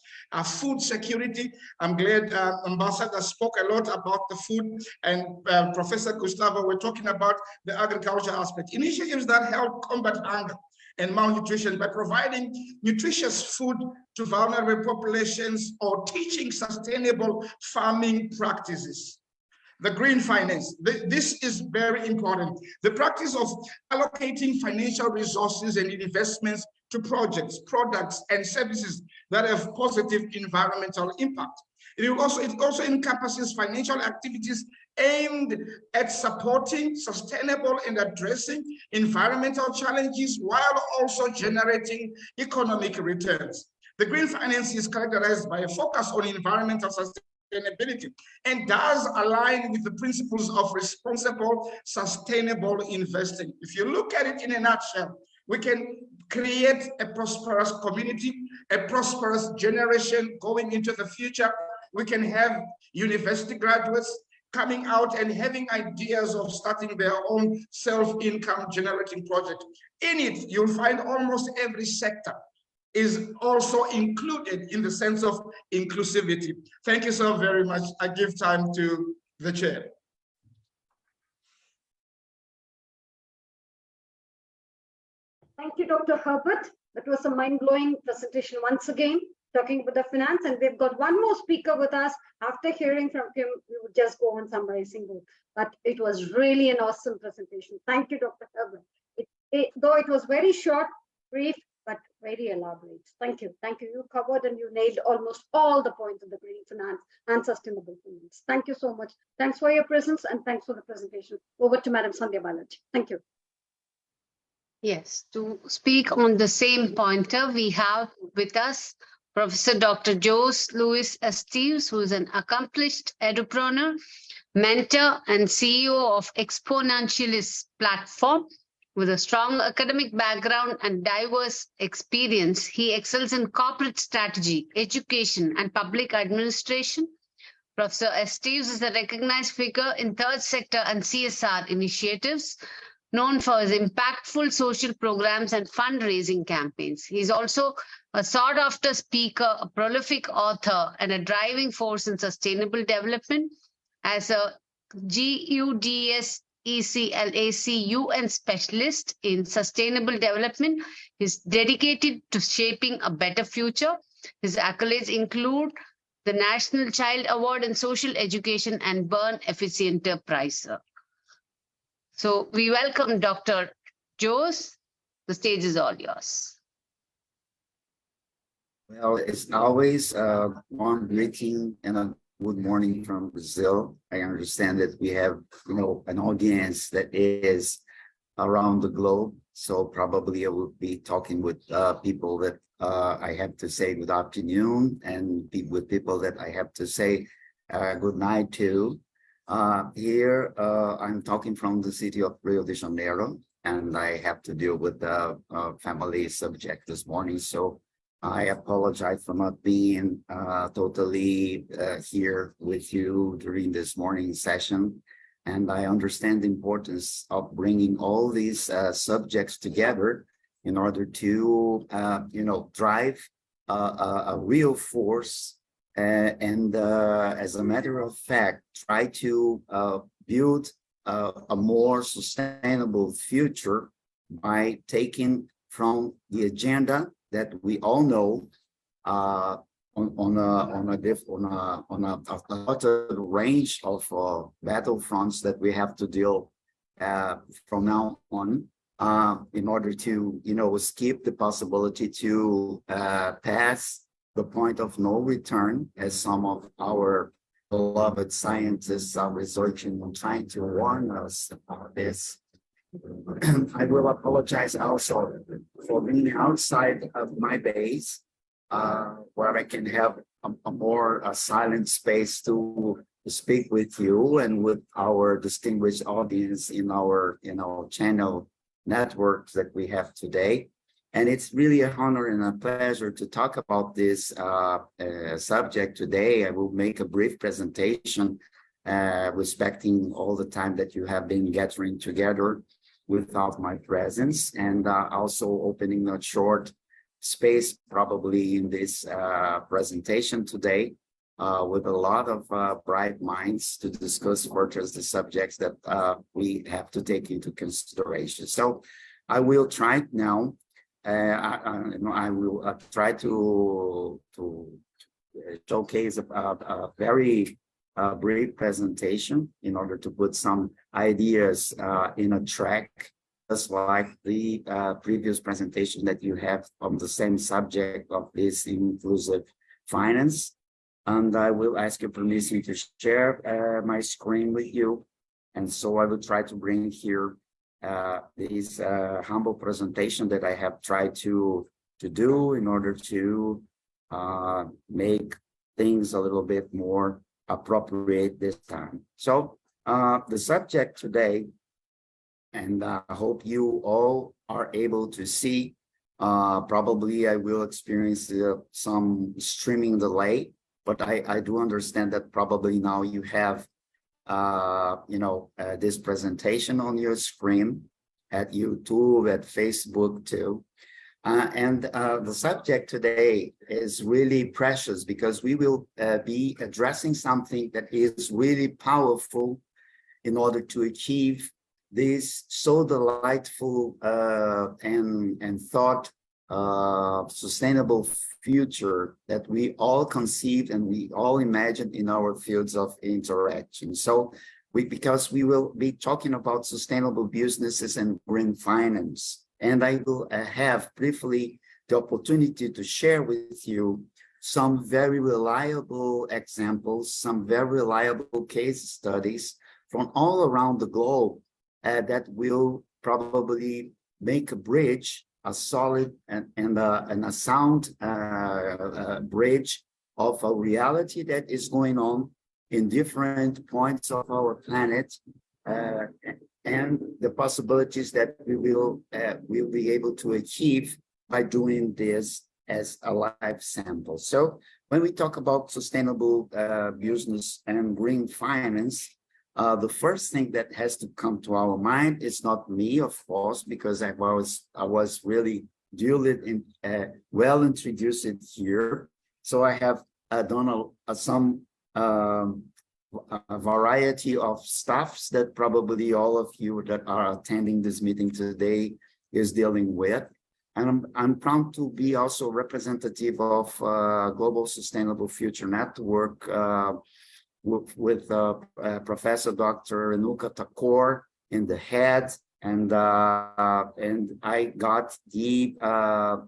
Speaker 11: food security. I'm glad Ambassador spoke a lot about the food, and Professor Gustavo, we're talking about the agriculture aspect. Initiatives that help combat hunger and malnutrition by providing nutritious food to vulnerable populations or teaching sustainable farming practices. The green finance, this is very important. The practice of allocating financial resources and investments to projects, products, and services that have positive environmental impact. It also encompasses financial activities aimed at supporting sustainable and addressing environmental challenges while also generating economic returns. The green finance is characterized by a focus on environmental sustainability and does align with the principles of responsible, sustainable investing. If you look at it in a nutshell, we can create a prosperous community, a prosperous generation going into the future. We can have university graduates coming out and having ideas of starting their own self-income generating project. In it, you'll find almost every sector is also included in the sense of inclusivity. Thank you so very much. I give time to the chair.
Speaker 3: Thank you, Dr. Herbert. That was a mind-blowing presentation once again, talking about the finance. And we've got one more speaker with us. After hearing from him, we would just go on summarizing it. But it was really an awesome presentation. Thank you, Dr. Herbert. Though it was very short, brief, but very elaborate. Thank you. Thank you. You covered and you nailed almost all the points of the green finance and sustainable finance. Thank you so much. Thanks for your presence and thanks for the presentation. Over to Madam Sandhya Balaji. Thank you.
Speaker 5: Yes, to speak on the same pointer, we have with us Professor Dr. Jose Luis Esteves, who is an accomplished entrepreneur, mentor, and CEO of Exponentialist platform. With a strong academic background and diverse experience, he excels in corporate strategy, education, and public administration. Professor Esteves is a recognized figure in third sector and CSR initiatives, known for his impactful social programs and fundraising campaigns. He is also a sought-after speaker, a prolific author, and a driving force in sustainable development. As a GUDS ECLAC UN specialist in sustainable development, he is dedicated to shaping a better future. His accolades include the National Child Award in Social Education and Burn Efficienter Prize. So we welcome Dr. Jose. The stage is all yours.
Speaker 12: Well, it's always a warm greeting and a good morning from Brazil. I understand that we have, an audience that is around the globe. So probably I will be talking with people that I have to say good afternoon, and with people that I have to say good night to. Here, I'm talking from the city of Rio de Janeiro, and I have to deal with the family subject this morning. So I apologize for not being totally here with you during this morning session. And I understand the importance of bringing all these subjects together in order to, drive a real force and as a matter of fact, try to build a more sustainable future by taking from the agenda that we all know on a range of battlefronts that we have to deal from now on in order to skip the possibility to pass the point of no return, as some of our beloved scientists are researching and trying to warn us about this. I will apologize also for being outside of my base, where I can have a more silent space to speak with you and with our distinguished audience in our channel networks that we have today. And it's really an honor and a pleasure to talk about this subject today. I will make a brief presentation respecting all the time that you have been gathering together without my presence, and also opening a short space probably in this presentation today with a lot of bright minds to discuss further the subjects that we have to take into consideration. So I will try now, I will try to showcase a very brief presentation in order to put some ideas in a track, just like the previous presentation that you have on the same subject of this inclusive finance. And I will ask your permission to share my screen with you. And so I will try to bring here this humble presentation that I have tried to do in order to make things a little bit more appropriate this time. So the subject today, and I hope you all are able to see, probably I will experience some streaming delay, but I do understand that probably now you have this presentation on your screen at YouTube, at Facebook too. And the subject today is really precious because we will be addressing something that is really powerful in order to achieve this so delightful and thought sustainable future that we all conceived and we all imagined in our fields of interaction. So because we will be talking about sustainable businesses and green finance. And I will have briefly the opportunity to share with you some very reliable examples, some very reliable case studies from all around the globe that will probably make a bridge, a solid and a sound bridge of a reality that is going on in different points of our planet, and the possibilities that we will be able to achieve by doing this as a live sample. So when we talk about sustainable business and green finance, the first thing that has to come to our mind is not me, of course, because I was really duly well introduced here. So I have done some a variety of stuffs that probably all of you that are attending this meeting today is dealing with. And I'm proud to be also representative of Global Sustainable Future Network with Professor Dr. Renuka Thakur in the head. And I got the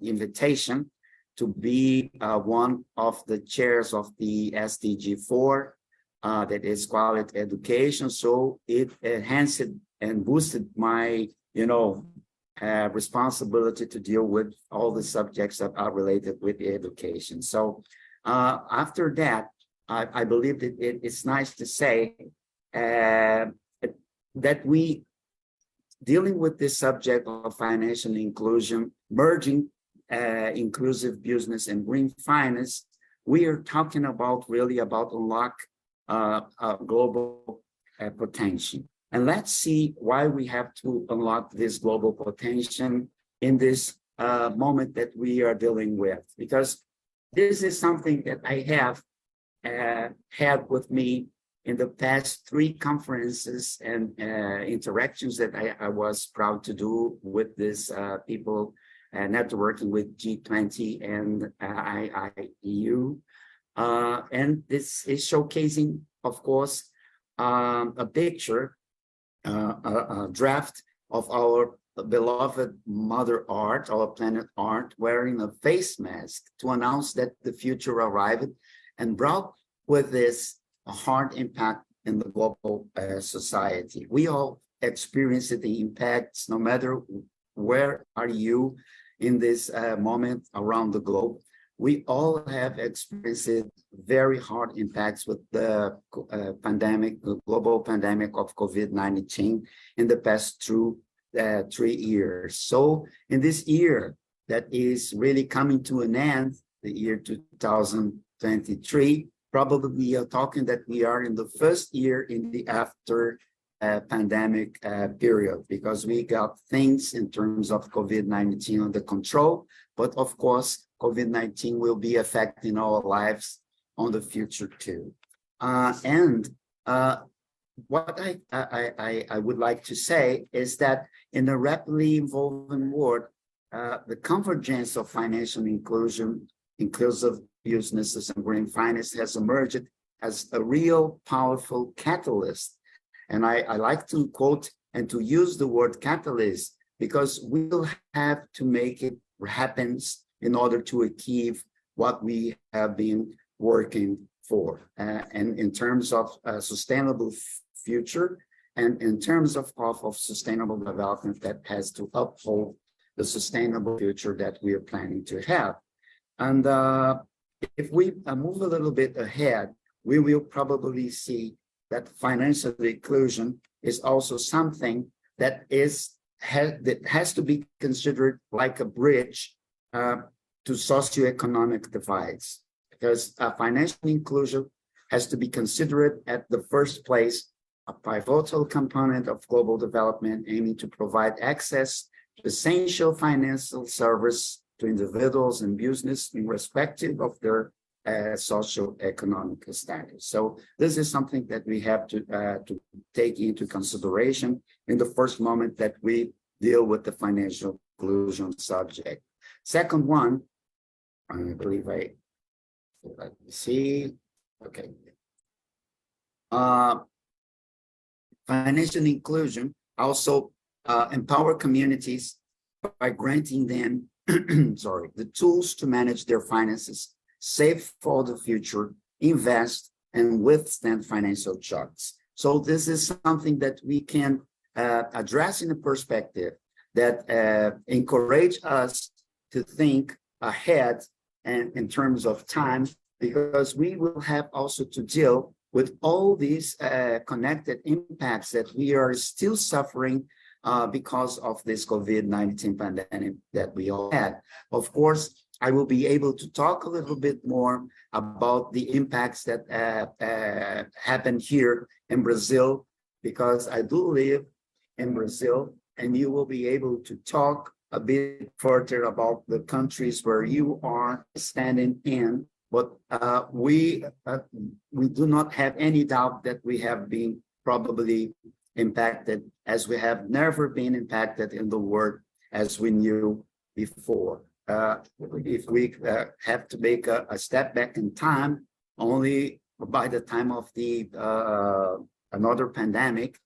Speaker 12: invitation to be one of the chairs of the SDG 4, that is quality education. So it enhanced and boosted my, responsibility to deal with all the subjects that are related with education. So after that, I believe that it's nice to say that we dealing with this subject of financial inclusion, merging inclusive business and green finance, we are talking about really about unlock global potential. And let's see why we have to unlock this global potential in this moment that we are dealing with, because this is something that I have had with me in the past 3 conferences and interactions that I was proud to do with this people networking with G20 and IIU. And this is showcasing, of course, a picture, a draft of our beloved Mother Earth, our planet Earth, wearing a face mask to announce that the future arrived and brought with this a hard impact in the global society. We all experience the impacts, no matter where are you in this moment around the globe. We all have experienced very hard impacts with the pandemic, the global pandemic of COVID-19 in the past 3 years. So in this year that is really coming to an end, the year 2023, probably we are talking that we are in the first year in the after pandemic period, because we got things in terms of COVID-19 under control, but of course, COVID-19 will be affecting our lives on the future too. What I would like to say is that in a rapidly evolving world, the convergence of financial inclusion, inclusive businesses and green finance has emerged as a real powerful catalyst. And I like to quote and to use the word catalyst because we'll have to make it happen in order to achieve what we have been working for. And in terms of a sustainable future and in terms of sustainable development that has to uphold the sustainable future that we are planning to have. And if we move a little bit ahead, we will probably see that financial inclusion is also something that has to be considered like a bridge to socioeconomic divides, because financial inclusion has to be considered at the first place a pivotal component of global development aiming to provide access to essential financial service to individuals and business irrespective of their socioeconomic status. So this is something that we have to take into consideration in the first moment that we deal with the financial inclusion subject. Second one, I believe let me see. Okay. Financial inclusion also empower communities by granting them the tools to manage their finances, save for the future, invest, and withstand financial shocks. So this is something that we can address in a perspective that encourage us to think ahead and in terms of time, because we will have also to deal with all these connected impacts that we are still suffering because of this COVID-19 pandemic that we all had. Of course, I will be able to talk a little bit more about the impacts that happened here in Brazil, because I do live in Brazil, and you will be able to talk a bit further about the countries where you are standing in. But we do not have any doubt that we have been probably impacted as we have never been impacted in the world as we knew before. If we have to make a step back in time, only by the time of the another pandemic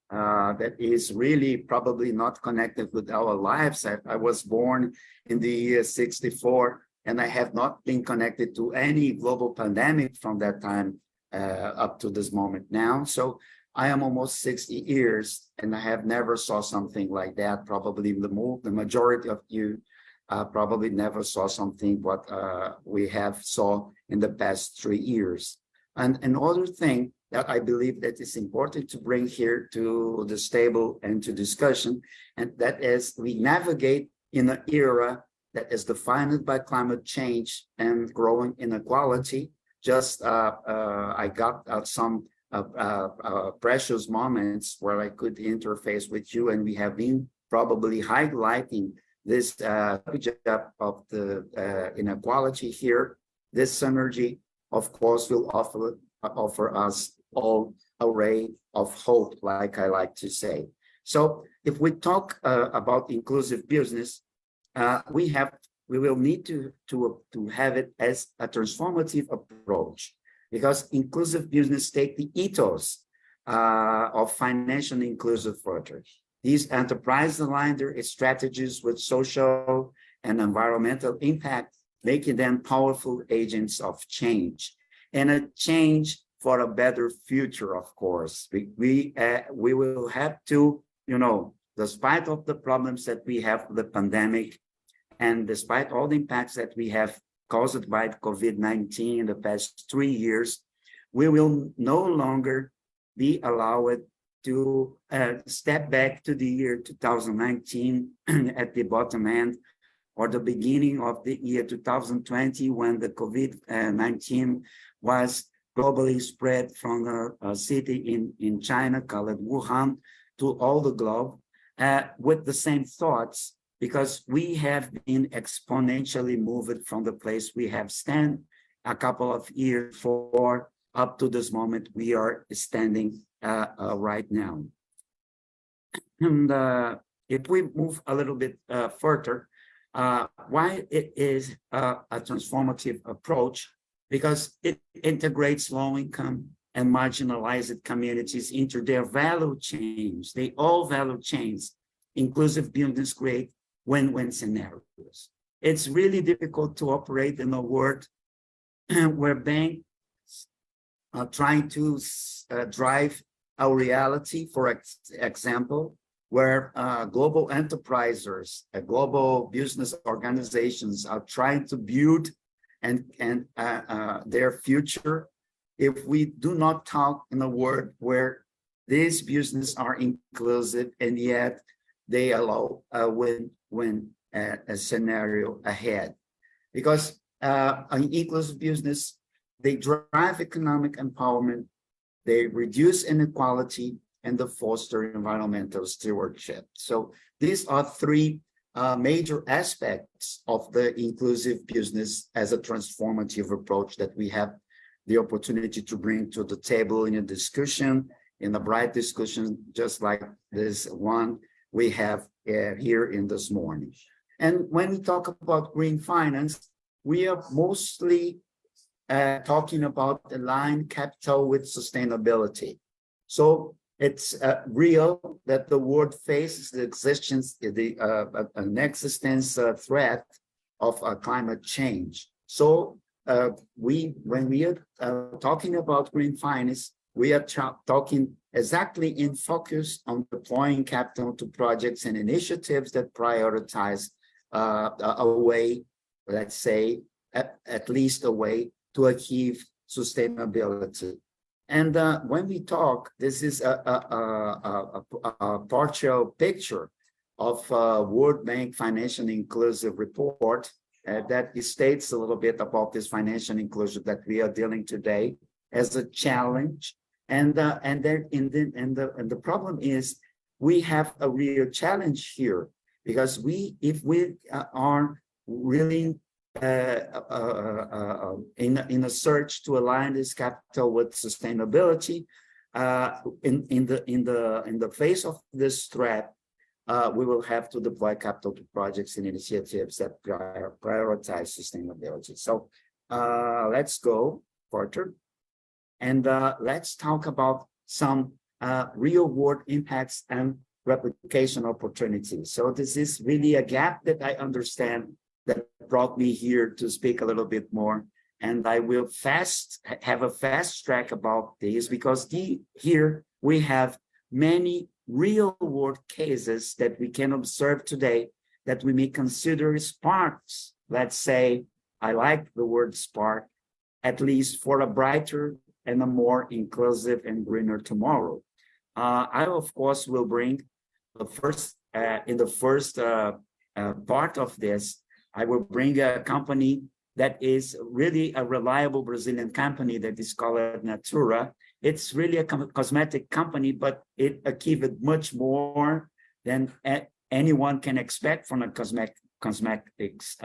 Speaker 12: that is really probably not connected with our lives. I was born in the year 64, and I have not been connected to any global pandemic from that time up to this moment now. So I am almost 60 years, and I have never saw something like that. Probably the majority of you probably never saw something what we have saw in the past 3 years. And another thing that I believe that is important to bring here to the table and to discussion, and that is we navigate in an era that is defined by climate change and growing inequality. Just I got some precious moments where I could interface with you, and we have been probably highlighting this subject of the inequality here. This synergy, of course, will offer us all a ray of hope, like I like to say. So if we talk about inclusive business, we will need to have it as a transformative approach, because inclusive business take the ethos of financially inclusive further. These enterprises align their strategies with social and environmental impact, making them powerful agents of change, and a change for a better future. Of course, we will have to, despite of the problems that we have with the pandemic, and despite all the impacts that we have caused by COVID-19 in the past 3 years, we will no longer be allowed to step back to the year 2019 at the bottom end, or the beginning of the year 2020, when the COVID-19 was globally spread from a city in China called Wuhan to all the globe, with the same thoughts, because we have been exponentially moved from the place we have stand a couple of years before up to this moment we are standing right now. And if we move a little bit further, why it is a transformative approach? Because it integrates low-income and marginalized communities into their value chains. They all value chains. Inclusive business create win-win scenarios. It's really difficult to operate in a world where banks are trying to drive our reality, for example, where global enterprises, global business organizations are trying to build and their future. If we do not talk in a world where these businesses are inclusive and yet they allow a win-win scenario ahead, because an inclusive business, they drive economic empowerment, they reduce inequality, and they foster environmental stewardship. So these are three major aspects of the inclusive business as a transformative approach that we have the opportunity to bring to the table in a discussion, in a bright discussion, just like this one we have here in this morning. And when we talk about green finance, we are mostly talking about aligned capital with sustainability. So it's real that the world faces the existence, an existence threat of climate change. So when we are talking about green finance, we are talking exactly in focus on deploying capital to projects and initiatives that prioritize a way, let's say, at least a way to achieve sustainability. And when we talk, this is a partial picture of World Bank Financial Inclusive Report that states a little bit about this financial inclusion that we are dealing today as a challenge. And the problem is we have a real challenge here, because if we are really in a search to align this capital with sustainability, in the face of this threat, we will have to deploy capital to projects and initiatives that prioritize sustainability. So let's go further, and let's talk about some real world impacts and replication opportunities. So this is really a gap that I understand that brought me here to speak a little bit more. And I will have a fast track about this, because here we have many real world cases that we can observe today that we may consider sparks. Let's say, I like the word spark, at least for a brighter and a more inclusive and greener tomorrow. I, of course, will bring the first, in the first part of this, I will bring a company that is really a reliable Brazilian company that is called Natura. It's really a cosmetic company, but it achieved much more than anyone can expect from a cosmetics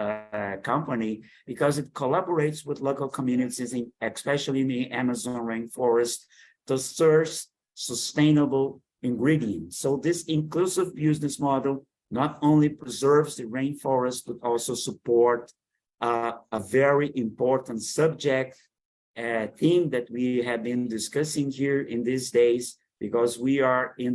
Speaker 12: company, because it collaborates with local communities, especially in the Amazon rainforest, to source sustainable ingredients. So this inclusive business model not only preserves the rainforest, but also support a very important subject theme that we have been discussing here in these days, because we are we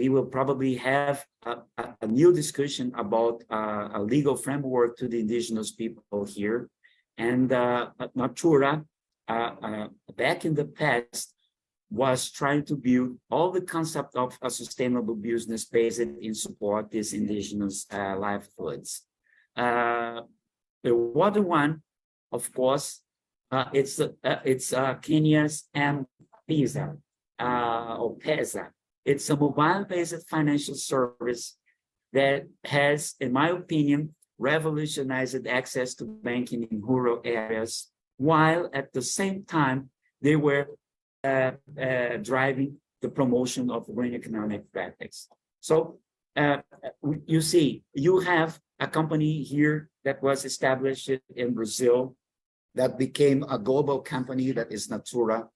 Speaker 12: will probably have a new discussion about a legal framework to the indigenous people here. And Natura, back in the past, was trying to build all the concept of a sustainable business based in support these indigenous livelihoods. The other one, of course, it's Kenya's M-Pesa or PESA. It's a mobile-based financial service that has, in my opinion, revolutionized access to banking in rural areas, while at the same time they were driving the promotion of green economic practice. So you see, you have a company here that was established in Brazil that became a global company, that is Natura.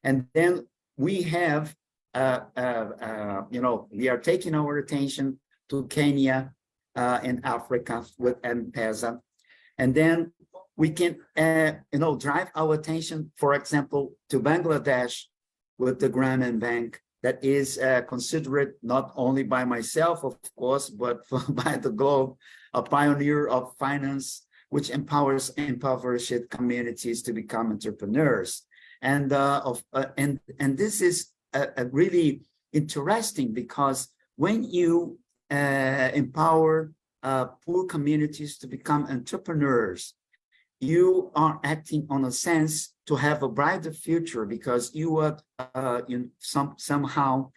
Speaker 12: And then we have, we are taking our attention to Kenya and Africa with M-Pesa. And then we can, drive our attention, for example, to Bangladesh with the Grameen Bank, that is considered not only by myself, of course, but by the globe, a pioneer of finance, which empowers impoverished communities to become entrepreneurs. And this is really interesting, because when you empower poor communities to become entrepreneurs, you are acting on a sense to have a brighter future, because you are somehow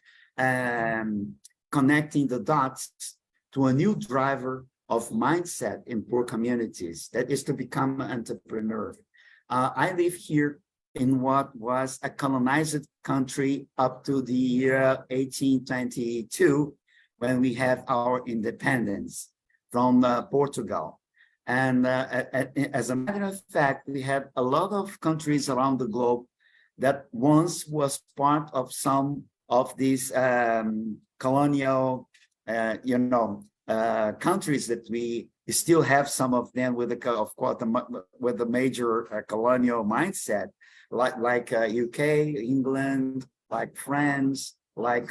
Speaker 12: connecting the dots to a new driver of mindset in poor communities, that is to become an entrepreneur. I live here in what was a colonized country up to the year 1822, when we have our independence from Portugal. And as a matter of fact, we have a lot of countries around the globe that once was part of some of these colonial, countries that we still have some of them with the major colonial mindset, like UK, England, like France, like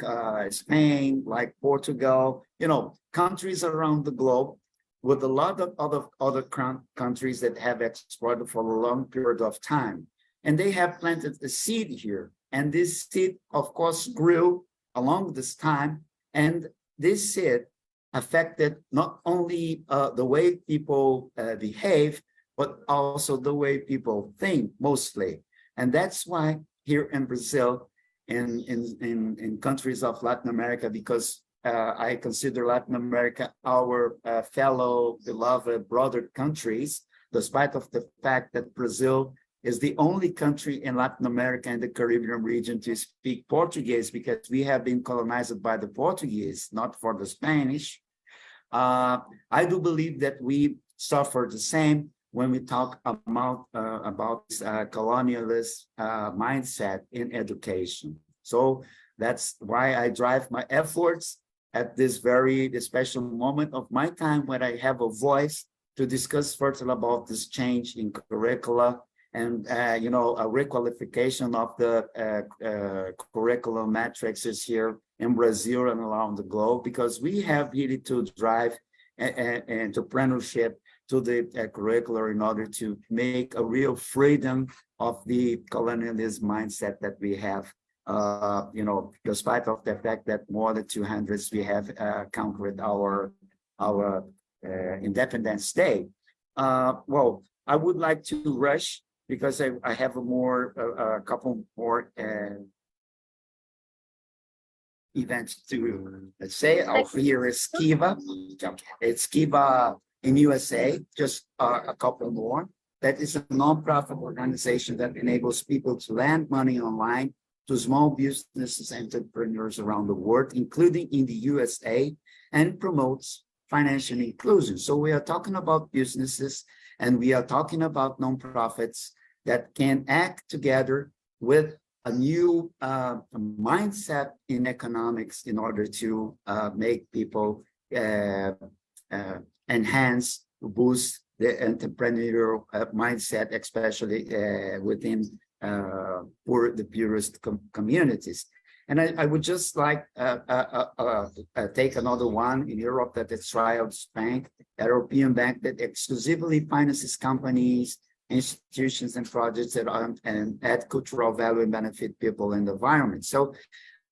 Speaker 12: Spain, like Portugal, countries around the globe, with a lot of other countries that have exploited for a long period of time. And they have planted a seed here. And this seed, of course, grew along this time. And this seed affected not only the way people behave, but also the way people think mostly. And that's why here in Brazil, in countries of Latin America, because I consider Latin America our fellow beloved brother countries, despite of the fact that Brazil is the only country in Latin America and the Caribbean region to speak Portuguese, because we have been colonized by the Portuguese, not for the Spanish. I do believe that we suffer the same when we talk about colonialist mindset in education. So that's why I drive my efforts at this very special moment of my time when I have a voice to discuss further about this change in curricula and a requalification of the curriculum matrices here in Brazil and around the globe, because we have really to drive entrepreneurship to the curricular in order to make a real freedom of the colonialist mindset that we have. Despite of the fact that more than 200s we have conquered our independent state. Well, I would like to rush because I have a couple more events to say. Here is Kiva. It's Kiva in USA, just a couple more. That is a nonprofit organization that enables people to lend money online to small businesses and entrepreneurs around the world, including in the USA, and promotes financial inclusion. So we are talking about businesses and we are talking about nonprofits that can act together with a new mindset in economics in order to make people enhance, boost the entrepreneurial mindset, especially within the poorest communities. And I would just like take another one in Europe, that is Trials Bank, a European bank that exclusively finances companies, institutions, and projects that add cultural value and benefit people and the environment. So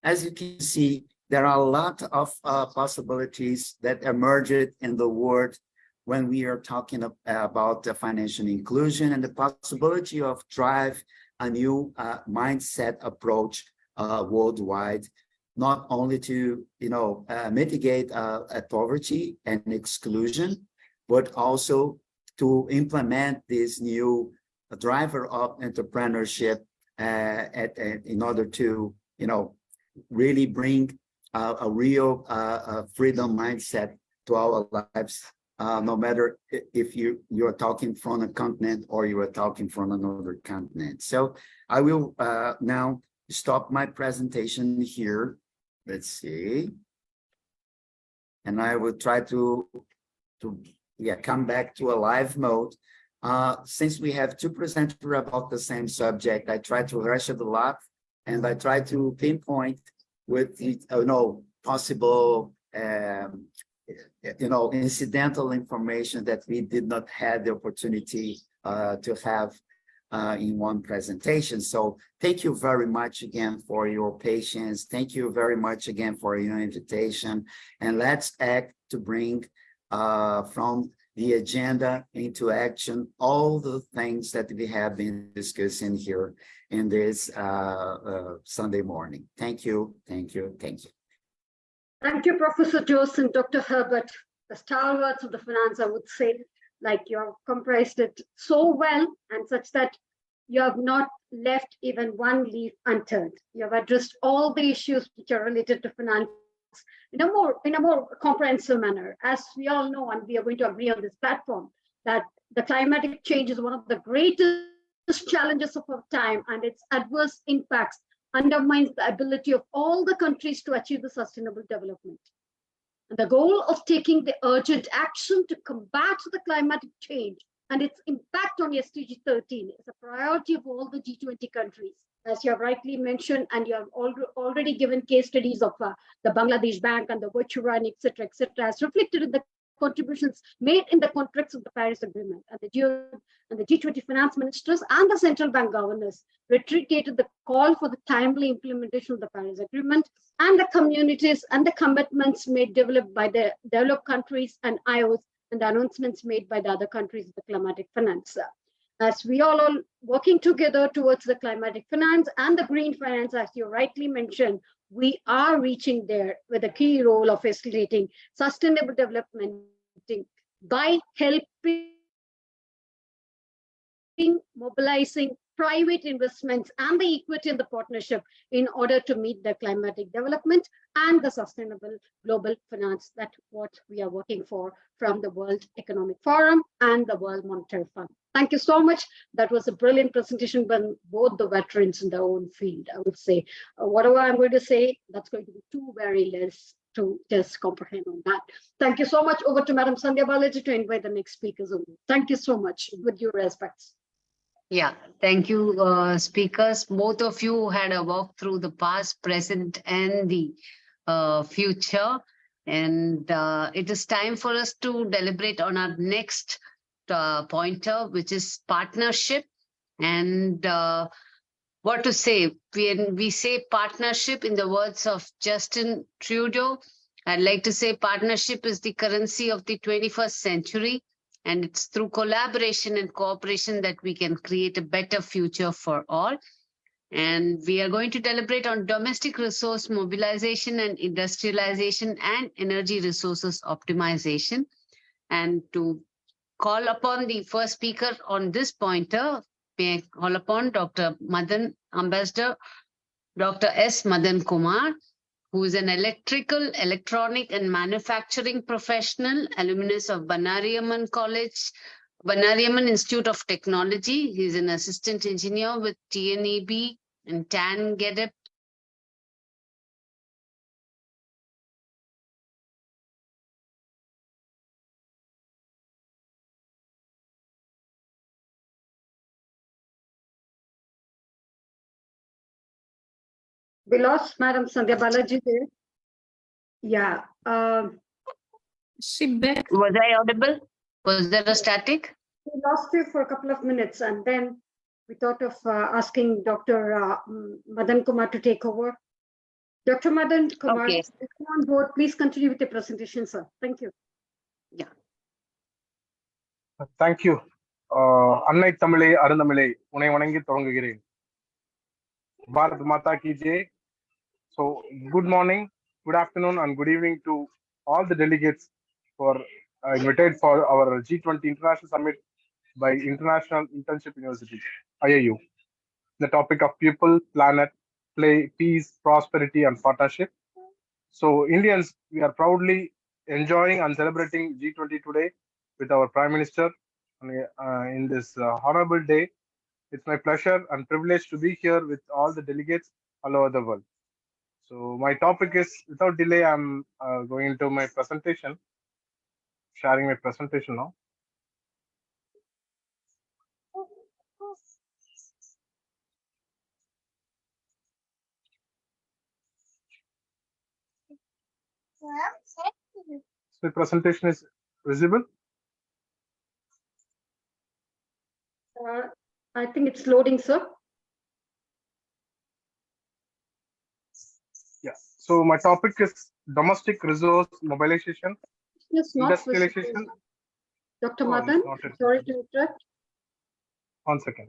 Speaker 12: as you can see, there are a lot of possibilities that emerged in the world when we are talking about the financial inclusion and the possibility of drive a new mindset approach worldwide, not only to mitigate poverty and exclusion, but also to implement this new driver of entrepreneurship in order to really bring a real freedom mindset to our lives, no matter if you're talking from a continent or you are talking from another continent. So I will now stop my presentation here. Let's see. And I will try to come back to a live mode. Since we have two presenters about the same subject, I try to rush it a lot, and I try to pinpoint with the possible incidental information that we did not have the opportunity to have in one presentation. So thank you very much again for your patience. Thank you very much again for your invitation. And let's act to bring from the agenda into action all the things that we have been discussing here in this Sunday morning. Thank you, thank you, thank you.
Speaker 3: Thank you, Professor Jose and Dr. Herbert, the stalwarts of the finance, I would say. Like, you have comprised it so well, and such that you have not left even one leaf unturned. You have addressed all the issues which are related to finance in a more comprehensive manner. As we all know, and we are going to agree on this platform, that the climatic change is one of the greatest challenges of our time, and its adverse impacts undermines the ability of all the countries to achieve the sustainable development. And the goal of taking the urgent action to combat the climatic change and its impact on SDG 13 is a priority of all the G20 countries. As you have rightly mentioned, and you have already given case studies of the Bangladesh Bank and the Virturan, etc., as reflected in the contributions made in the context of the Paris Agreement. And the G20 finance ministers and the central bank governors reiterated the call for the timely implementation of the Paris Agreement and the communities and the commitments made developed by the developed countries and IOs and the announcements made by the other countries of the climatic finance. As we all are working together towards the climatic finance and the green finance, as you rightly mentioned, we are reaching there with a key role of facilitating sustainable development by helping mobilizing private investments and the equity in the partnership in order to meet the climatic development and the sustainable global finance. That's what we are working for from the World Economic Forum and the World Monetary Fund. Thank you so much. That was a brilliant presentation by both the veterans in their own field, I would say. Whatever I'm going to say, that's going to be too very less to just comprehend on that. Thank you so much. Over to Madam Sandhya Balaji to invite the next speakers. Thank you so much. With your respects.
Speaker 5: Yeah, thank you, speakers. Both of you had a walk through the past, present, and the future. And it is time for us to deliberate on our next pointer, which is partnership. And what to say? When we say partnership, in the words of Justin Trudeau, I'd like to say partnership is the currency of the 21st century. And it's through collaboration and cooperation that we can create a better future for all. And we are going to deliberate on domestic resource mobilization and industrialization and energy resources optimization. And to call upon the first speaker on this pointer, may I call upon Dr. Madan, Ambassador Dr. S. Madan Kumar, who is an electrical, electronic, and manufacturing professional, alumnus of Banariaman College, Banariaman Institute of Technology. He is an assistant engineer with TNEB and TAN GEDEP.
Speaker 3: We lost Madam Sandhya Balaji there. Yeah.
Speaker 5: Was I audible? Was there a static?
Speaker 3: We lost you for a couple of minutes, and then we thought of asking Dr. Madan Kumar to take over. Dr. Madan Kumar,
Speaker 5: Okay.
Speaker 3: if you're on board, please continue with the presentation, sir. Thank you.
Speaker 5: Yeah.
Speaker 13: Thank you. அன்னை தமிழே அருந்தமிழே உன்னை வணங்கி தொடங்குகிறேன். Bharat Mata ki jai. So good morning, good afternoon, and good evening to all the delegates for invited for our G20 International Summit by International Internship University, IIU. The topic of people, planet, play, peace, prosperity, and partnership. So Indians, we are proudly enjoying and celebrating G20 today with our Prime Minister in this honorable day. It's my pleasure and privilege to be here with all the delegates all over the world. So my topic is, without delay, I'm going into my presentation, sharing my presentation now. So the presentation is visible?
Speaker 3: I think it's loading, sir.
Speaker 13: Yeah. So my topic is domestic resource mobilization,
Speaker 3: It's not
Speaker 13: industrialization.
Speaker 3: Dr.
Speaker 13: Oh,
Speaker 3: Madan,
Speaker 13: it's not yet
Speaker 3: sorry
Speaker 13: visible.
Speaker 3: to interrupt.
Speaker 13: One second.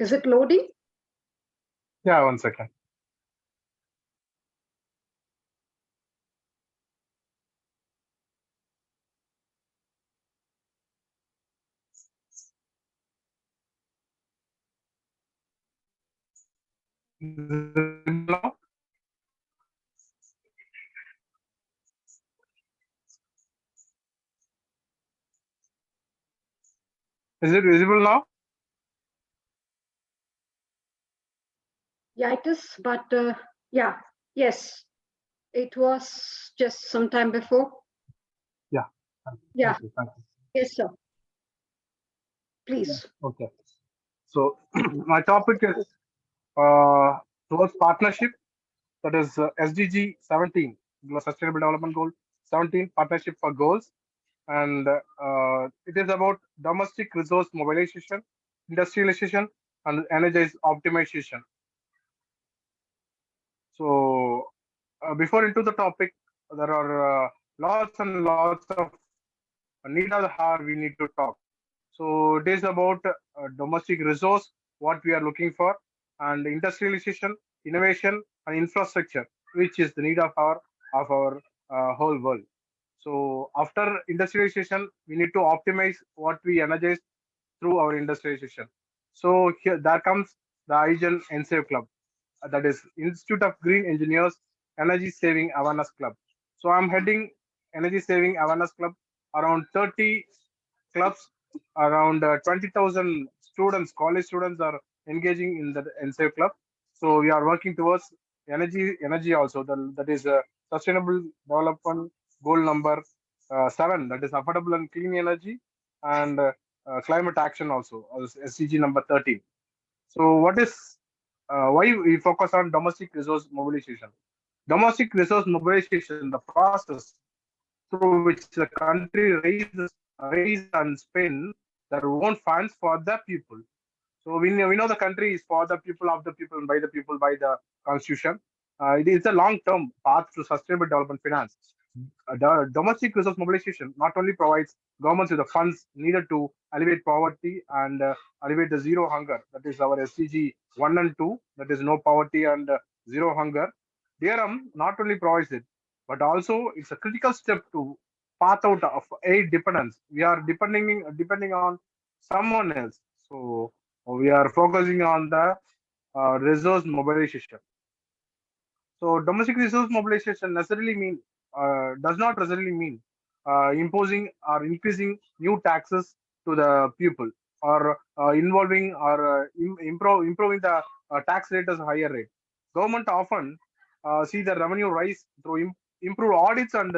Speaker 3: Is it loading?
Speaker 13: Yeah, 1 second. Now? Is it visible now?
Speaker 3: Yeah, it is, but yeah, yes, it was just some time before.
Speaker 13: Yeah.
Speaker 3: Yeah.
Speaker 13: Thank you. Thank you.
Speaker 3: Yes, sir. Please.
Speaker 13: Okay. So my topic is towards partnership. That is SDG 17, Sustainable Development Goal 17, Partnership for Goals. And it is about domestic resource mobilization, industrialization, and energy optimization. So before into the topic, there are lots and lots of need of the hour we need to talk. So it is about domestic resource, what we are looking for, and industrialization, innovation, and infrastructure, which is the need of our whole world. So after industrialization, we need to optimize what we energize through our industrialization. So here there comes the IGEN NSAVE Club, that is Institute of Green Engineers Energy Saving Awareness Club. So I'm heading Energy Saving Awareness Club, around 30 clubs, around 20,000 students, college students are engaging in the NSAVE Club. So we are working towards energy also. That is Sustainable Development Goal number 7, that is affordable and clean energy, and climate action also, SDG number 13. So what is why we focus on domestic resource mobilization? Domestic resource mobilization, the process through which the country raise and spend their own funds for the people. So we know the country is for the people, of the people, and by the people, by the constitution. It is a long-term path to sustainable development finance. The domestic resource mobilization not only provides governments with the funds needed to alleviate poverty and alleviate the zero hunger, that is our SDG 1 and 2, that is no poverty and zero hunger. DRM not only provides it, but also it's a critical step to path out of aid dependence. We are depending on someone else. So we are focusing on the resource mobilization. So domestic resource mobilization does not necessarily mean imposing or increasing new taxes to the people, or involving or improving the tax rate as a higher rate. Government often see the revenue rise through improved audits and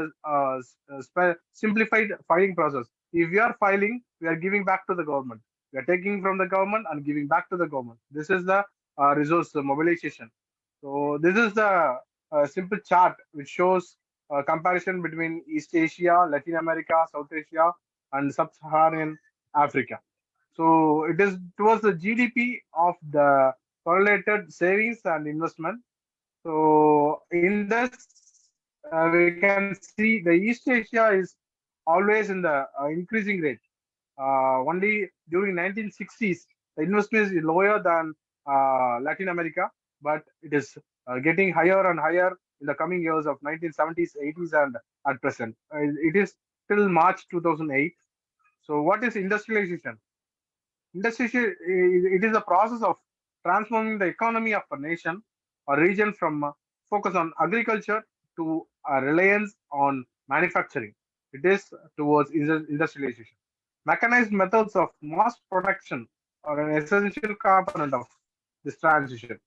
Speaker 13: simplified filing process. If we are filing, we are giving back to the government. We are taking from the government and giving back to the government. This is the resource mobilization. So this is the simple chart which shows a comparison between East Asia, Latin America, South Asia, and Sub-Saharan Africa. So it is towards the GDP of the correlated savings and investment. So in this, we can see the East Asia is always in the increasing rate. Only during 1960s, the investment is lower than Latin America, but it is getting higher and higher in the coming years of 1970s, 80s, and at present. It is till March 2008. So what is industrialization? Industrialization, it is a process of transforming the economy of a nation or region from focus on agriculture to a reliance on manufacturing. It is towards industrialization. Mechanized methods of mass production are an essential component of this transition.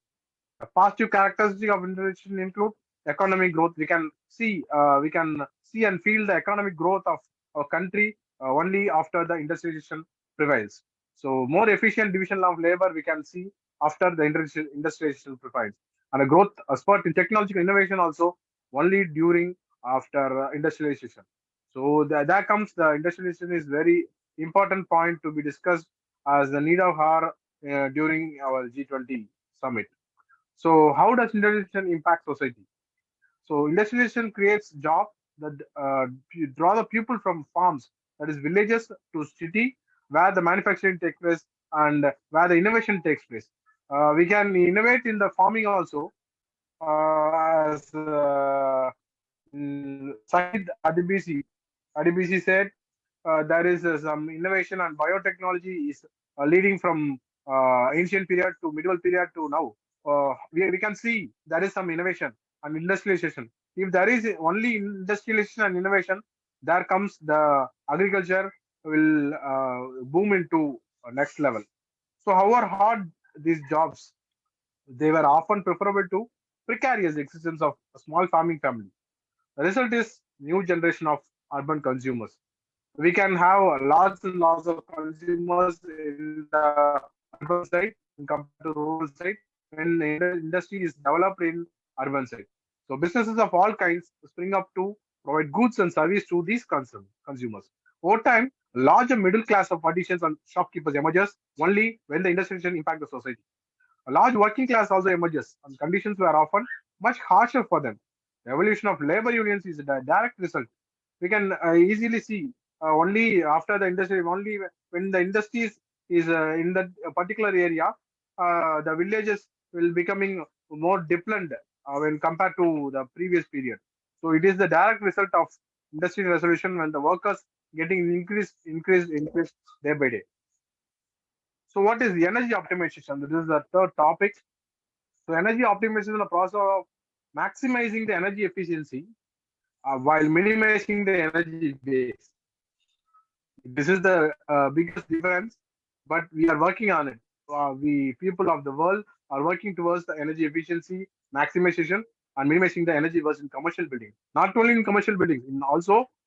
Speaker 13: The positive characteristics of industrialization include economic growth. We can see and feel the economic growth of our country only after the industrialization prevails. So more efficient division of labor we can see after the industrialization prevails, and a growth, a spurt in technological innovation also only during after industrialization. So that comes the industrialization is very important point to be discussed as the need of our during our G20 summit. So how does industrialization impact society? So industrialization creates jobs that draw the people from farms, that is villages, to city where the manufacturing takes place and where the innovation takes place. We can innovate in the farming also, as Said Adibisi said, there is some innovation and biotechnology is leading from ancient period to medieval period to now. We can see there is some innovation and industrialization. If there is only industrialization and innovation, there comes the agriculture will boom into next level. So however hard these jobs, They were often preferable to precarious existence of a small farming family. The result is new generation of urban consumers. We can have lots and lots of consumers in the urban side compared to rural side when the industry is developed in urban side. So businesses of all kinds spring up to provide goods and service to these consumers. Over time, a larger middle class of artisans and shopkeepers emerges only when the industrialization impact the society. A large working class also emerges, and conditions were often much harsher for them. The evolution of labor unions is a direct result. We can easily see only after the industry, only when the industries is in that particular area, the villages will becoming more dependent when compared to the previous period. So it is the direct result of industrial revolution when the workers getting increased day by day. So what is the energy optimization? This is the third topic. So energy optimization is the process of maximizing the energy efficiency while minimizing the energy waste. This is the biggest difference, but we are working on it. We people of the world are working towards the energy efficiency maximization and minimizing the energy waste in commercial buildings. Not only in commercial buildings,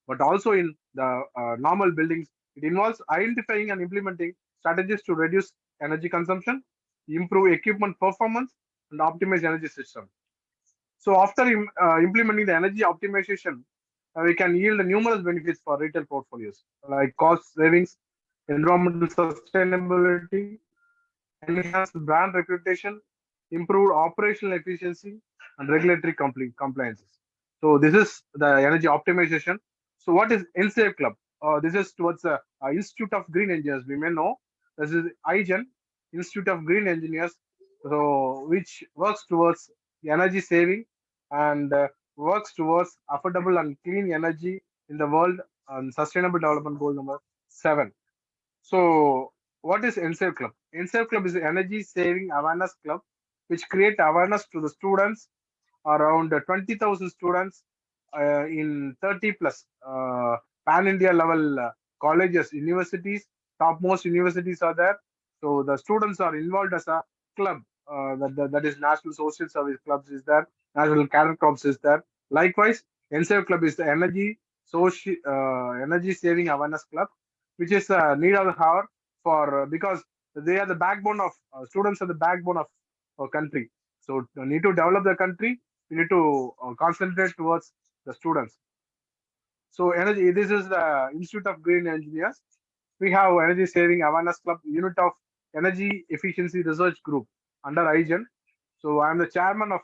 Speaker 13: but also in the normal buildings. It involves identifying and implementing strategies to reduce energy consumption, improve equipment performance, and optimize energy system. So after implementing the energy optimization, we can yield numerous benefits for retail portfolios like cost savings, environmental sustainability, enhanced brand reputation, improved operational efficiency, and regulatory compliances. So this is the energy optimization. So what is INSAVE Club? This is towards the Institute of Green Engineers. We may know this is IGEN, Institute of Green Engineers, so which works towards the energy saving and works towards affordable and clean energy in the world and sustainable development goal number 7. So what is NSAVE Club? NSAVE Club is the energy saving awareness club which create awareness to the students, around 20,000 students in 30 plus pan India level colleges, universities, topmost universities are there. So the students are involved as a club. That is National Social Service Clubs is there, National Cadre Corps is there. Likewise, NSAVE Club is the energy saving awareness club, which is a need of the hour for because they are the backbone of students are the backbone of our country. So we need to develop the country. We need to concentrate towards the students. So energy. This is the Institute of Green Engineers. We have Energy Saving Awareness Club, unit of Energy Efficiency Research Group under IGEN. So I am the chairman of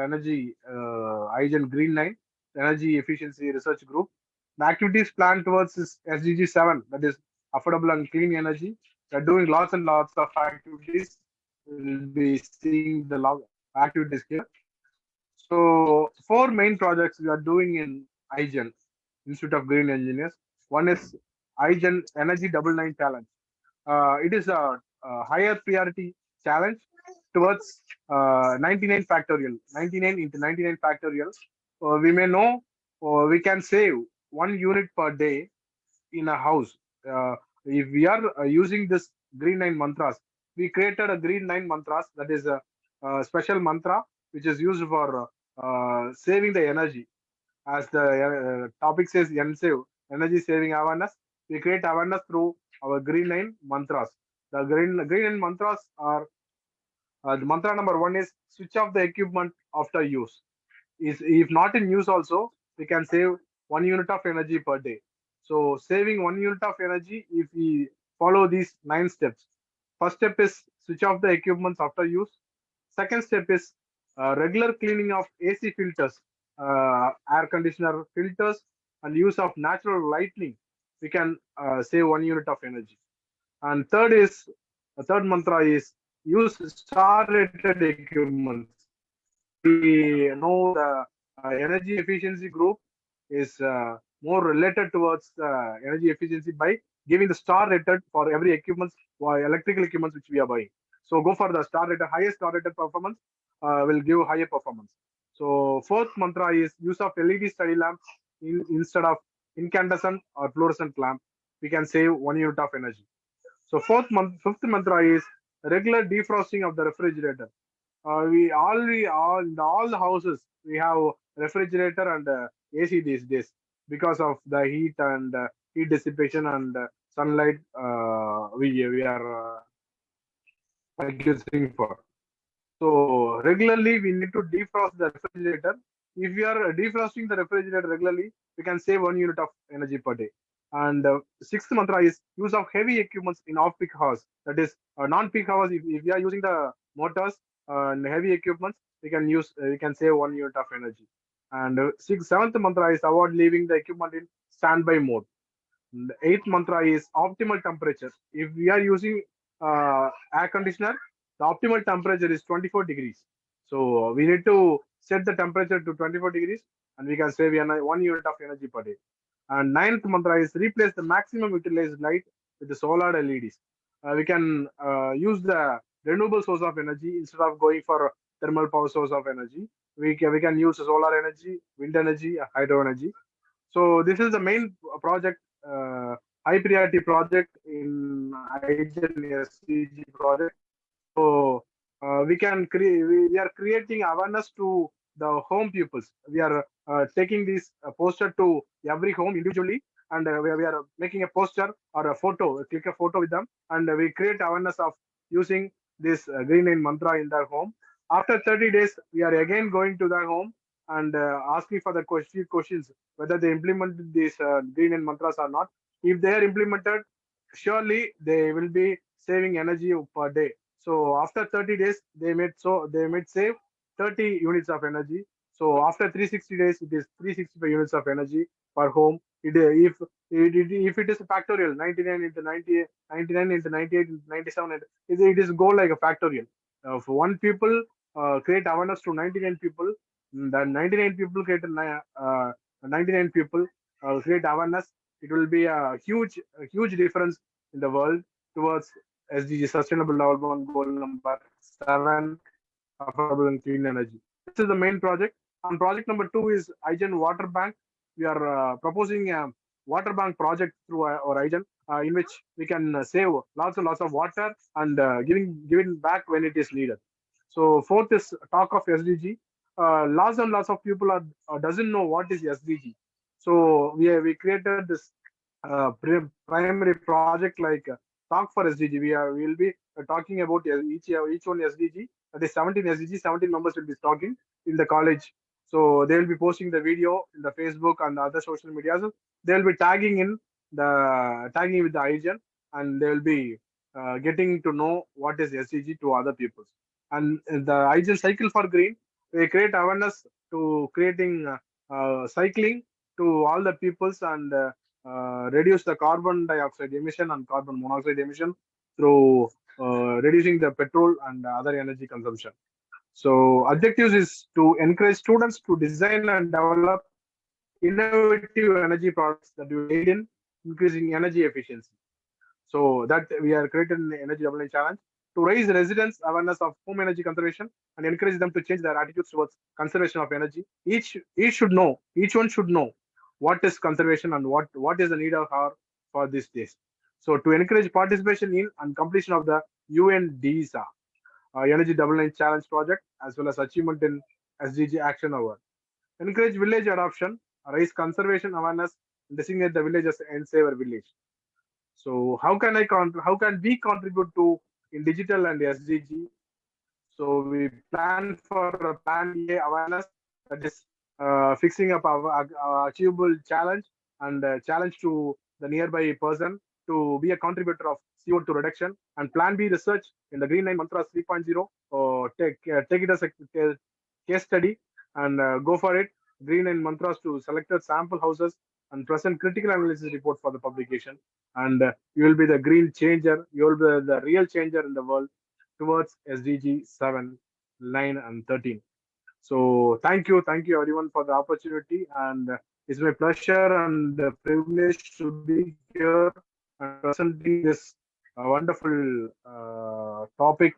Speaker 13: Energy IGEN Green 9, Energy Efficiency Research Group. The activities planned towards is SDG 7, that is affordable and clean energy. We are doing lots and lots of activities. We'll be seeing the activities here. So 4 main projects we are doing in IGEN, Institute of Green Engineers. One is IGEN Energy 99 Challenge. It is a higher priority challenge towards 99 factorial, 99 into 99 factorial. We may know we can save 1 unit per day in a house. If we are using this Green 9 mantras, we created a Green 9 mantras, that is a special mantra which is used for saving the energy. As the topic says, NSAVE, energy saving awareness. We create awareness through our Green 9 mantras. The Green 9 mantras are the mantra number 1 is switch off the equipment after use. If not in use also, we can save 1 unit of energy per day. So saving 1 unit of energy if we follow these 9 steps. First step is switch off the equipment after use. Second step is regular cleaning of AC filters, air conditioner filters, and use of natural lighting. We can save 1 unit of energy. And third mantra is use star-rated equipment. We know the energy efficiency group is more related towards energy efficiency by giving the star rated for every equipment, electrical equipment which we are buying. So go for the star rated, highest star rated performance will give higher performance. So fourth mantra is use of LED study lamps instead of incandescent or fluorescent lamp. We can save 1 unit of energy. So fifth mantra is regular defrosting of the refrigerator. we all in all the houses we have refrigerator and AC these days because of the heat and heat dissipation and sunlight we are using for. So regularly we need to defrost the refrigerator. If we are defrosting the refrigerator regularly, we can save 1 unit of energy per day. And sixth mantra is use of heavy equipments in off-peak hours. That is non-peak hours. If we are using the motors and heavy equipments, we can save 1 unit of energy. And seventh mantra is avoid leaving the equipment in standby mode. And the eighth mantra is optimal temperature. If we are using air conditioner, the optimal temperature is 24 degrees. So we need to set the temperature to 24 degrees and we can save 1 unit of energy per day. And ninth mantra is replace the maximum utilized light with the solar LEDs. We can use the renewable source of energy instead of going for thermal power source of energy. We can use solar energy, wind energy, hydro energy. So this is the main project, high priority project in IGEN SDG project. So we are creating awareness to the home pupils. We are taking this poster to every home individually, and we are making a poster or a photo, click a photo with them, and we create awareness of using this green line mantra in their home. After 30 days, we are again going to their home and asking for the questions whether they implemented these green line mantras or not. If they are implemented, surely they will be saving energy per day. So after 30 days, they might save 30 units of energy. So after 360 days, it is 365 units of energy per home. If it is a factorial, 99 into 90, 99 into 98 into 97, it is go like a factorial. If one people create awareness to 99 people, then 99 people create 99 people create awareness. It will be a huge difference in the world towards SDG, Sustainable Development Goal number 7, affordable and clean energy. This is the main project. And project number 2 is IGEN Water Bank. We are proposing a water bank project through our IGEN, in which we can save lots and lots of water and giving back when it is needed. So fourth is talk of SDG. Lots and lots of people doesn't know what is SDG. So we created this primary project like talk for SDG. We will be talking about each one SDG. That is 17 SDG. 17 members will be talking in the college. So they will be posting the video in the Facebook and the other social media. So they will be tagging with the IGEN, and they will be getting to know what is SDG to other people. And the IGEN Cycle for Green, we create awareness to creating cycling to all the peoples and reduce the carbon dioxide emission and carbon monoxide emission through reducing the petrol and other energy consumption. So objectives is to encourage students to design and develop innovative energy products that will aid in increasing energy efficiency. So that we are creating an energy doubling challenge to raise residents' awareness of home energy conservation and encourage them to change their attitudes towards conservation of energy. Each one should know what is conservation and what is the need of our for these days. So to encourage participation in and completion of the UNDSA Energy Double Line Challenge project, as well as achievement in SDG Action Hour. Encourage village adoption, raise conservation awareness, and designate the village as an saver village. So how can we contribute to in digital and SDG? So we plan for a plan A awareness, that is fixing up our achievable challenge and challenge to the nearby person to be a contributor of CO2 reduction, and plan B research in the Green Line Mantras 3.0. Take it as a case study and go for it. Green Line Mantras to selected sample houses and present critical analysis report for the publication. And you will be the green changer. You will be the real changer in the world towards SDG 7, 9, and 13. So thank you everyone for the opportunity, and it's my pleasure and privilege to be here and presenting this wonderful topic,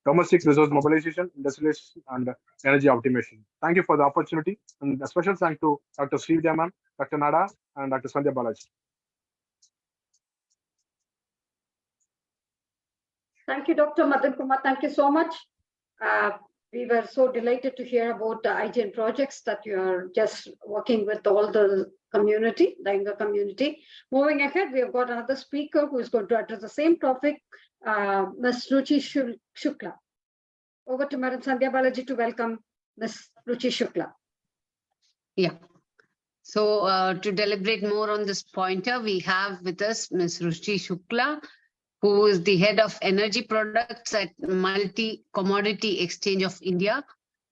Speaker 13: domestic resource mobilization, industrialization, and energy optimization. Thank you for the opportunity, and a special thank to Dr. Srividhya ma'am, Dr. Nada, and Dr. Sandhya Balaji.
Speaker 3: Thank you, Dr. Madan Kumar. Thank you so much. We were so delighted to hear about the IGN projects that you are just working with all the community, the younger community. Moving ahead, we have got another speaker who is going to address the same topic, Ms. Ruchi Shukla. Over to Madam Sandhya Balaji to welcome Ms. Ruchi Shukla.
Speaker 5: Yeah. So to deliberate more on this pointer, we have with us Ms. Ruchi Shukla, who is the head of energy products at Multi Commodity Exchange of India.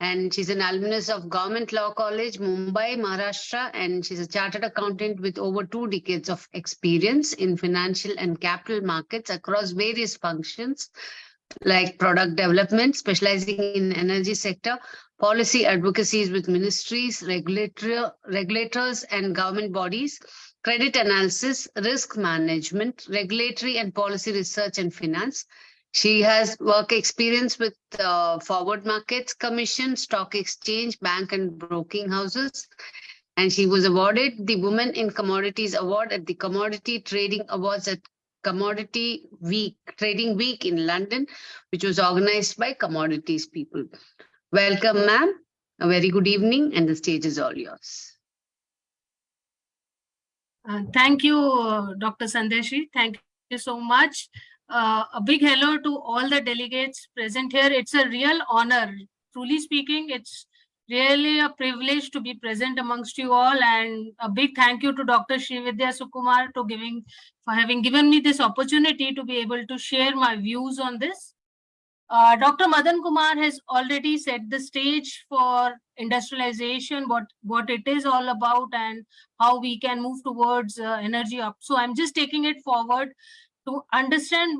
Speaker 5: And she's an alumnus of Government Law College, Mumbai, Maharashtra. And she's a chartered accountant with over 2 decades of experience in financial and capital markets across various functions like product development, specializing in energy sector, policy advocacies with ministries, regulators and government bodies, credit analysis, risk management, regulatory and policy research and finance. She has work experience with forward markets commission, stock exchange, bank and broking houses. And she was awarded the Women in Commodities Award at the Commodity Trading Awards at Commodity Week, Trading Week in London, which was organized by Commodities People. Welcome, ma'am. A very good evening, and the stage is all yours.
Speaker 14: Thank you, Dr. Sandhya. Thank you so much. A big hello to all the delegates present here. It's a real honor. Truly speaking, it's really a privilege to be present amongst you all, and a big thank you to Dr.Srividhya Sukumar for having given me this opportunity to be able to share my views on this. Dr. Madan Kumar has already set the stage for industrialization, what it is all about, and how we can move towards energy up. So I'm just taking it forward to understand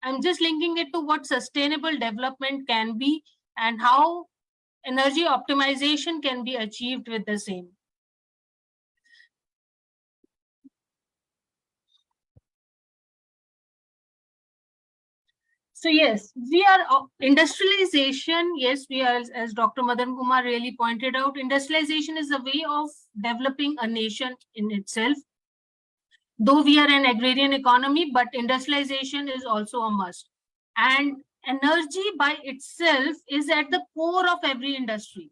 Speaker 14: I'm just linking it to what sustainable development can be and how energy optimization can be achieved with the same. So yes, we are industrialization. Yes, we are, as Dr. Madan Kumar really pointed out, industrialization is a way of developing a nation in itself. Though we are an agrarian economy, but industrialization is also a must. And energy by itself is at the core of every industry.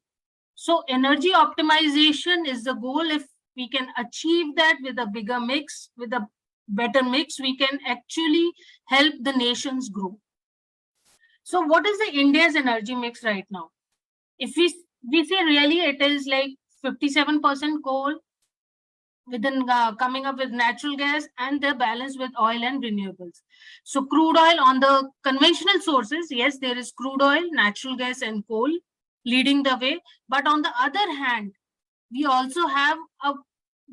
Speaker 14: So energy optimization is the goal. If we can achieve that with a bigger mix, with a better mix, we can actually help the nations grow. So what is the India's energy mix right now? If we say really it is like 57% coal, within coming up with natural gas, and the balance with oil and renewables. So crude oil on the conventional sources, yes, there is crude oil, natural gas and coal leading the way. But on the other hand, we also have a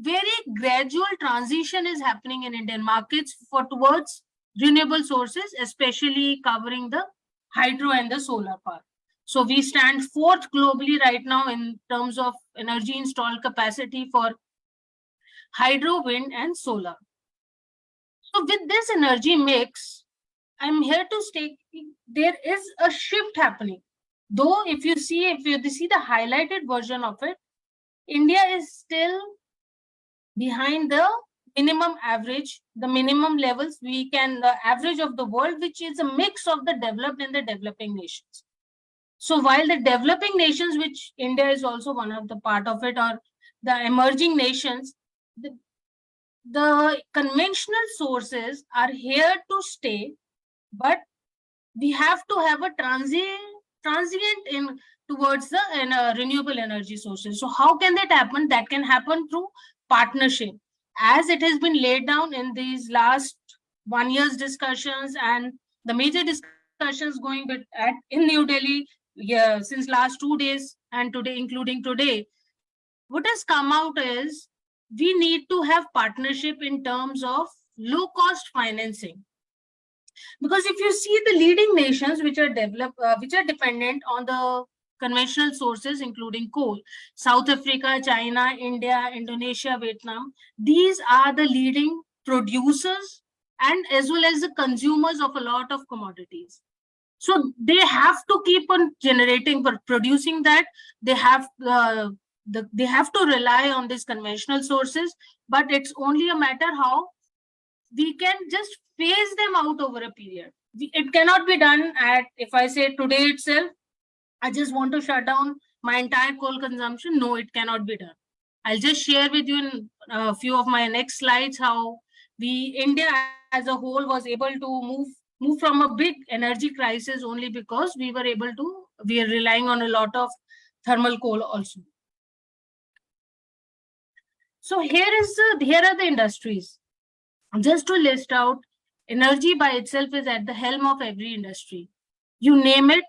Speaker 14: very gradual transition is happening in Indian markets towards renewable sources, especially covering the hydro and the solar power. So we stand 4th globally right now in terms of energy installed capacity for hydro, wind, and solar. So with this energy mix, I'm here to state there is a shift happening. Though if you see the highlighted version of it, India is still behind the minimum average, the minimum levels the average of the world, which is a mix of the developed and the developing nations. So while the developing nations, which India is also one of the part of it, or the emerging nations, the conventional sources are here to stay, but we have to have a transient in towards the renewable energy sources. So how can that happen? That can happen through partnership, as it has been laid down in these last 1 year's discussions and the major discussions going in New Delhi since last 2 days and today, including today. What has come out is we need to have partnership in terms of low cost financing. Because if you see the leading nations which are dependent on the conventional sources, including coal, South Africa, China, India, Indonesia, Vietnam, these are the leading producers and as well as the consumers of a lot of commodities. So they have to keep on producing that. They have to rely on these conventional sources, but it's only a matter how we can just phase them out over a period. It cannot be done if I say today itself, I just want to shut down my entire coal consumption. No, it cannot be done. I'll just share with you in a few of my next slides how India as a whole was able to move from a big energy crisis only because we are relying on a lot of thermal coal also. So here are the industries. Just to list out, energy by itself is at the helm of every industry. You name it,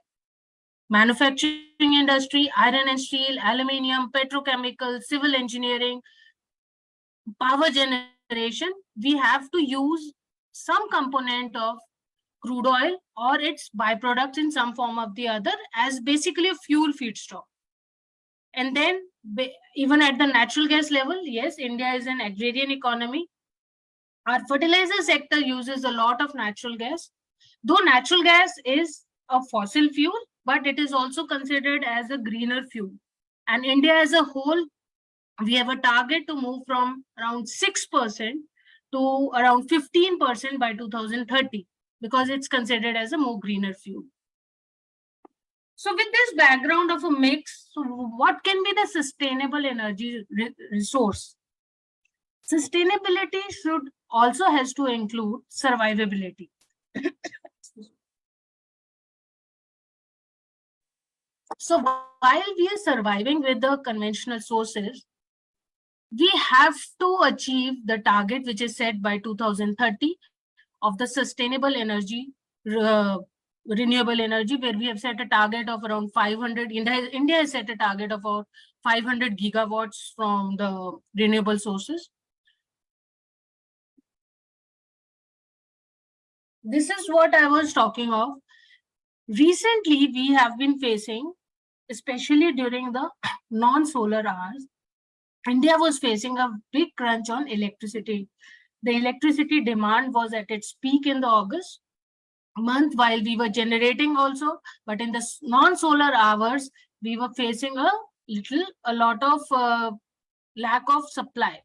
Speaker 14: manufacturing industry, iron and steel, aluminium, petrochemical, civil engineering, power generation, we have to use some component of crude oil or its byproducts in some form or the other as basically a fuel feedstock. And then even at the natural gas level, yes, India is an agrarian economy. Our fertilizer sector uses a lot of natural gas. Though natural gas is a fossil fuel, but it is also considered as a greener fuel. And India as a whole, we have a target to move from around 6% to around 15% by 2030, because it's considered as a more greener fuel. So with this background of a mix, so what can be the sustainable energy resource? Sustainability also has to include survivability. So while we are surviving with the conventional sources, we have to achieve the target which is set by 2030 of the sustainable energy, renewable energy, where we have set a target of around 500. India has set a target of about 500 gigawatts from the renewable sources. This is what I was talking of. Recently, we have been facing, especially during the non-solar hours, India was facing a big crunch on electricity. The electricity demand was at its peak in the August month while we were generating also, but in the non-solar hours, we were facing a lot of lack of supply.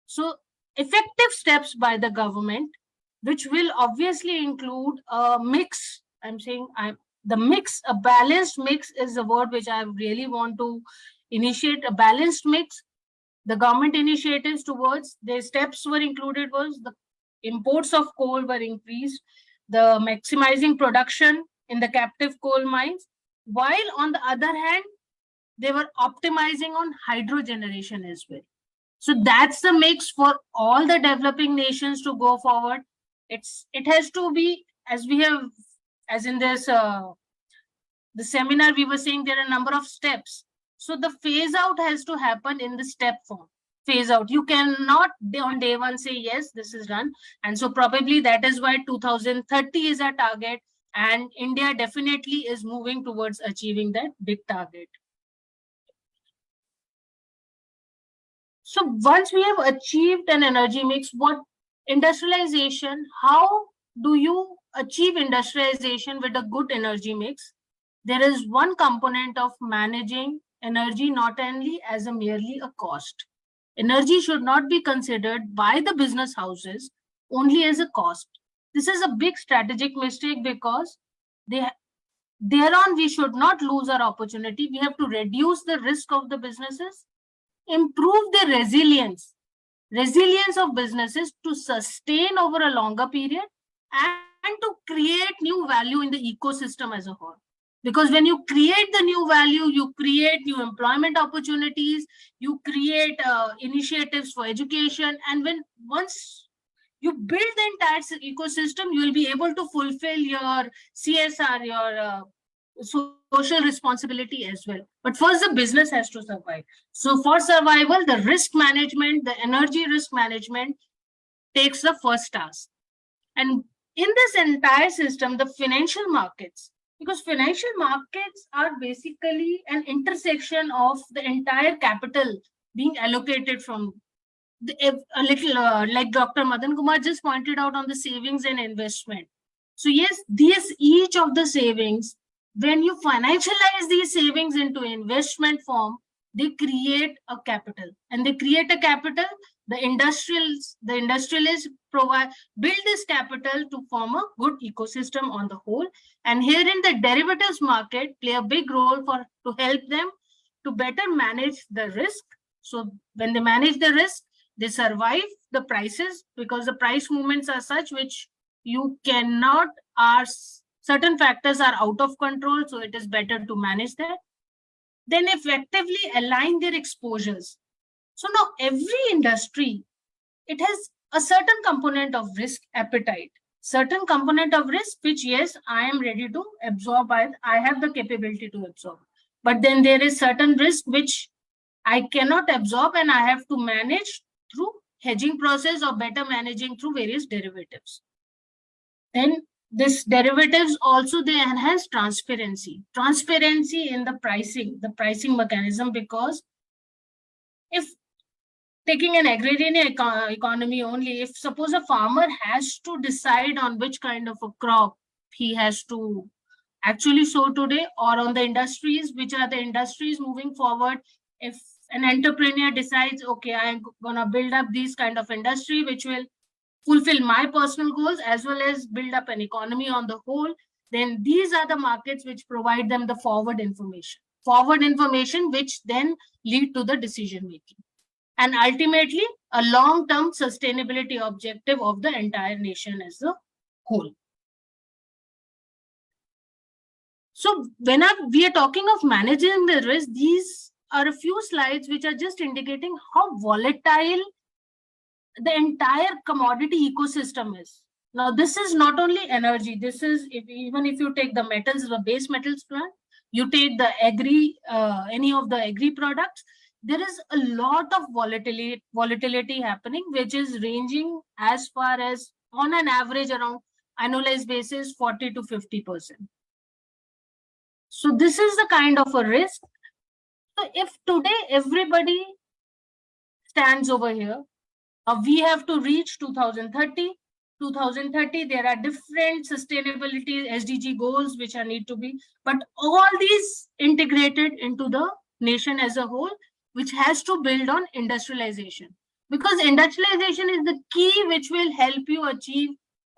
Speaker 14: So effective steps by the government, which will obviously include a mix. The mix, a balanced mix is the word which I really want to initiate, a balanced mix. The government initiatives towards the steps were included was the imports of coal were increased, the maximizing production in the captive coal mines, while on the other hand, they were optimizing on hydro generation as well. So that's the mix for all the developing nations to go forward. It has to be, as in this the seminar we were saying, there are a number of steps. So the phase out has to happen in the step form. Phase out. You cannot on day one say, yes, this is done. And so probably that is why 2030 is our target. And India definitely is moving towards achieving that big target. So once we have achieved an energy mix, what industrialization, how do you achieve industrialization with a good energy mix? There is one component of managing energy not only as merely a cost. Energy should not be considered by the business houses only as a cost. This is a big strategic mistake because thereon we should not lose our opportunity. We have to reduce the risk of the businesses, improve the resilience of businesses to sustain over a longer period, and to create new value in the ecosystem as a whole. Because when you create the new value, you create new employment opportunities, you create initiatives for education, and once you build the entire ecosystem, you will be able to fulfill your CSR, your social responsibility as well. But first, the business has to survive. So for survival, the risk management, the energy risk management takes the first task. And in this entire system, the financial markets, because financial markets are basically an intersection of the entire capital being allocated from a little like Dr. Madan Kumar just pointed out on the savings and investment. So yes, each of the savings, when you financialize these savings into investment form, they create a capital, and they create a capital. The industrialists build this capital to form a good ecosystem on the whole. And herein the derivatives market play a big role to help them to better manage the risk. So when they manage the risk, they survive the prices, because the price movements are such which you cannot, certain factors are out of control, so it is better to manage that. Then effectively align their exposures. So now every industry, it has a certain component of risk appetite, certain component of risk, which yes, I am ready to absorb, I have the capability to absorb. But then there is certain risk which I cannot absorb, and I have to manage through hedging process or better managing through various derivatives. Then this derivatives also, they enhance transparency in the pricing mechanism, because if taking an agrarian economy only, if suppose a farmer has to decide on which kind of a crop he has to actually sow today, or on the industries, which are the industries moving forward, if an entrepreneur decides, okay, I'm gonna build up these kind of industry which will fulfill my personal goals as well as build up an economy on the whole, then these are the markets which provide them the forward information which then lead to the decision making, and ultimately a long-term sustainability objective of the entire nation as a whole. So when we are talking of managing the risk, these are a few slides which are just indicating how volatile the entire commodity ecosystem is. Now, this is not only energy. This is, even if you take the metals, the base metals plant, you take the any of the agri products, there is a lot of volatility happening, which is ranging as far as, on an average, around annualized basis, 40 to 50%. So this is the kind of a risk. So if today everybody stands over here, we have to reach 2030. 2030, there are different sustainability SDG goals which are need to be, but all these integrated into the nation as a whole, which has to build on industrialization, because industrialization is the key which will help you achieve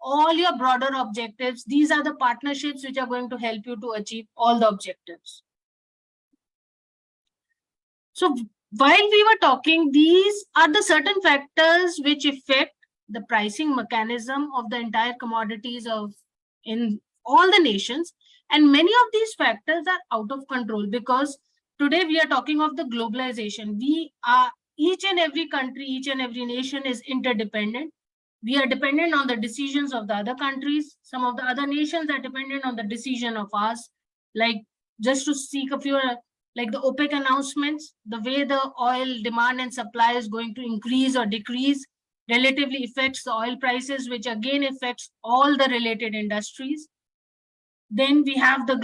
Speaker 14: all your broader objectives. These are the partnerships which are going to help you to achieve all the objectives. So while we were talking, these are the certain factors which affect the pricing mechanism of the entire commodities in all the nations. And many of these factors are out of control, because today we are talking of the globalization. Each and every country, each and every nation is interdependent. We are dependent on the decisions of the other countries. Some of the other nations are dependent on the decision of us. Like, just to seek a few, like the OPEC announcements, the way the oil demand and supply is going to increase or decrease relatively affects the oil prices, which again affects all the related industries. Then we have the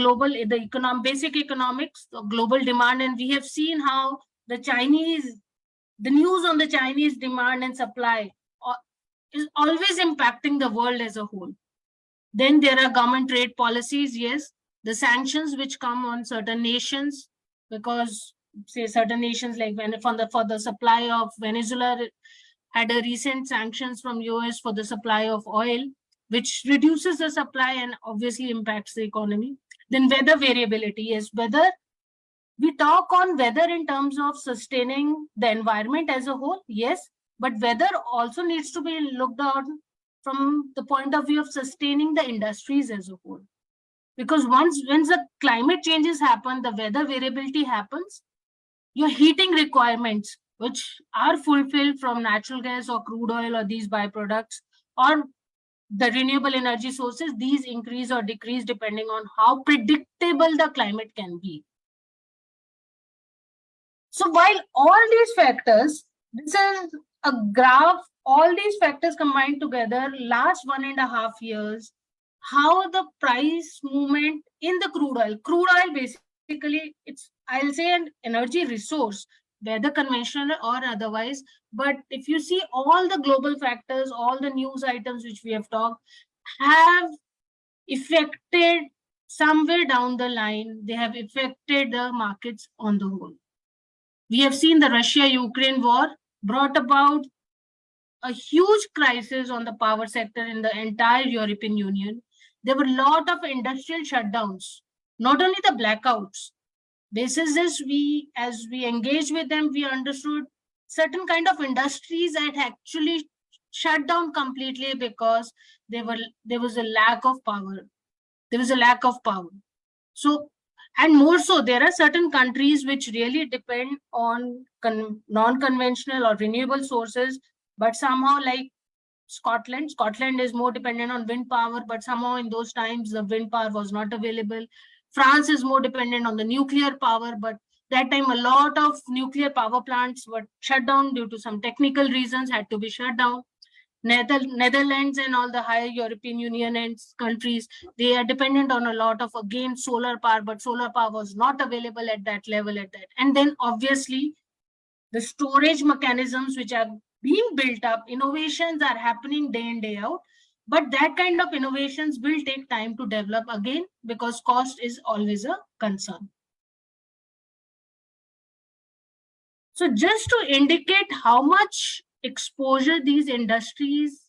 Speaker 14: basic economics, the global demand, and we have seen how the news on the Chinese demand and supply is always impacting the world as a whole. Then there are government trade policies, yes, the sanctions which come on certain nations, because say certain nations like for the supply of Venezuela had a recent sanctions from US for the supply of oil, which reduces the supply and obviously impacts the economy. Then weather variability, yes, weather. We talk on weather in terms of sustaining the environment as a whole, yes, but weather also needs to be looked on from the point of view of sustaining the industries as a whole. Because when the climate changes happen, the weather variability happens, your heating requirements, which are fulfilled from natural gas or crude oil or these byproducts, or the renewable energy sources, these increase or decrease depending on how predictable the climate can be. So while all these factors, this is a graph, all these factors combined together, last 1.5 years, how the price movement in the crude oil basically, it's, I'll say, an energy resource, whether conventional or otherwise. But if you see all the global factors, all the news items which we have talked, have affected somewhere down the line, they have affected the markets on the whole. We have seen the Russia-Ukraine war brought about a huge crisis on the power sector in the entire European Union. There were a lot of industrial shutdowns, not only the blackouts. Basis this, as we engaged with them, we understood certain kind of industries had actually shut down completely because there was a lack of power. There was a lack of power. So, and more so, there are certain countries which really depend on non-conventional or renewable sources, but somehow like Scotland is more dependent on wind power, but somehow in those times the wind power was not available. France is more dependent on the nuclear power, but that time a lot of nuclear power plants were shut down due to some technical reasons, had to be shut down. Netherlands and all the higher European Union and countries, they are dependent on a lot of, again, solar power, but solar power was not available at that level at that. And then obviously the storage mechanisms which are being built up, innovations are happening day in, day out. But that kind of innovations will take time to develop again because cost is always a concern. So just to indicate how much exposure these industries,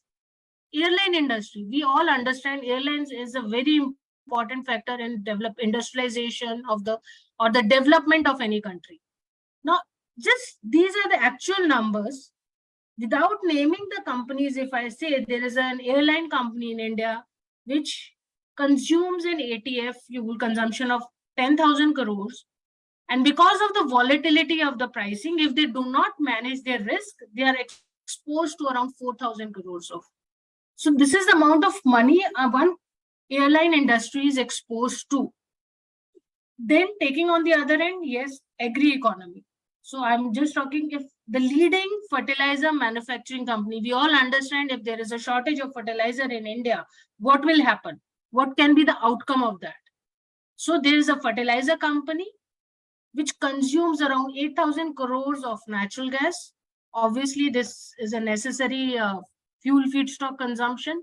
Speaker 14: airline industry, we all understand airlines is a very important factor in industrialization of the development of any country. Now, just these are the actual numbers. Without naming the companies, if I say there is an airline company in India which consumes an ATF fuel consumption of 10,000 crores, and because of the volatility of the pricing, if they do not manage their risk, they are exposed to around 4,000 crores of. So this is the amount of money one airline industry is exposed to. Then taking on the other end, yes, agri economy. So I'm just talking if the leading fertilizer manufacturing company, we all understand if there is a shortage of fertilizer in India, what will happen? What can be the outcome of that? So there is a fertilizer company which consumes around 8,000 crores of natural gas. Obviously, this is a necessary fuel feedstock consumption.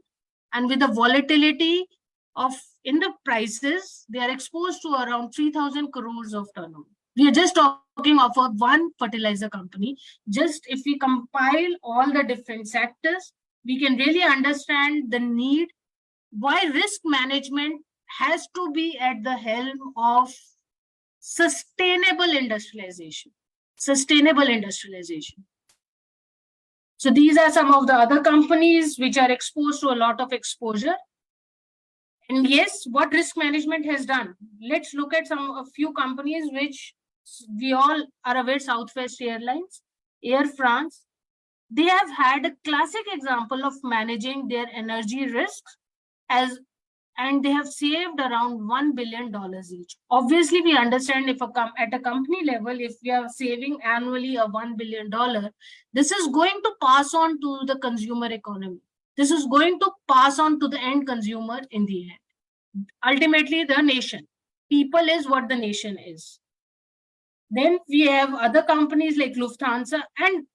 Speaker 14: And with the volatility of in the prices, they are exposed to around 3,000 crores of turnover. We are just talking of one fertilizer company. Just if we compile all the different sectors, we can really understand the need, why risk management has to be at the helm of sustainable industrialization. Sustainable industrialization. So these are some of the other companies which are exposed to a lot of exposure. And yes, what risk management has done. Let's look at a few companies which we all are aware, Southwest Airlines, Air France. They have had a classic example of managing their energy risks and they have saved around $1 billion each. Obviously, we understand if at a company level, if we are saving annually a $1 billion, this is going to pass on to the consumer economy. This is going to pass on to the end consumer in the end. Ultimately, the nation. People is what the nation is. Then we have other companies like Lufthansa and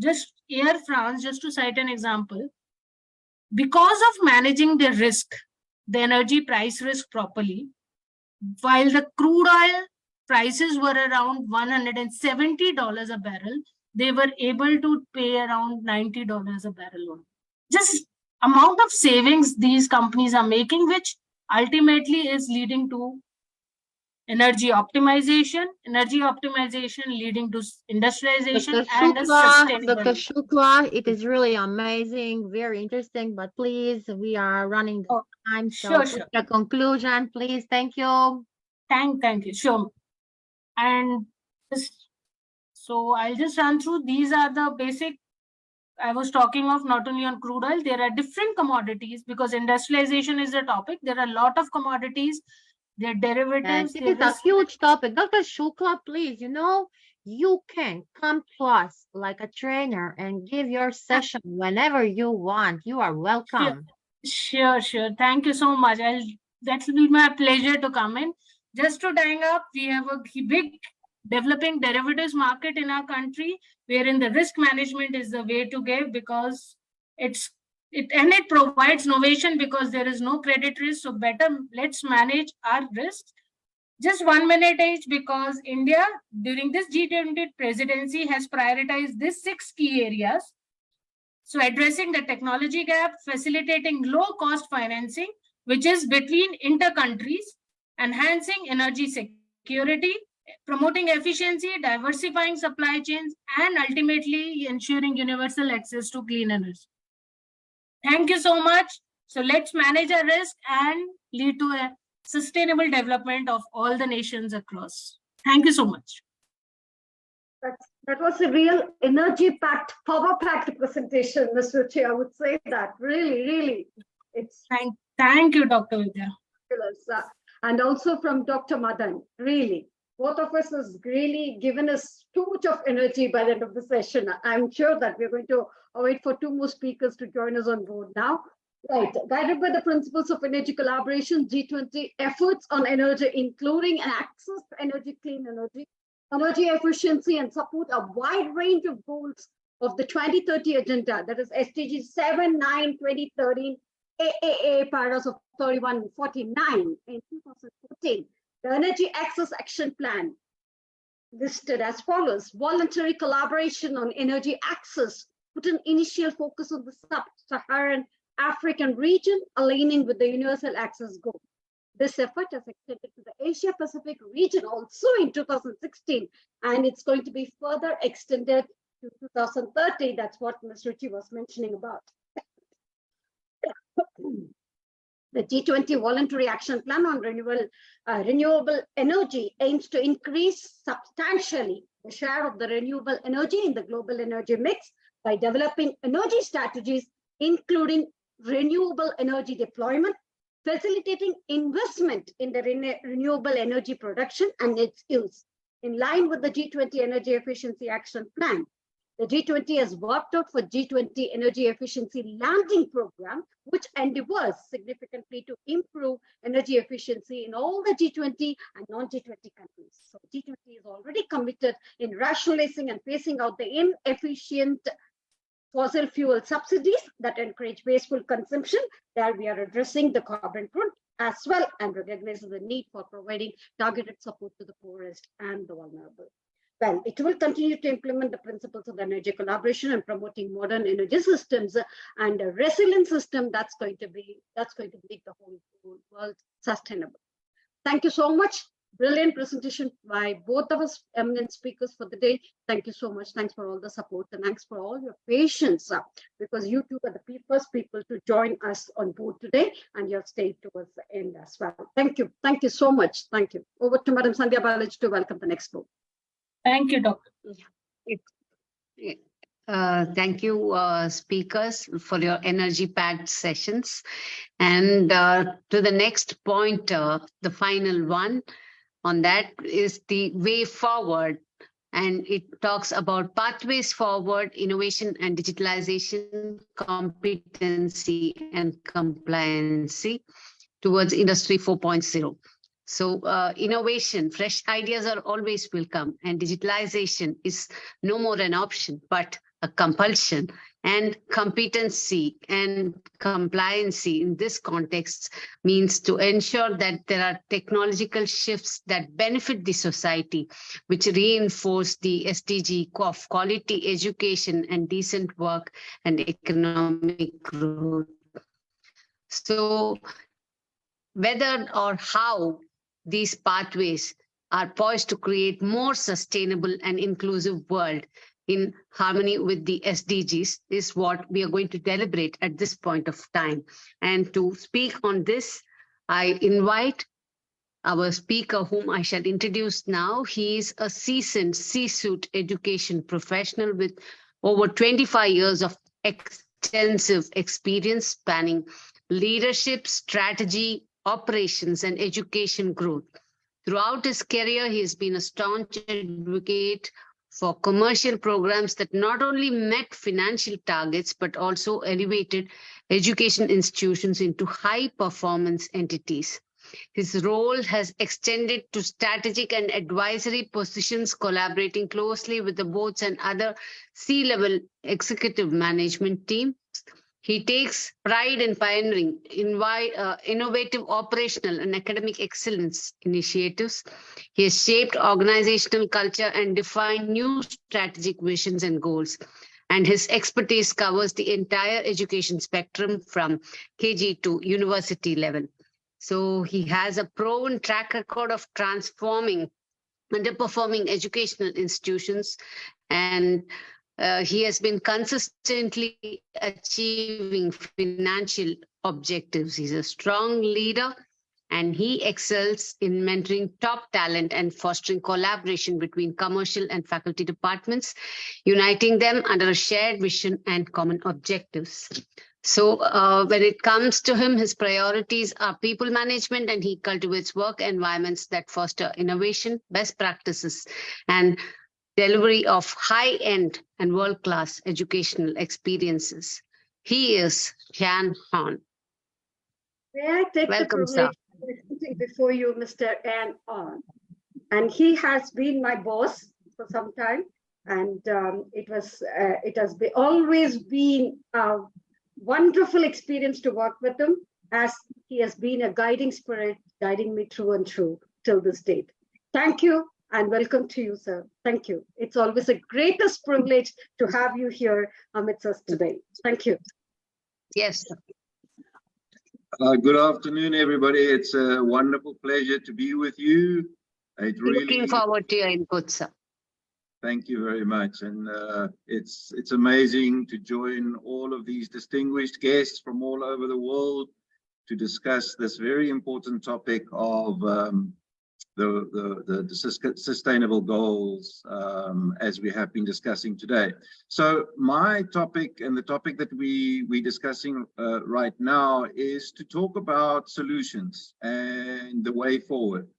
Speaker 14: just Air France, just to cite an example. Because of managing their risk, the energy price risk properly, while the crude oil prices were around $170 a barrel, they were able to pay around $90 a barrel. Just amount of savings these companies are making, which ultimately is leading to energy optimization leading to industrialization and a sustainable.
Speaker 1: Dr. Shukla, it is really amazing, very interesting, but please, we are running the time. So
Speaker 14: Sure.
Speaker 1: The conclusion, please. Thank you.
Speaker 14: Thank you. Sure. And so I'll just run through. These are the basic. I was talking of not only on crude oil, there are different commodities because industrialization is the topic. There are a lot of commodities. Their derivatives.
Speaker 1: It is a huge topic. Dr. Shukla, please, you can come to us like a trainer and give your session whenever you want. You are welcome.
Speaker 14: Sure. Thank you so much. That will be my pleasure to come in. Just to tying up, we have a big developing derivatives market in our country, wherein the risk management is the way to go because it provides innovation because there is no credit risk. So better let's manage our risks. Just 1 minute each, because India during this G20 presidency has prioritized these 6 key areas. So addressing the technology gap, facilitating low-cost financing, which is between inter-countries, enhancing energy security, promoting efficiency, diversifying supply chains, and ultimately ensuring universal access to clean energy. Thank you so much. So let's manage our risk and lead to a sustainable development of all the nations across. Thank you so much.
Speaker 3: That was a real energy-packed, power-packed presentation, Ms. Ruchi. I would say that really, it's
Speaker 14: thank you, Dr. Vidya.
Speaker 3: And also from Dr. Madan, really, both of us has really given us too much of energy by the end of the session. I'm sure that we're going to wait for 2 more speakers to join us on board now. Right, guided by the principles of energy collaboration, G20 efforts on energy, including access to energy, clean energy, energy efficiency, and support a wide range of goals of the 2030 agenda, that is SDG 7, 9, 2013, AAA paragraphs of 31 and 49 in 2014. The Energy Access Action Plan listed as follows: voluntary collaboration on energy access, put an initial focus on the sub-Saharan African region, aligning with the universal access goal. This effort has extended to the Asia Pacific region also in 2016, and it's going to be further extended to 2030. That's what Ms. Ruchi was mentioning about. The G20 Voluntary Action Plan on renewable energy aims to increase substantially the share of the renewable energy in the global energy mix by developing energy strategies, including renewable energy deployment, facilitating investment in the renewable energy production and its use. In line with the G20 Energy Efficiency Action Plan, the G20 has worked out for G20 Energy Efficiency Landing Program, which endeavors significantly to improve energy efficiency in all the G20 and non-G20 countries. So G20 is already committed in rationalizing and phasing out the inefficient fossil fuel subsidies that encourage wasteful consumption. There we are addressing the carbon front as well and recognizing the need for providing targeted support to the poorest and the vulnerable. Well, it will continue to implement the principles of energy collaboration and promoting modern energy systems and a resilient system that's going to make the whole world sustainable. Thank you so much. Brilliant presentation by both of us eminent speakers for the day. Thank you so much. Thanks for all the support and thanks for all your patience because you two are the first people to join us on board today and you have stayed towards the end as well. Thank you. Thank you so much. Thank you. Over to Madam Sandhya Balaji to welcome the next book.
Speaker 14: Thank you, Doctor.
Speaker 5: Thank you, speakers, for your energy-packed sessions. And to the next point, the final one on that is the way forward. And it talks about pathways forward, innovation and digitalization, competency and compliancy towards Industry 4.0. So innovation, fresh ideas are always welcome, and digitalization is no more an option, but a compulsion. And competency and compliancy in this context means to ensure that there are technological shifts that benefit the society, which reinforce the SDG of quality education and decent work and economic growth. So whether or how these pathways are poised to create more sustainable and inclusive world in harmony with the SDGs is what we are going to deliberate at this point of time. And to speak on this, I invite our speaker, whom I shall introduce now. He is a seasoned C-suite education professional with over 25 years of extensive experience spanning leadership, strategy, operations, and education growth. Throughout his career, he has been a staunch advocate for commercial programs that not only met financial targets, but also elevated education institutions into high-performance entities. His role has extended to strategic and advisory positions, collaborating closely with the boards and other C-level executive management teams He takes pride in pioneering innovative operational and academic excellence initiatives. He has shaped organizational culture and defined new strategic visions and goals. And his expertise covers the entire education spectrum from KG to university level. So he has a proven track record of transforming underperforming educational institutions, and he has been consistently achieving financial objectives. He's a strong leader, and he excels in mentoring top talent and fostering collaboration between commercial and faculty departments, uniting them under a shared vision and common objectives. So when it comes to him, his priorities are people management, and he cultivates work environments that foster innovation, best practices, and delivery of high-end and world-class educational experiences. He is Jan Han.
Speaker 3: May I take
Speaker 5: Welcome,
Speaker 3: the
Speaker 5: sir.
Speaker 3: privilege of sitting before you, Mr. An On? And he has been my boss for some time, and it has always been a wonderful experience to work with him, as he has been a guiding spirit, guiding me through and through till this date. Thank you and welcome to you, sir. Thank you. It's always a greatest privilege to have you here amidst us today. Thank you.
Speaker 5: Yes, sir.
Speaker 15: Good afternoon, everybody. It's a wonderful pleasure to be with you.
Speaker 5: Looking forward to your input, sir.
Speaker 15: Thank you very much. And it's amazing to join all of these distinguished guests from all over the world to discuss this very important topic of the sustainable goals as we have been discussing today. So my topic and the topic that we're discussing right now is to talk about solutions and the way forward.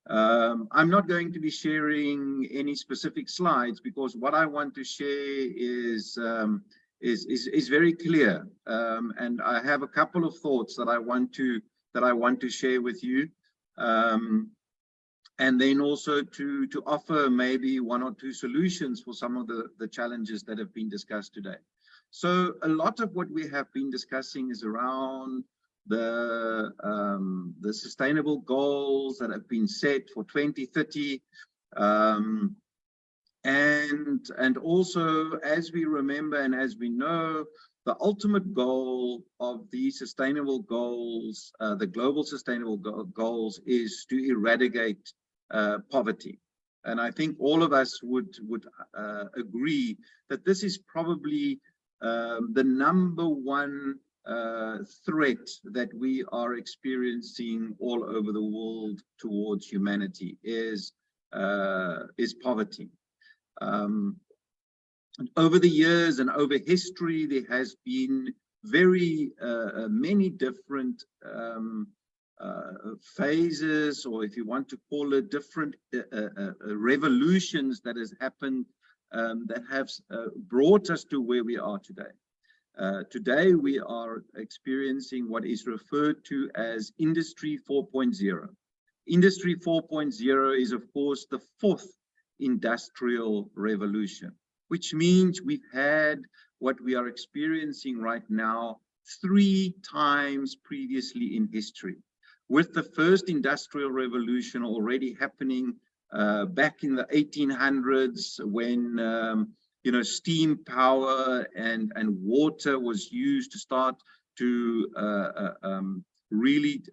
Speaker 15: I'm not going to be sharing any specific slides because what I want to share is very clear, and I have a couple of thoughts that I want to share with you, and then also to offer maybe one or two solutions for some of the challenges that have been discussed today. So a lot of what we have been discussing is around the sustainable goals that have been set for 2030, and also, as we remember and as we know, the ultimate goal of the sustainable goals, the global sustainable goals, is to eradicate poverty. And I think all of us would agree that this is probably the number one threat that we are experiencing all over the world towards humanity is poverty. And over the years and over history, there has been very many different phases, or if you want to call it different revolutions that has happened that have brought us to where we are today. Today, we are experiencing what is referred to as Industry 4.0. Industry 4.0 is, of course, the fourth industrial revolution, which means we've had what we are experiencing right now 3 times previously in history, with the first industrial revolution already happening back in the 1800s when steam power and water was used to start to really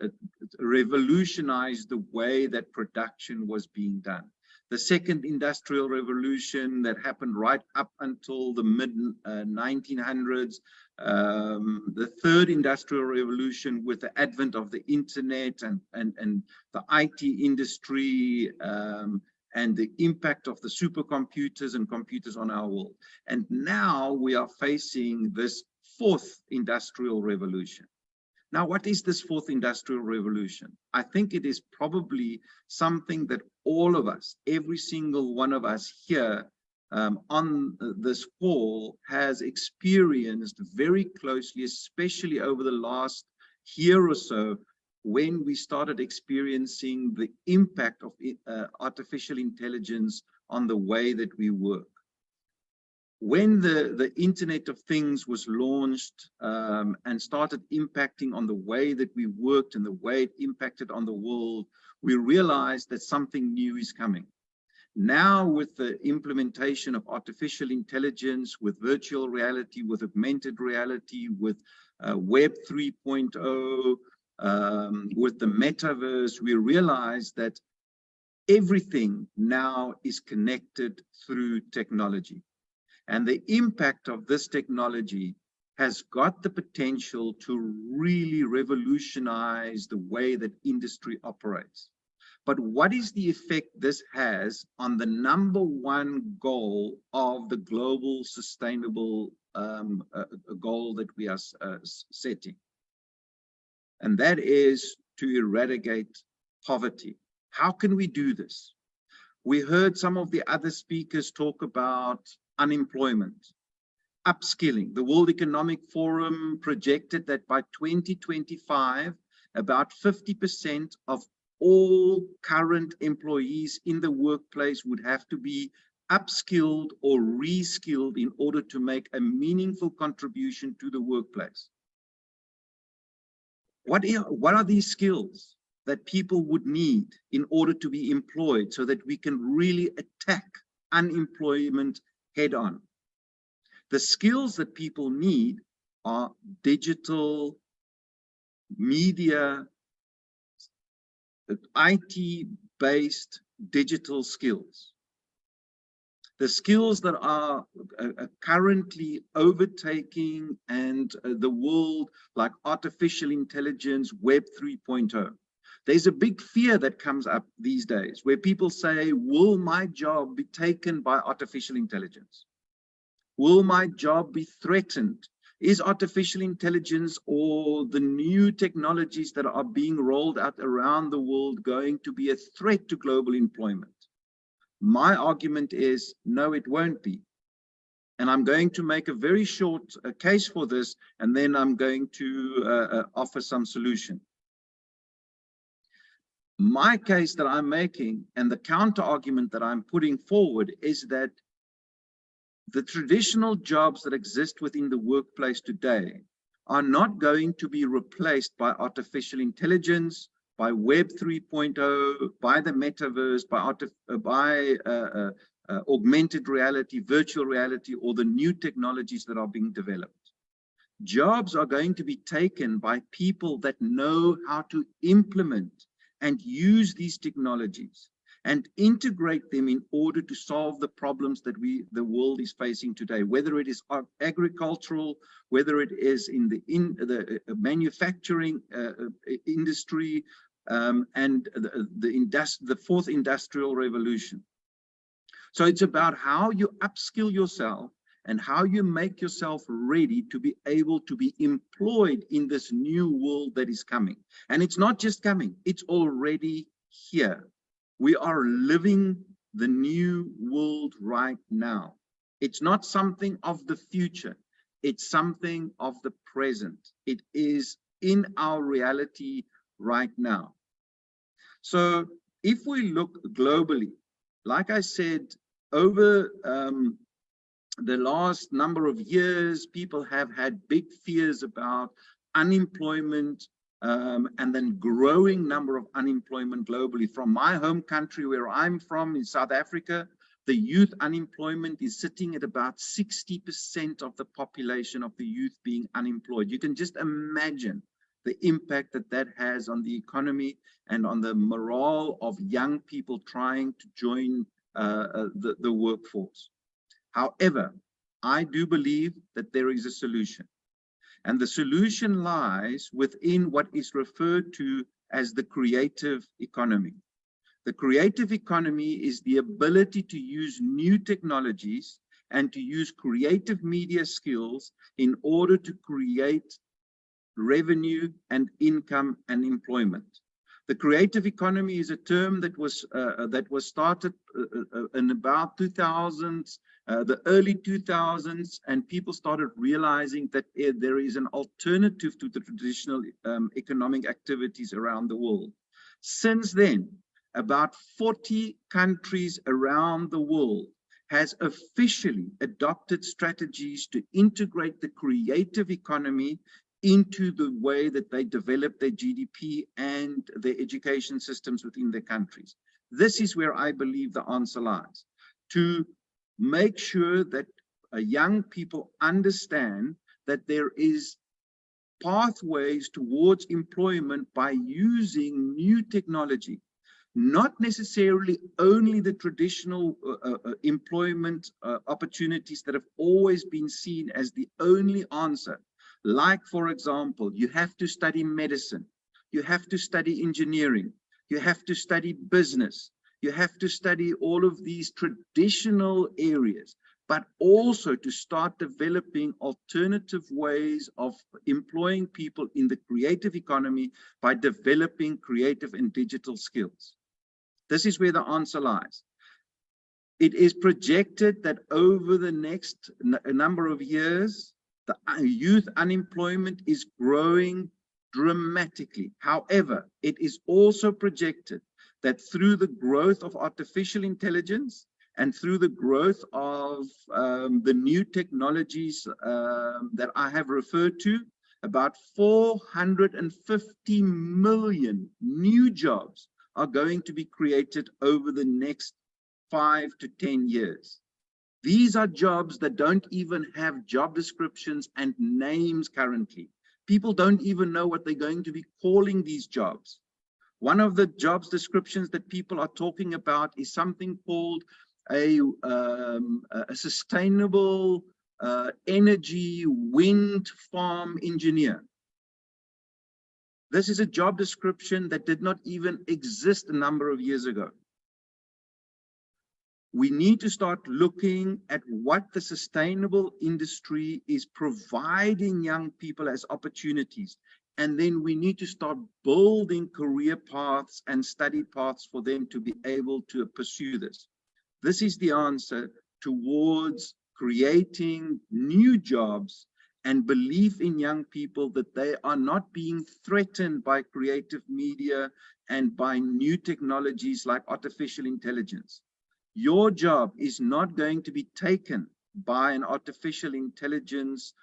Speaker 15: revolutionize the way that production was being done. The second industrial revolution that happened right up until the mid 1900s, the third industrial revolution with the advent of the internet and the IT industry, and the impact of the supercomputers and computers on our world. And now we are facing this fourth industrial revolution. Now, what is this fourth industrial revolution? I think it is probably something that all of us, every single one of us here on this call has experienced very closely, especially over the last year or so, when we started experiencing the impact of artificial intelligence on the way that we work. when the Internet of Things was launched and started impacting on the way that we worked and the way it impacted on the world, we realized that something new is coming. Now, with the implementation of artificial intelligence, with virtual reality, with augmented reality, with Web 3.0, with the metaverse, we realize that everything now is connected through technology. And the impact of this technology has got the potential to really revolutionize the way that industry operates. But what is the effect this has on the #1 goal of the global sustainable goal that we are setting? And that is to eradicate poverty. How can we do this? We heard some of the other speakers talk about unemployment, upskilling. The World Economic Forum projected that by 2025, about 50% of all current employees in the workplace would have to be upskilled or reskilled in order to make a meaningful contribution to the workplace. What are these skills that people would need in order to be employed so that we can really attack unemployment head on? The skills that people need are digital, media, IT-based digital skills. The skills that are currently overtaking the world, like artificial intelligence, Web 3.0. There's a big fear that comes up these days where people say, will my job be taken by artificial intelligence? Will my job be threatened? Is artificial intelligence or the new technologies that are being rolled out around the world going to be a threat to global employment? My argument is, no, it won't be. And I'm going to make a very short case for this, and then I'm going to offer some solution. My case that I'm making and the counter argument that I'm putting forward is that the traditional jobs that exist within the workplace today are not going to be replaced by artificial intelligence, by Web 3.0, by the metaverse, by augmented reality, virtual reality, or the new technologies that are being developed. Jobs are going to be taken by people that know how to implement and use these technologies and integrate them in order to solve the problems that the world is facing today, whether it is agricultural, whether it is in the manufacturing industry, and the fourth industrial revolution. So it's about how you upskill yourself and how you make yourself ready to be able to be employed in this new world that is coming. And it's not just coming, it's already here. We are living the new world right now. It's not something of the future, it's something of the present. It is in our reality right now. So if we look globally, like I said, over the last number of years, people have had big fears about unemployment and then growing number of unemployment globally. From my home country, where I'm from in South Africa, the youth unemployment is sitting at about 60% of the population of the youth being unemployed. You can just imagine the impact that that has on the economy and on the morale of young people trying to join the workforce. However, I do believe that there is a solution. And the solution lies within what is referred to as the creative economy. The creative economy is the ability to use new technologies and to use creative media skills in order to create revenue and income and employment. The creative economy is a term that was started in about 2000s, the early 2000s, and people started realizing that there is an alternative to the traditional economic activities around the world. Since then, about 40 countries around the world has officially adopted strategies to integrate the creative economy into the way that they develop their GDP and their education systems within their countries. This is where I believe the answer lies, to make sure that young people understand that there is pathways towards employment by using new technology, not necessarily only the traditional employment opportunities that have always been seen as the only answer. Like, for example, you have to study medicine, you have to study engineering, you have to study business, you have to study all of these traditional areas, but also to start developing alternative ways of employing people in the creative economy by developing creative and digital skills. This is where the answer lies. It is projected that over the next number of years, the youth unemployment is growing dramatically. However, it is also projected that through the growth of artificial intelligence and through the growth of the new technologies that I have referred to, about 450 million new jobs are going to be created over the next 5 to 10 years. These are jobs that don't even have job descriptions and names currently. People don't even know what they're going to be calling these jobs. One of the jobs descriptions that people are talking about is something called a sustainable energy wind farm engineer. This is a job description that did not even exist a number of years ago. We need to start looking at what the sustainable industry is providing young people as opportunities. And then we need to start building career paths and study paths for them to be able to pursue this. This is the answer towards creating new jobs and belief in young people that they are not being threatened by creative media and by new technologies like artificial intelligence. Your job is not going to be taken by an artificial intelligence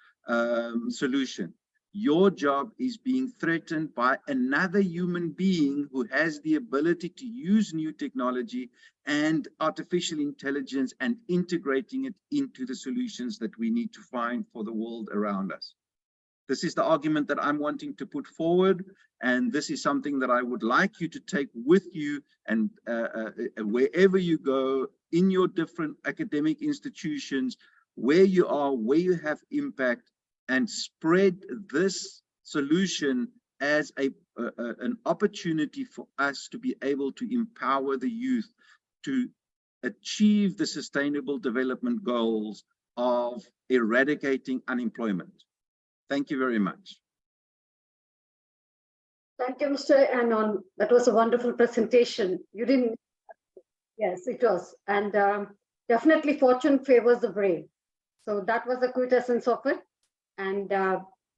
Speaker 15: solution. Your job is being threatened by another human being who has the ability to use new technology and artificial intelligence and integrating it into the solutions that we need to find for the world around us. This is the argument that I'm wanting to put forward, and this is something that I would like you to take with you and wherever you go in your different academic institutions, where you are, where you have impact, and spread this solution as an opportunity for us to be able to empower the youth to achieve the sustainable development goals of eradicating unemployment. Thank you very much.
Speaker 3: Thank you, Mr. Anon. That was a wonderful presentation. You didn't, yes, it was. And definitely fortune favors the brave. So that was the quintessence of it. And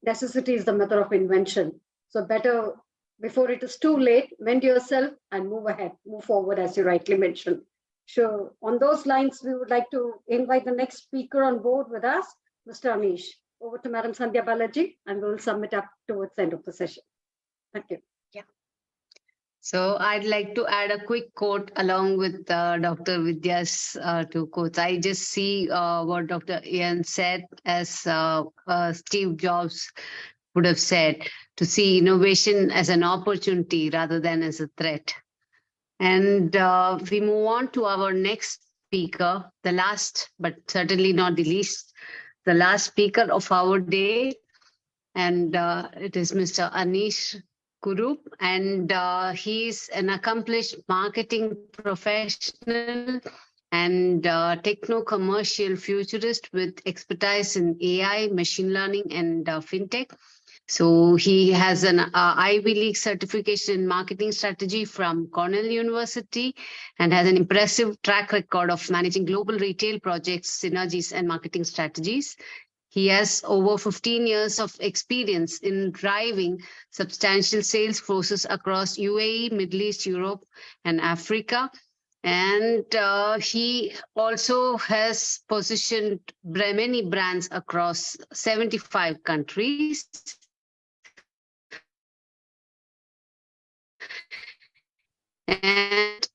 Speaker 3: necessity is the mother of invention. So better, before it is too late, mend yourself and move ahead, move forward, as you rightly mentioned. So on those lines, we would like to invite the next speaker on board with us, Mr. Anish. Over to Madam Sandhya Balaji, and we'll sum it up towards the end of the session. Thank you.
Speaker 5: Yeah. So I'd like to add a quick quote along with Dr. Vidya's two quotes. I just see what Dr. Ian said, as Steve Jobs would have said, to see innovation as an opportunity rather than as a threat. And we move on to our next speaker, the last, but certainly not the least, the last speaker of our day. And it is Mr. Anish Kurup, and he's an accomplished marketing professional and techno-commercial futurist with expertise in AI, machine learning, and fintech. So he has an Ivy League certification in marketing strategy from Cornell University and has an impressive track record of managing global retail projects, synergies, and marketing strategies. He has over 15 years of experience in driving substantial sales forces across UAE, Middle East, Europe, and Africa. And he also has positioned many brands across 75 countries. And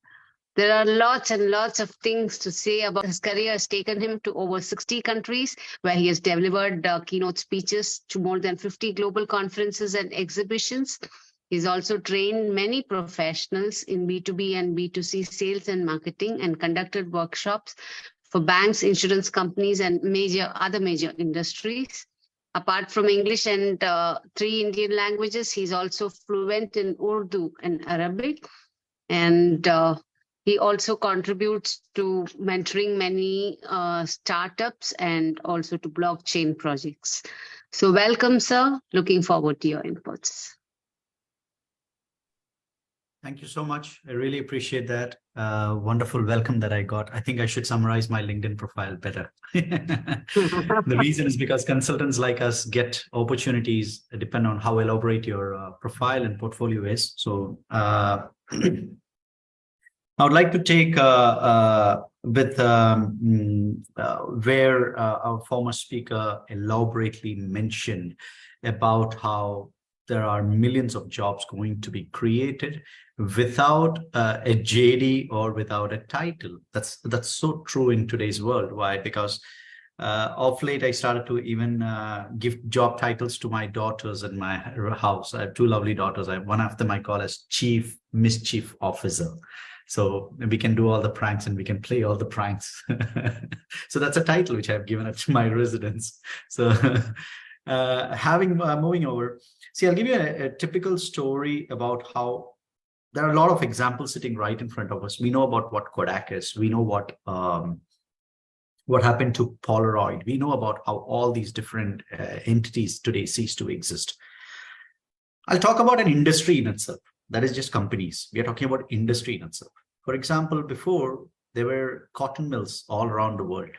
Speaker 5: there are lots and lots of things to say about his career. Has taken him to over 60 countries, where he has delivered keynote speeches to more than 50 global conferences and exhibitions. He's also trained many professionals in B2B and B2C sales and marketing, and conducted workshops for banks, insurance companies, and other major industries. Apart from English and 3 Indian languages, he's also fluent in Urdu and Arabic. And he also contributes to mentoring many startups and also to blockchain projects. So welcome, sir. Looking forward to your inputs.
Speaker 16: Thank you so much. I really appreciate that wonderful welcome that I got. I think I should summarize my LinkedIn profile better. The reason is because consultants like us get opportunities depend on how elaborate your profile and portfolio is. So I would like to take with where our former speaker elaborately mentioned about how there are millions of jobs going to be created without a JD or without a title. That's so true in today's world. Why? Because of late, I started to even give job titles to my daughters in my house. I have 2 lovely daughters. One of them I call as Chief Mischief Officer. So we can do all the pranks and we can play all the pranks. So that's a title which I've given up to my residents. So moving over, see, I'll give you a typical story about how there are a lot of examples sitting right in front of us. We know about what Kodak is. We know what happened to Polaroid. We know about how all these different entities today cease to exist. I'll talk about an industry in itself. That is just companies. We are talking about industry in itself. For example, before there were cotton mills all around the world.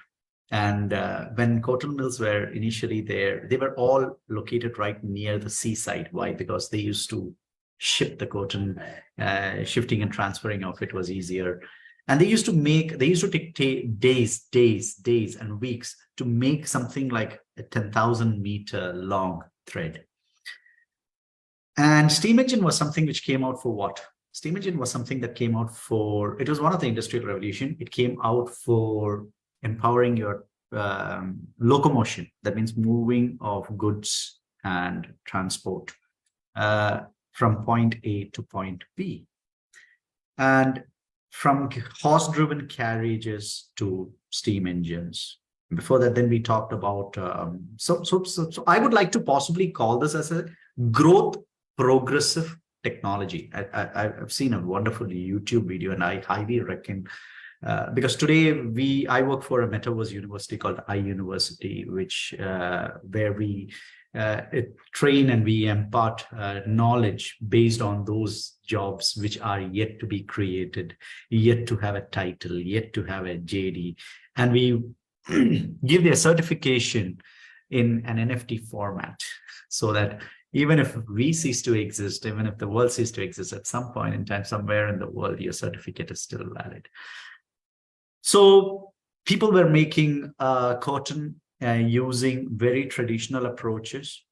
Speaker 16: And when cotton mills were initially there, they were all located right near the seaside. Why? Because they used to ship the cotton, shifting and transferring of it was easier. And they used to take days and weeks to make something like a 10,000 meter long thread. And steam engine was something which came out for what? Steam engine was something that came out for, it was one of the industrial revolution. It came out for empowering your locomotion. That means moving of goods and transport from point A to point B. And from horse-driven carriages to steam engines. Before that, then we talked about, so I would like to possibly call this as a growth progressive technology. I've seen a wonderful YouTube video and I highly recommend, because today I work for a metaverse university called iUniversity, which where we train and we impart knowledge based on those jobs which are yet to be created, yet to have a title, yet to have a JD, and we give their certification in an NFT format, so that even if we cease to exist, even if the world ceases to exist, at some point in time, somewhere in the world, your certificate is still valid. So people were making cotton using very traditional approaches.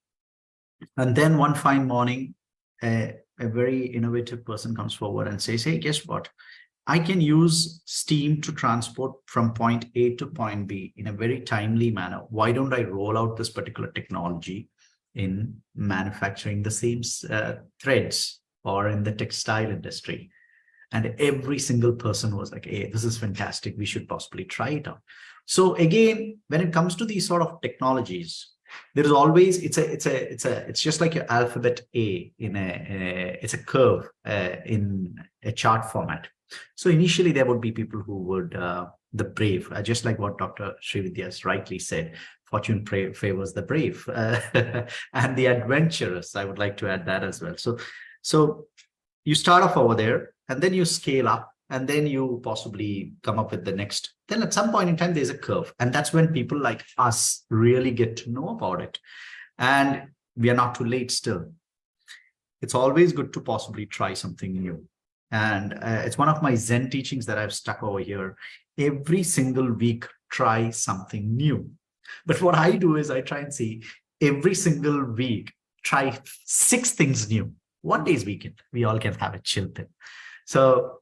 Speaker 16: And then one fine morning, a very innovative person comes forward and says, hey, guess what? I can use steam to transport from point A to point B in a very timely manner. Why don't I roll out this particular technology in manufacturing the same threads or in the textile industry? And every single person was like, hey, this is fantastic. We should possibly try it out. So again, when it comes to these sort of technologies, there is always, it's just like your alphabet A in it's a curve in a chart format. So initially there would be people who would, the brave, just like what Dr. Srividhya rightly said, fortune favors the brave and the adventurous. I would like to add that as well. So you start off over there and then you scale up and then you possibly come up with the next. Then at some point in time, there's a curve. And that's when people like us really get to know about it. And we are not too late still. It's always good to possibly try something new. And it's one of my Zen teachings that I've stuck over here. Every single week, try something new. But what I do is I try and see every single week, try 6 things new. One day's weekend, we all can have a chill thing. So,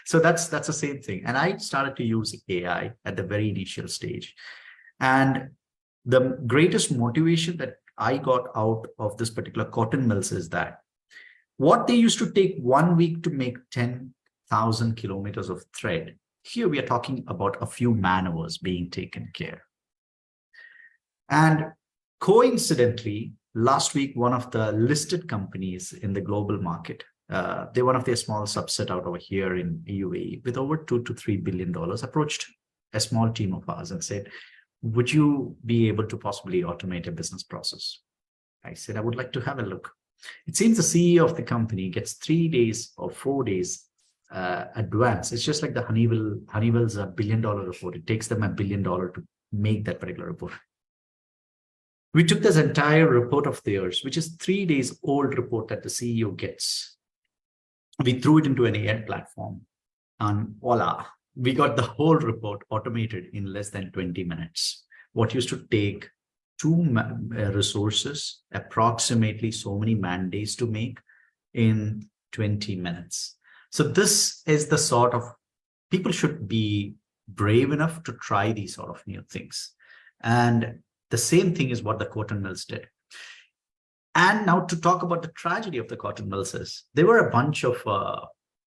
Speaker 16: so that's the same thing. And I started to use AI at the very initial stage. And the greatest motivation that I got out of this particular cotton mills is that what they used to take 1 week to make 10,000 kilometers of thread, here we are talking about a few man-hours being taken care. And coincidentally, last week, one of the listed companies in the global market, they're one of their small subset out over here in UAE with over $2 to $3 billion, approached a small team of ours and said, would you be able to possibly automate a business process? I said, I would like to have a look. It seems the CEO of the company gets 3 days or 4 days advance. It's just like the Honeywell's $1 billion report. It takes them $1 billion to make that particular report. We took this entire report of theirs, which is 3 days old report that the CEO gets. We threw it into an AI platform and voila, we got the whole report automated in less than 20 minutes. What used to take 2 resources, approximately so many man days to make, in 20 minutes. So this is the sort of, people should be brave enough to try these sort of new things. And the same thing is what the cotton mills did. And now to talk about the tragedy of the cotton mills is, there were a bunch of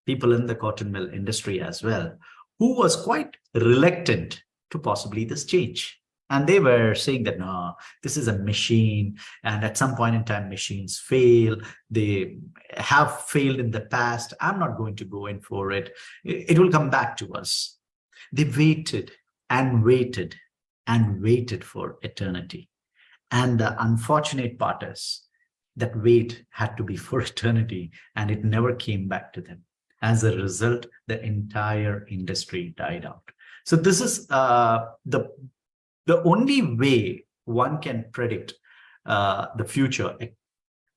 Speaker 16: people in the cotton mill industry as well, who was quite reluctant to possibly this change. And they were saying that, no, this is a machine. And at some point in time, machines fail. They have failed in the past. I'm not going to go in for it. It will come back to us. They waited and waited and waited for eternity. And the unfortunate part is that wait had to be for eternity, and it never came back to them. As a result, the entire industry died out. So this is the only way one can predict the future,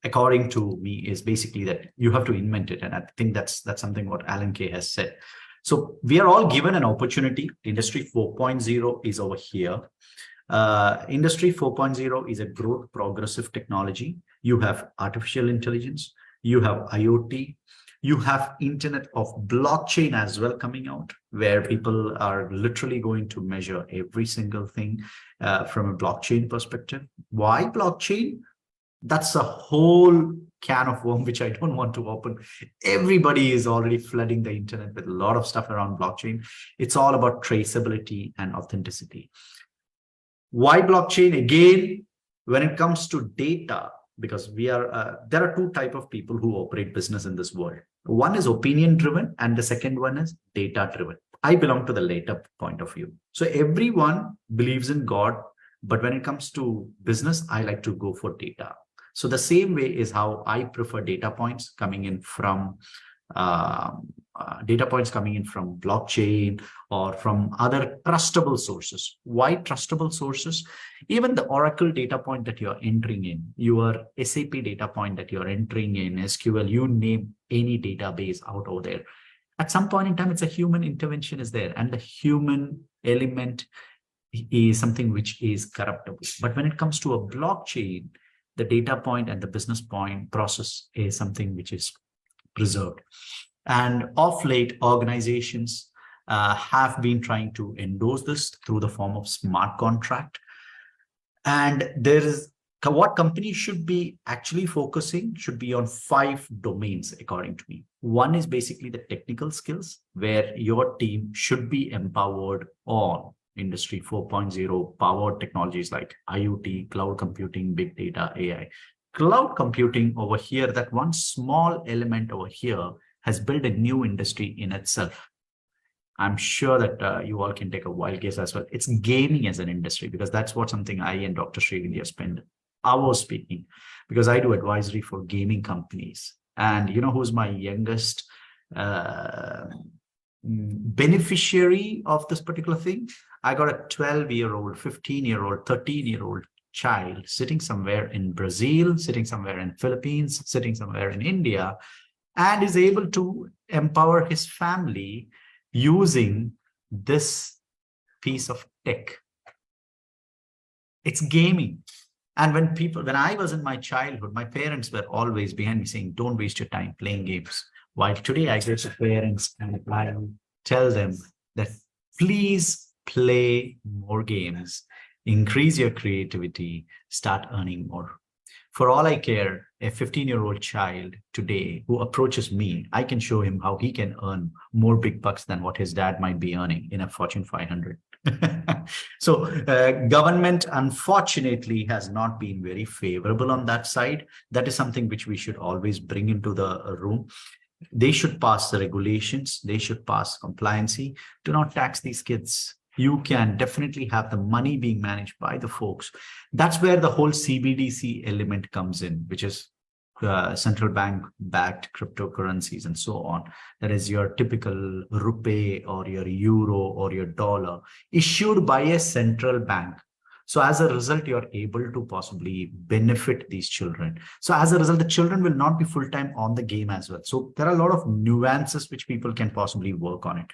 Speaker 16: according to me, is basically that you have to invent it. And I think that's something what Alan Kay has said. So we are all given an opportunity. Industry 4.0 is over here. Industry 4.0 is a growth progressive technology. You have artificial intelligence, you have IoT, you have Internet of Blockchain as well coming out, where people are literally going to measure every single thing from a blockchain perspective. Why blockchain? That's a whole can of worms, which I don't want to open. Everybody is already flooding the internet with a lot of stuff around blockchain. It's all about traceability and authenticity. Why blockchain? Again, when it comes to data, because we are there are 2 types of people who operate business in this world. One is opinion driven and the second one is data driven. I belong to the later point of view. So everyone believes in God, but when it comes to business, I like to go for data. So the same way is how I prefer data points coming in from blockchain or from other trustable sources. Why trustable sources? Even the Oracle data point that you're entering in, your SAP data point that you're entering in, SQL, you name any database out over there. At some point in time, it's a human intervention is there, and the human element is something which is corruptible. But when it comes to a blockchain, the data point and the business point process is something which is preserved. And of late, organizations have been trying to endorse this through the form of smart contract. And there is what companies should be actually focusing should be on 5 domains, according to me. One is basically the technical skills, where your team should be empowered on Industry 4.0 powered technologies like IoT, cloud computing, big data, AI. Cloud computing over here, that one small element over here has built a new industry in itself. I'm sure that you all can take a wild guess as well. It's gaming as an industry, because that's what something I and Dr. Srividhya spend hours speaking, because I do advisory for gaming companies. And you know who's my youngest beneficiary of this particular thing? I got a 12-year-old, 15-year-old, 13-year-old child sitting somewhere in Brazil, sitting somewhere in Philippines, sitting somewhere in India, and is able to empower his family using this piece of tech. It's gaming. And when I was in my childhood, my parents were always behind me saying, don't waste your time playing games. While today I go to parents and I tell them that please play more games, increase your creativity, start earning more. For all I care, a 15-year-old child today who approaches me, I can show him how he can earn more big bucks than what his dad might be earning in a Fortune 500. So government, unfortunately, has not been very favorable on that side. That is something which we should always bring into the room. They should pass the regulations. They should pass compliancy. Do not tax these kids. You can definitely have the money being managed by the folks. That's where the whole CBDC element comes in, which is central bank backed cryptocurrencies and so on. That is your typical rupee or your euro or your dollar issued by a central bank. So as a result, you're able to possibly benefit these children. So as a result, the children will not be full-time on the game as well. So there are a lot of nuances which people can possibly work on it.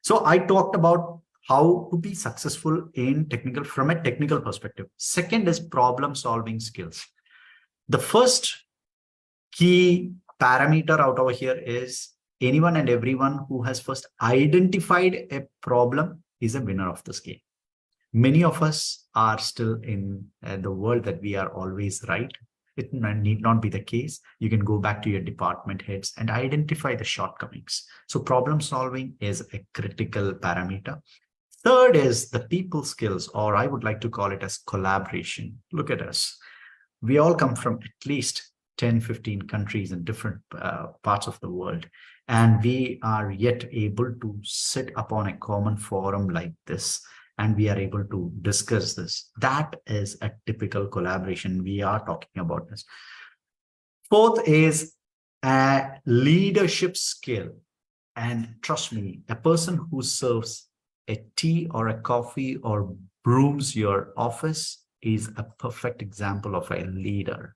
Speaker 16: So I talked about how to be successful in technical from a technical perspective. Second is problem solving skills. The first key parameter out over here is anyone and everyone who has first identified a problem is a winner of this game. Many of us are still in the world that we are always right. It need not be the case. You can go back to your department heads and identify the shortcomings. So problem solving is a critical parameter. Third is the people skills, or I would like to call it as collaboration. Look at us. We all come from at least 10, 15 countries in different parts of the world. And we are yet able to sit upon a common forum like this. And we are able to discuss this. That is a typical collaboration. We are talking about this. Fourth is a leadership skill. And trust me, a person who serves a tea or a coffee or brooms your office is a perfect example of a leader.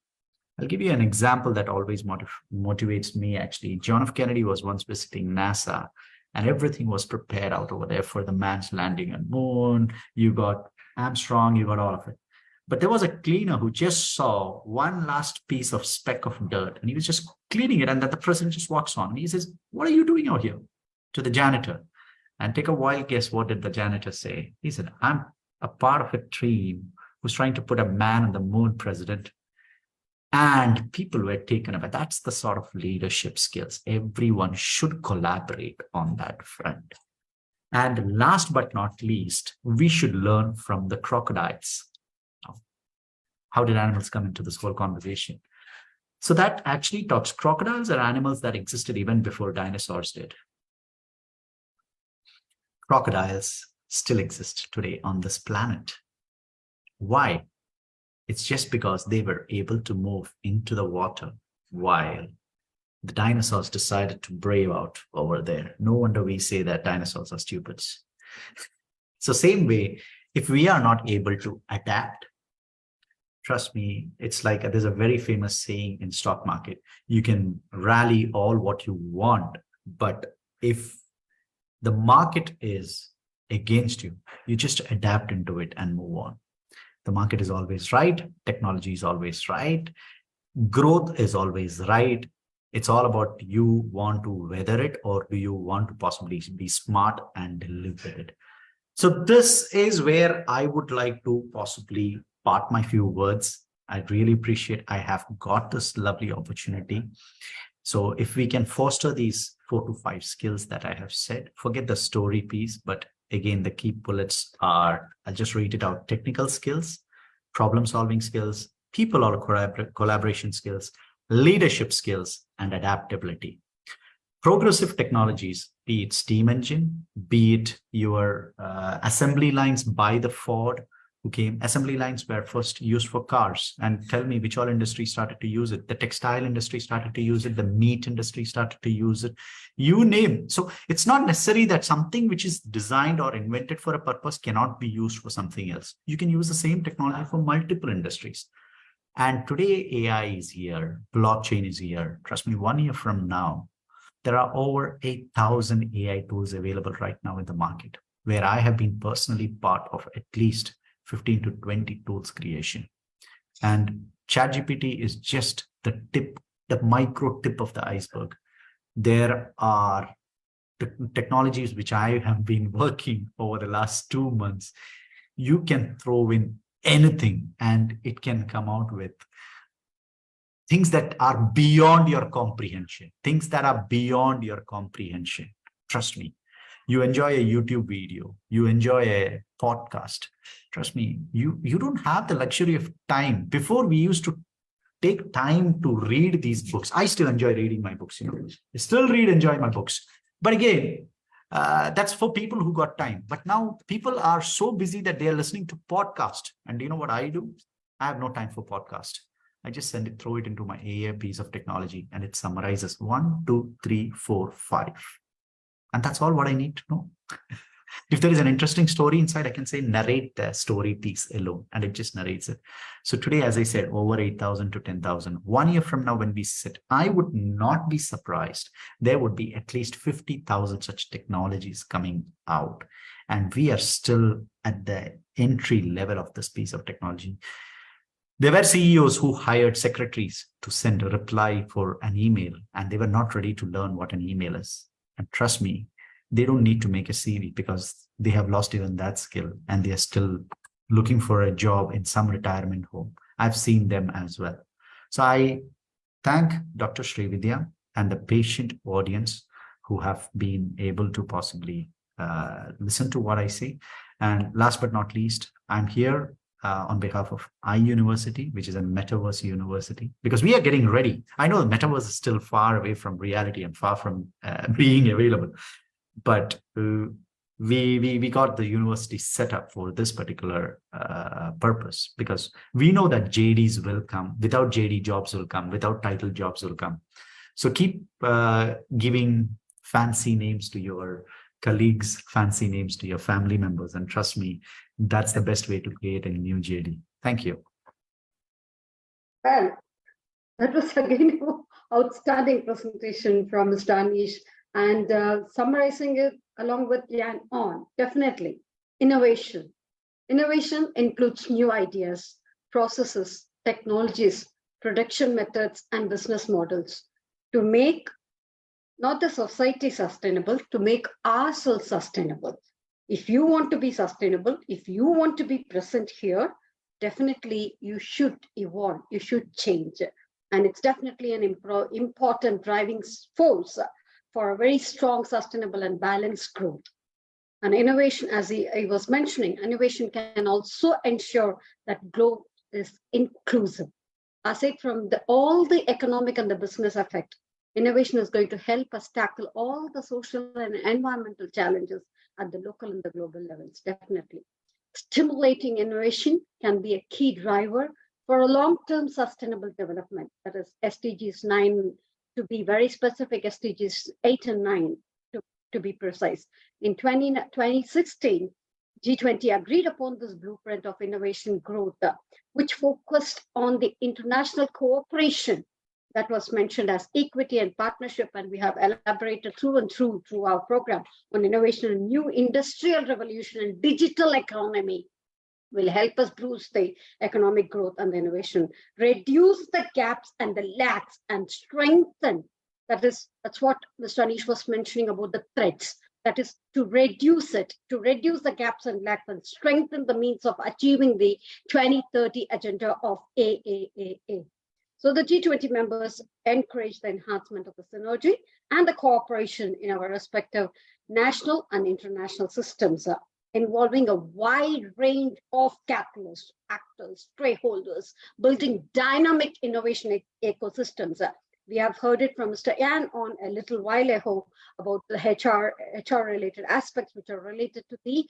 Speaker 16: I'll give you an example that always motivates me, actually. John F. Kennedy was once visiting NASA, and everything was prepared out over there for the man's landing on moon. You got Armstrong, you got all of it. But there was a cleaner who just saw one last piece of speck of dirt, and he was just cleaning it, and then the president just walks on. And he says, "What are you doing out here?" to the janitor. And take a wild guess, what did the janitor say? He said, "I'm a part of a team who's trying to put a man on the moon, President." And people were taken aback. That's the sort of leadership skills. Everyone should collaborate on that front. And last but not least, we should learn from the crocodiles. How did animals come into this whole conversation? So that actually talks, crocodiles are animals that existed even before dinosaurs did. Crocodiles still exist today on this planet. Why? It's just because they were able to move into the water while the dinosaurs decided to brave out over there. No wonder we say that dinosaurs are stupid. So same way, if we are not able to adapt, trust me, it's like there's a very famous saying in stock market, you can rally all what you want, but if the market is against you, you just adapt into it and move on. The market is always right. Technology is always right. Growth is always right. It's all about you want to weather it, or do you want to possibly be smart and live with it. So this is where I would like to possibly part my few words. I really appreciate I have got this lovely opportunity. So if we can foster these 4 to 5 skills that I have said, forget the story piece, but again, the key bullets are, I'll just read it out: technical skills, problem solving skills, people or collaboration skills, leadership skills, and adaptability. Progressive technologies, be it steam engine, be it your assembly lines by the Ford, who came, assembly lines were first used for cars. And tell me which all industry started to use it. The textile industry started to use it. The meat industry started to use it. You name. So it's not necessary that something which is designed or invented for a purpose cannot be used for something else. You can use the same technology for multiple industries. And today AI is here, blockchain is here. Trust me, 1 year from now, there are over 8,000 AI tools available right now in the market, where I have been personally part of at least 15 to 20 tools creation. And ChatGPT is just the tip, the micro tip of the iceberg. There are technologies which I have been working over the last 2 months. You can throw in anything and it can come out with things that are beyond your comprehension, things that are beyond your comprehension. Trust me, you enjoy a YouTube video, you enjoy a podcast. Trust me, you don't have the luxury of time. Before, we used to take time to read these books. I still enjoy reading my books, I still enjoy my books. But again, that's for people who got time. But now people are so busy that they are listening to podcast. And you know what I do? I have no time for podcast. I just throw it into my AI piece of technology, and it summarizes 1, 2, 3, 4, 5. And that's all what I need to know. If there is an interesting story inside, I can say narrate the story piece alone, and it just narrates it. So today, as I said, over 8,000 to 10,000. 1 year from now, when we sit, I would not be surprised. There would be at least 50,000 such technologies coming out. And we are still at the entry level of this piece of technology. There were CEOs who hired secretaries to send a reply for an email, and they were not ready to learn what an email is. And trust me, they don't need to make a CV because they have lost even that skill, and they are still looking for a job in some retirement home. I've seen them as well. So I thank Dr. Srividhya and the patient audience who have been able to possibly listen to what I say. And last but not least, I'm here on behalf of University, which is a metaverse university, because we are getting ready. I know the metaverse is still far away from reality and far from being available, but we got the university set up for this particular purpose, because we know that JDs will come. Without JD, jobs will come. Without title, jobs will come. So keep giving fancy names to your colleagues, fancy names to your family members, and trust me, that's the best way to create a new JD. Thank you.
Speaker 3: Well, that was again an outstanding presentation from Mr. Anish, and summarizing it along with Jan on, definitely, innovation. Innovation includes new ideas, processes, technologies, production methods, and business models to make not the society sustainable, to make ourselves sustainable. If you want to be sustainable, if you want to be present here, definitely you should evolve, you should change. And it's definitely an important driving force for a very strong, sustainable, and balanced growth. And innovation, as I was mentioning, innovation can also ensure that growth is inclusive. Aside from all the economic and the business effect, innovation is going to help us tackle all the social and environmental challenges at the local and the global levels, definitely. Stimulating innovation can be a key driver for a long-term sustainable development, that is SDGs 9, to be very specific, SDGs 8 and 9, to be precise. In 2016, G20 agreed upon this blueprint of innovation growth, which focused on the international cooperation that was mentioned as equity and partnership, and we have elaborated through and through our program on innovation and new industrial revolution and digital economy will help us boost the economic growth and the innovation, reduce the gaps and the lags, and strengthen. That's what Mr. Anish was mentioning about the threats. That is to reduce it, to reduce the gaps and lags, and strengthen the means of achieving the 2030 agenda of AAAA. So the G20 members encourage the enhancement of the synergy and the cooperation in our respective national and international systems, involving a wide range of catalysts, actors, stakeholders, building dynamic innovation ecosystems. We have heard it from Mr. Yan on a little while ago about the HR related aspects which are related to the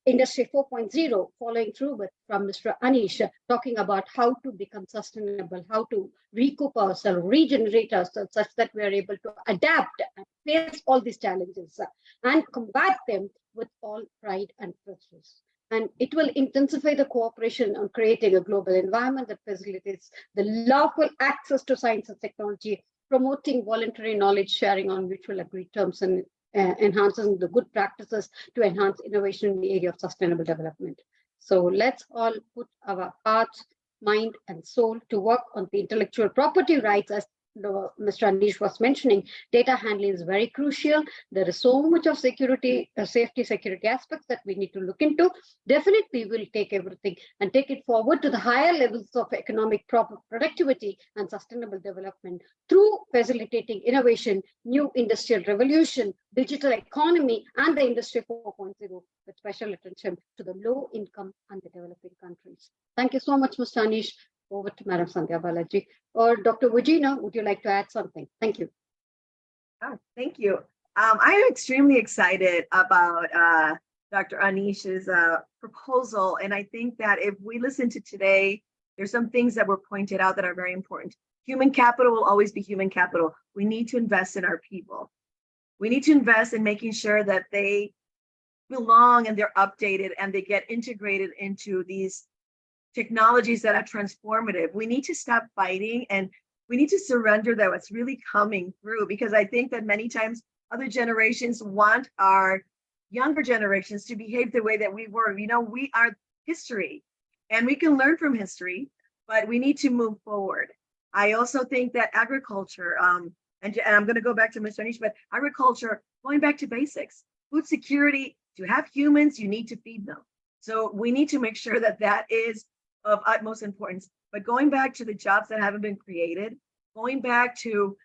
Speaker 3: Industry 4.0, following through with from Mr. Anish, talking about how to become sustainable, how to recoup ourselves, regenerate ourselves, such that we are able to adapt and face all these challenges and combat them with all pride and purpose. And it will intensify the cooperation on creating a global environment that facilitates the lawful access to science and technology, promoting voluntary knowledge sharing on mutual agreed terms, and enhancing the good practices to enhance innovation in the area of sustainable development. So let's all put our hearts, mind, and soul to work on the intellectual property rights. As Mr. Anish was mentioning, data handling is very crucial. There is so much of security, safety, security aspects that we need to look into. Definitely, we'll take everything and take it forward to the higher levels of economic productivity and sustainable development through facilitating innovation, new industrial revolution, digital economy, and the Industry 4.0 with special attention to the low income and the developing countries. Thank you so much, Mr. Anish. Over to Madam Sandhya Balaji. Or Dr. Virginia, would you like to add something? Thank you.
Speaker 2: Oh, thank you. I am extremely excited about Dr. Anish's proposal. And I think that if we listen to today, there's some things that were pointed out that are very important. Human capital will always be human capital. We need to invest in our people. We need to invest in making sure that they belong and they're updated and they get integrated into these technologies that are transformative. We need to stop fighting and we need to surrender that what's really coming through, because I think that many times other generations want our younger generations to behave the way that we were. You know, we are history and we can learn from history, but we need to move forward. I also think that agriculture, and I'm going to go back to Mr. Anish, but agriculture, going back to basics, food security, to have humans, you need to feed them. So we need to make sure that that is of utmost importance. But going back to the jobs that haven't been created, going back to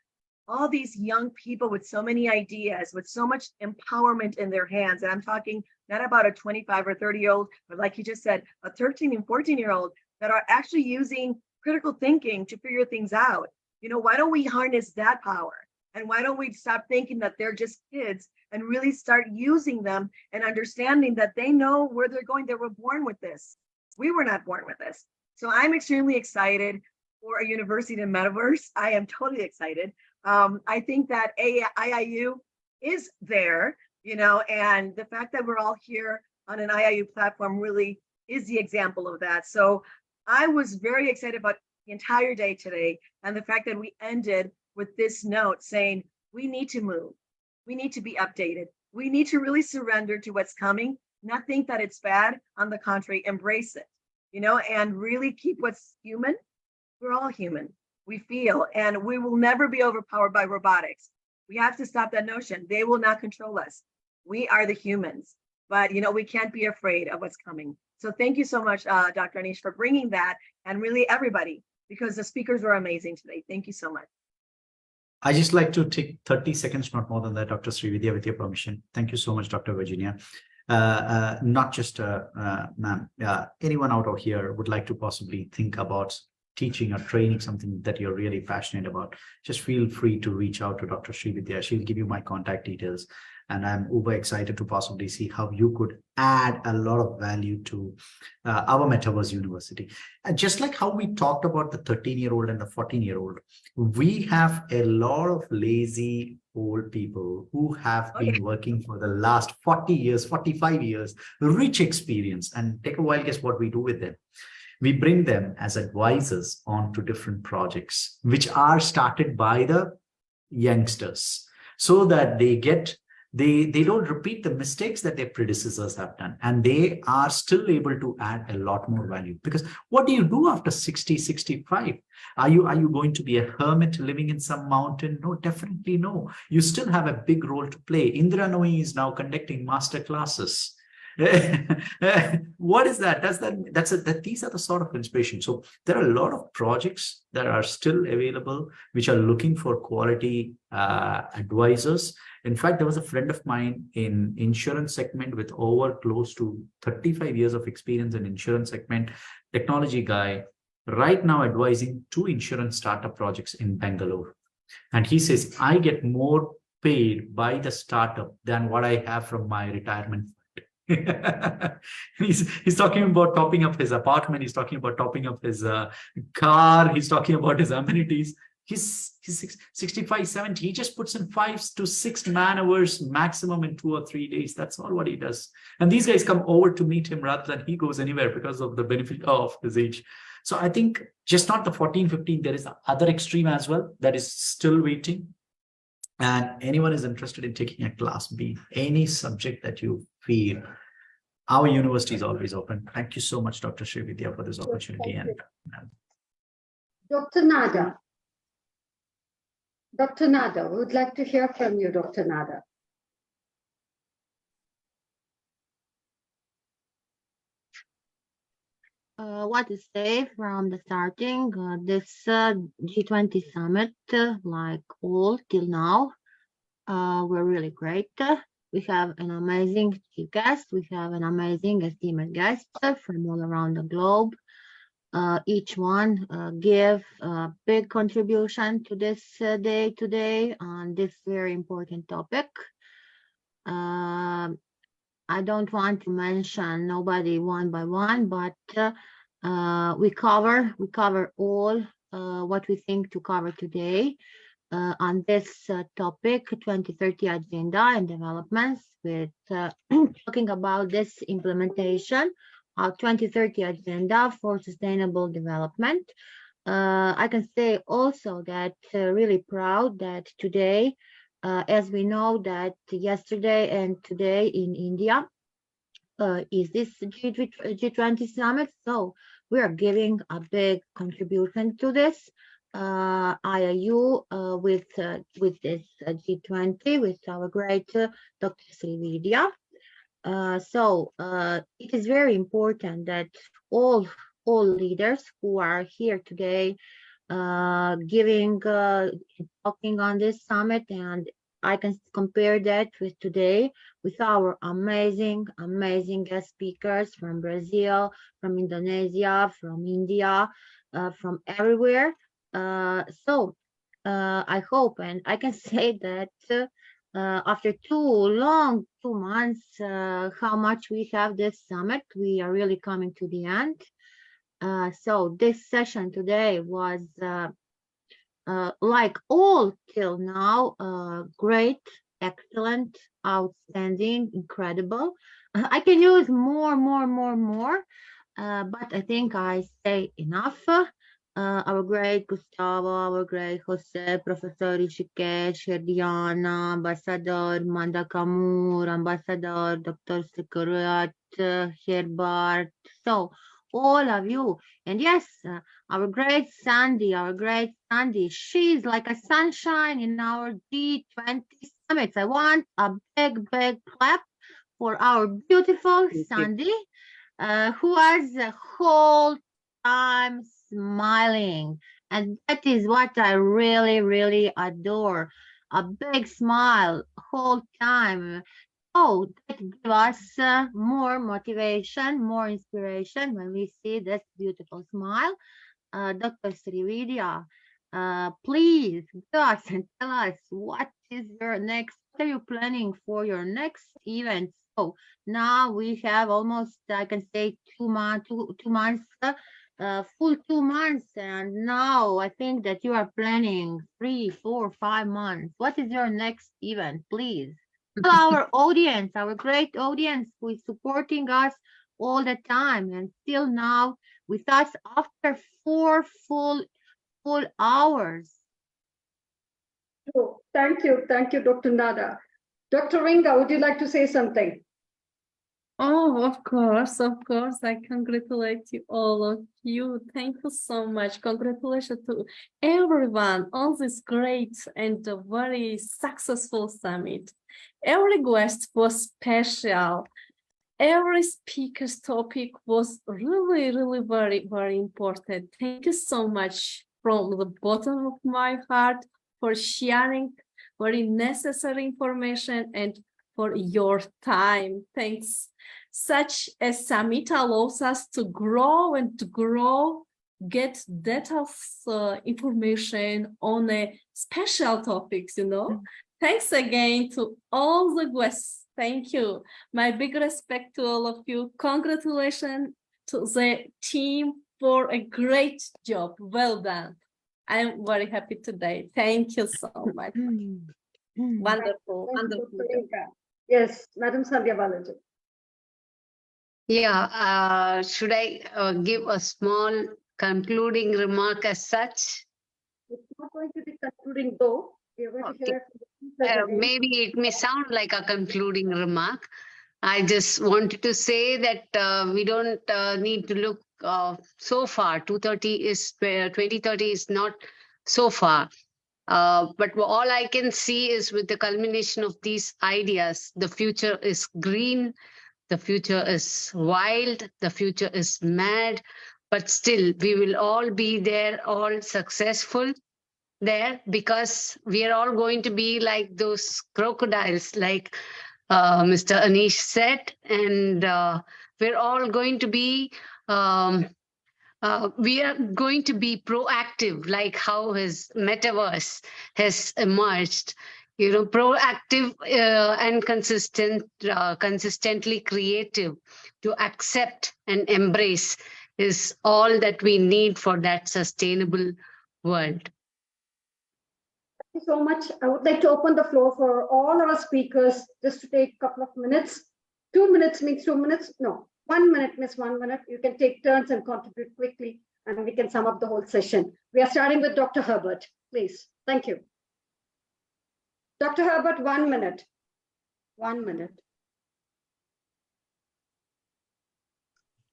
Speaker 2: all these young people with so many ideas, with so much empowerment in their hands. And I'm talking not about a 25 or 30-year-old, but like you just said, a 13 and 14-year-old that are actually using critical thinking to figure things out. You know, why don't we harness that power? And why don't we stop thinking that they're just kids and really start using them and understanding that they know where they're going? They were born with this. We were not born with this. So I'm extremely excited for a university in metaverse. I am totally excited. I think that IIU is there, you know, and the fact that we're all here on an IIU platform really is the example of that. So I was very excited about the entire day today, and the fact that we ended with this note saying we need to move, we need to be updated, we need to really surrender to what's coming, not think that it's bad. On the contrary, embrace it, you know, and really keep what's human. We're all human. We feel, and we will never be overpowered by robotics. We have to stop that notion. They will not control us. We are the humans, but you know, we can't be afraid of what's coming. So thank you so much, Dr. Anish, for bringing that, and really everybody, because the speakers were amazing today. Thank you so much.
Speaker 16: I just like to take 30 seconds, not more than that, Dr. Srividhya, with your permission. Thank you so much, Dr. Virginia. Not just ma'am, anyone out of here would like to possibly think about teaching or training something that you're really passionate about, just feel free to reach out to Dr. Srividhya. She'll give you my contact details. And I'm uber excited to possibly see how you could add a lot of value to our Metaverse University. And just like how we talked about the 13-year-old and the 14-year-old, we have a lot of lazy old people who have been working for the last 40 years, 45 years, rich experience. And take a wild guess what we do with them. We bring them as advisors onto different projects, which are started by the youngsters, so that they don't repeat the mistakes that their predecessors have done, and they are still able to add a lot more value. Because what do you do after 60, 65? Are you going to be a hermit living in some mountain? No, definitely no. You still have a big role to play. Indra Nooyi is now conducting master classes. What is that? These are the sort of inspiration. So there are a lot of projects that are still available, which are looking for quality advisors. In fact, there was a friend of mine in insurance segment with over close to 35 years of experience in insurance segment, technology guy, right now advising 2 insurance startup projects in Bangalore. And he says, I get more paid by the startup than what I have from my retirement. He's talking about topping up his apartment. He's talking about topping up his car. He's talking about his amenities. He's 65, 70. He just puts in 5 to 6 man hours maximum in 2 or 3 days. That's all what he does. And these guys come over to meet him rather than he goes anywhere because of the benefit of his age. So I think just not the 14, 15, there is the other extreme as well that is still waiting. And anyone is interested in taking a class B, any subject that you feel, our university is always open. Thank you so much, Dr. Srividhya, for this opportunity. And
Speaker 3: Dr. Nada. Dr. Nada, we would like to hear from you, Dr. Nada.
Speaker 1: What to say from the starting, this G20 summit, like all till now, were really great. We have an amazing chief guest. We have an amazing esteemed guests from all around the globe. Each one give a big contribution to this day today on this very important topic. I don't want to mention nobody one by one, but we cover all what we think to cover today on this topic, 2030 agenda and developments, with talking about this implementation of 2030 agenda for sustainable development. I can say also that really proud that today, as we know that yesterday and today in India is this G20 summit, so we are giving a big contribution to this IIU with this G20 with our great Dr. Srividhya. So it is very important that all leaders who are here today talking on this summit, and I can compare that with today with our amazing guest speakers from Brazil, from Indonesia, from India, from everywhere. So I hope, and I can say that after 2 months, how much we have this summit, we are really coming to the end. So this session today was like all till now, great, excellent, outstanding, incredible. I can use more, but I think I say enough. Our great Gustavo, our great Jose, Professor Rishikesh, Diana, Ambassador Manda Kamur, Ambassador Dr. Sikurat, Herbert. So all of you, and yes, our great Sandy, she's like a sunshine in our G20 summits. I want a big clap for our beautiful Sandy, who has the whole time smiling, and that is what I really adore. A big smile whole time. Oh, that gives us more motivation, more inspiration when we see this beautiful smile. Dr. Srividhya, please go us and tell us what are you planning for your next event? So now we have almost, I can say, 2 months, full 2 months, and now I think that you are planning 3, 4, 5 months. What is your next event, please? Tell our audience, our great audience who is supporting us all the time and still now with us after 4 full hours.
Speaker 3: Oh, thank you, Dr. Nada. Dr. Ringa, would you like to say something?
Speaker 17: Oh, of course. I congratulate you, all of you. Thank you so much. Congratulations to everyone on this great and very successful summit. Every guest was special. Every speaker's topic was really very important. Thank you so much from the bottom of my heart for sharing very necessary information and for your time. Thanks. Such a summit allows us to grow, get data information on a special topics, Thanks again to all the guests. Thank you. My big respect to all of you. Congratulations to the team for a great job. Well done. I'm very happy today. Thank you so much. Wonderful, wonderful.
Speaker 3: Yes, Madam Sandhya Balaji.
Speaker 5: Yeah, should I give a small concluding remark as such?
Speaker 3: It's not going to be concluding though. We are going to hear from the speakers again.
Speaker 5: Maybe it may sound like a concluding remark. I just wanted to say that we don't need to look so far. 2030 is not so far. But all I can see is with the culmination of these ideas, the future is green, the future is wild, the future is mad, but still we will all be there, all successful there, because we are all going to be like those crocodiles, like Mr. Anish said, and we're all going to be we are going to be proactive, like how his metaverse has emerged. You know, proactive and consistently creative to accept and embrace is all that we need for that sustainable world.
Speaker 3: Thank you so much. I would like to open the floor for all our speakers just to take a couple of minutes. 2 minutes means 2 minutes. No, 1 minute means 1 minute. You can take turns and contribute quickly, and we can sum up the whole session. We are starting with Dr. Herbert, please. Thank you. Dr. Herbert, 1 minute. 1 minute.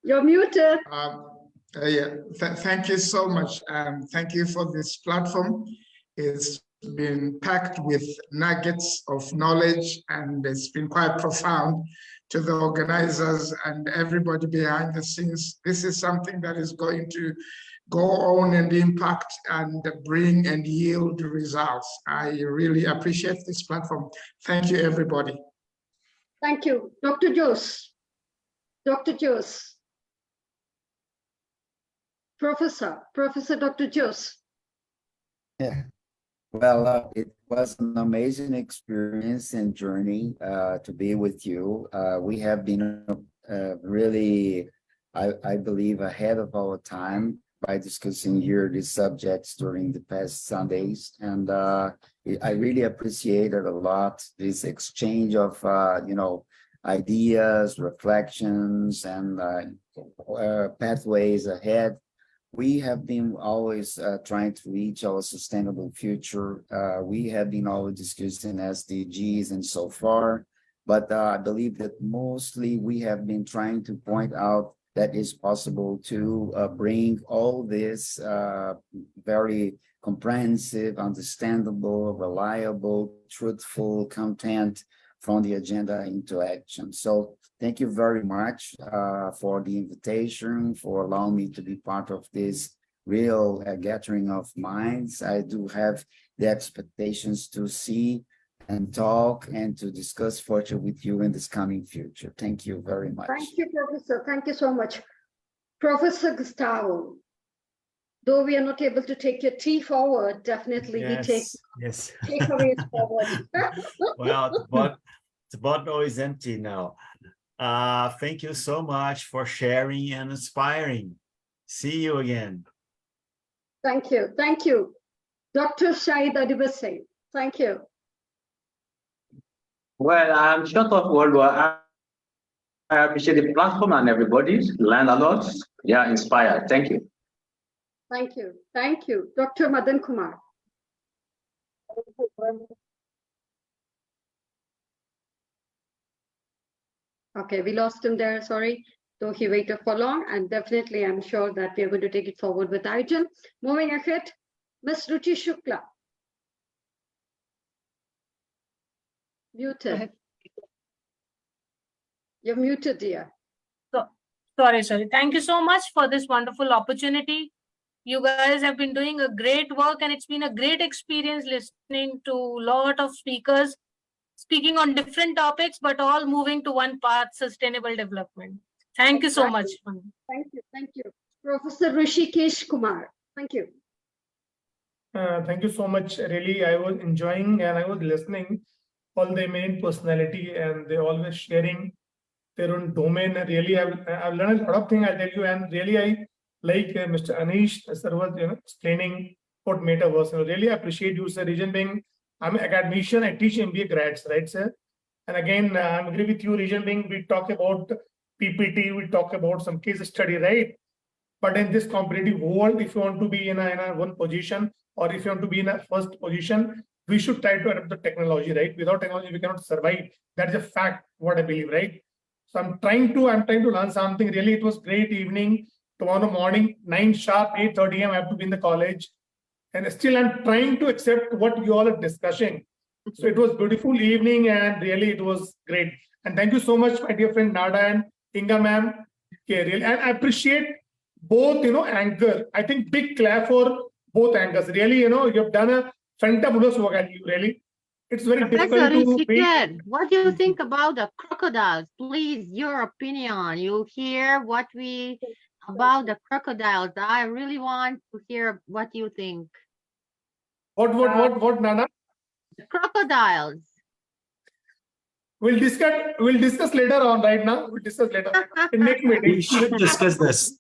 Speaker 3: You're muted.
Speaker 11: Thank you so much. Thank you for this platform. It's been packed with nuggets of knowledge, and it's been quite profound. To the organizers and everybody behind the scenes, this is something that is going to go on and impact and bring and yield results. I really appreciate this platform. Thank you, everybody.
Speaker 3: Thank you. Dr. Jose. Dr. Jose. Professor Dr. Jose.
Speaker 12: Yeah. Well, it was an amazing experience and journey to be with you. We have been really, I believe, ahead of our time by discussing here these subjects during the past Sundays. And I really appreciated a lot this exchange of, ideas, reflections, and pathways ahead. We have been always trying to reach our sustainable future. We have been always discussing SDGs and so far, but I believe that mostly we have been trying to point out that it's possible to bring all this very comprehensive, understandable, reliable, truthful content from the agenda into action. So thank you very much for the invitation, for allowing me to be part of this real gathering of minds. I do have the expectations to see and talk and to discuss further with you in this coming future. Thank you very much.
Speaker 3: Thank you, Professor. Thank you so much. Professor Gustavo, though we are not able to take your tea forward, definitely we take takeaways forward.
Speaker 10: Well, the bottle is empty now. Thank you so much for sharing and inspiring. See you again.
Speaker 3: Thank you. Thank you. Dr. Shahid Adibase, thank you.
Speaker 9: Well, I'm short of word. I appreciate the platform and everybody. Learn a lot. Yeah, inspired. Thank you.
Speaker 3: Thank you. Thank you. Dr. Madan Kumar. Okay, we lost him there, sorry. Though he waited for long, and definitely I'm sure that we are going to take it forward with Arjun. Moving ahead, Ms. Ruchi Shukla. Muted. You're muted, dear.
Speaker 14: Sorry. Thank you so much for this wonderful opportunity. You guys have been doing a great work, and it's been a great experience listening to a lot of speakers speaking on different topics, but all moving to one path, sustainable development. Thank you so much.
Speaker 3: Thank you. Thank you. Professor Rishikesh Kumar. Thank you.
Speaker 7: Thank you so much. Really, I was enjoying and I was listening all the main personality, and they always sharing their own domain. Really, I've learned a lot of things, I'll tell you, and really I like Mr. Anish sir was explaining about metaverse. Really appreciate you, sir. Reason being, I'm an academician. I teach MBA grads, right, sir? And again, I agree with you. Reason being, we talk about PPT, we talk about some case study, right? But in this competitive world, if you want to be in a one position, or if you want to be in a first position, we should try to adapt the technology, right? Without technology, we cannot survive. That is a fact, what I believe, right? So I'm trying to learn something. Really, it was great evening. Tomorrow morning, 9 sharp, 8:30 a.m. I have to be in the college. And still I'm trying to accept what you all are discussing. So it was beautiful evening, and really it was great. And thank you so much, my dear friend Nada and Inga ma'am. Okay, really, and I appreciate both, anchor. I think big clap for both anchors. Really, you have done a fantabulous work, and you really. It's very
Speaker 1: Professor
Speaker 7: difficult to be.
Speaker 1: What do you think about the crocodiles? Please, your opinion. You hear what we about the crocodiles. I really want to hear what you think.
Speaker 7: What, Nana?
Speaker 1: The crocodiles.
Speaker 7: We'll discuss later on. Right now, we'll discuss later in next meeting.
Speaker 16: We should discuss this.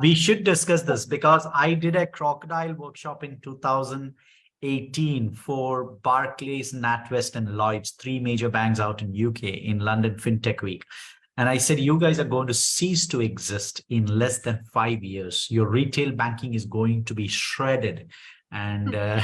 Speaker 16: We should discuss this because I did a crocodile workshop in 2018 for Barclays, NatWest, and Lloyds, 3 major banks out in UK in London FinTech Week. And I said, you guys are going to cease to exist in less than 5 years. Your retail banking is going to be shredded. And I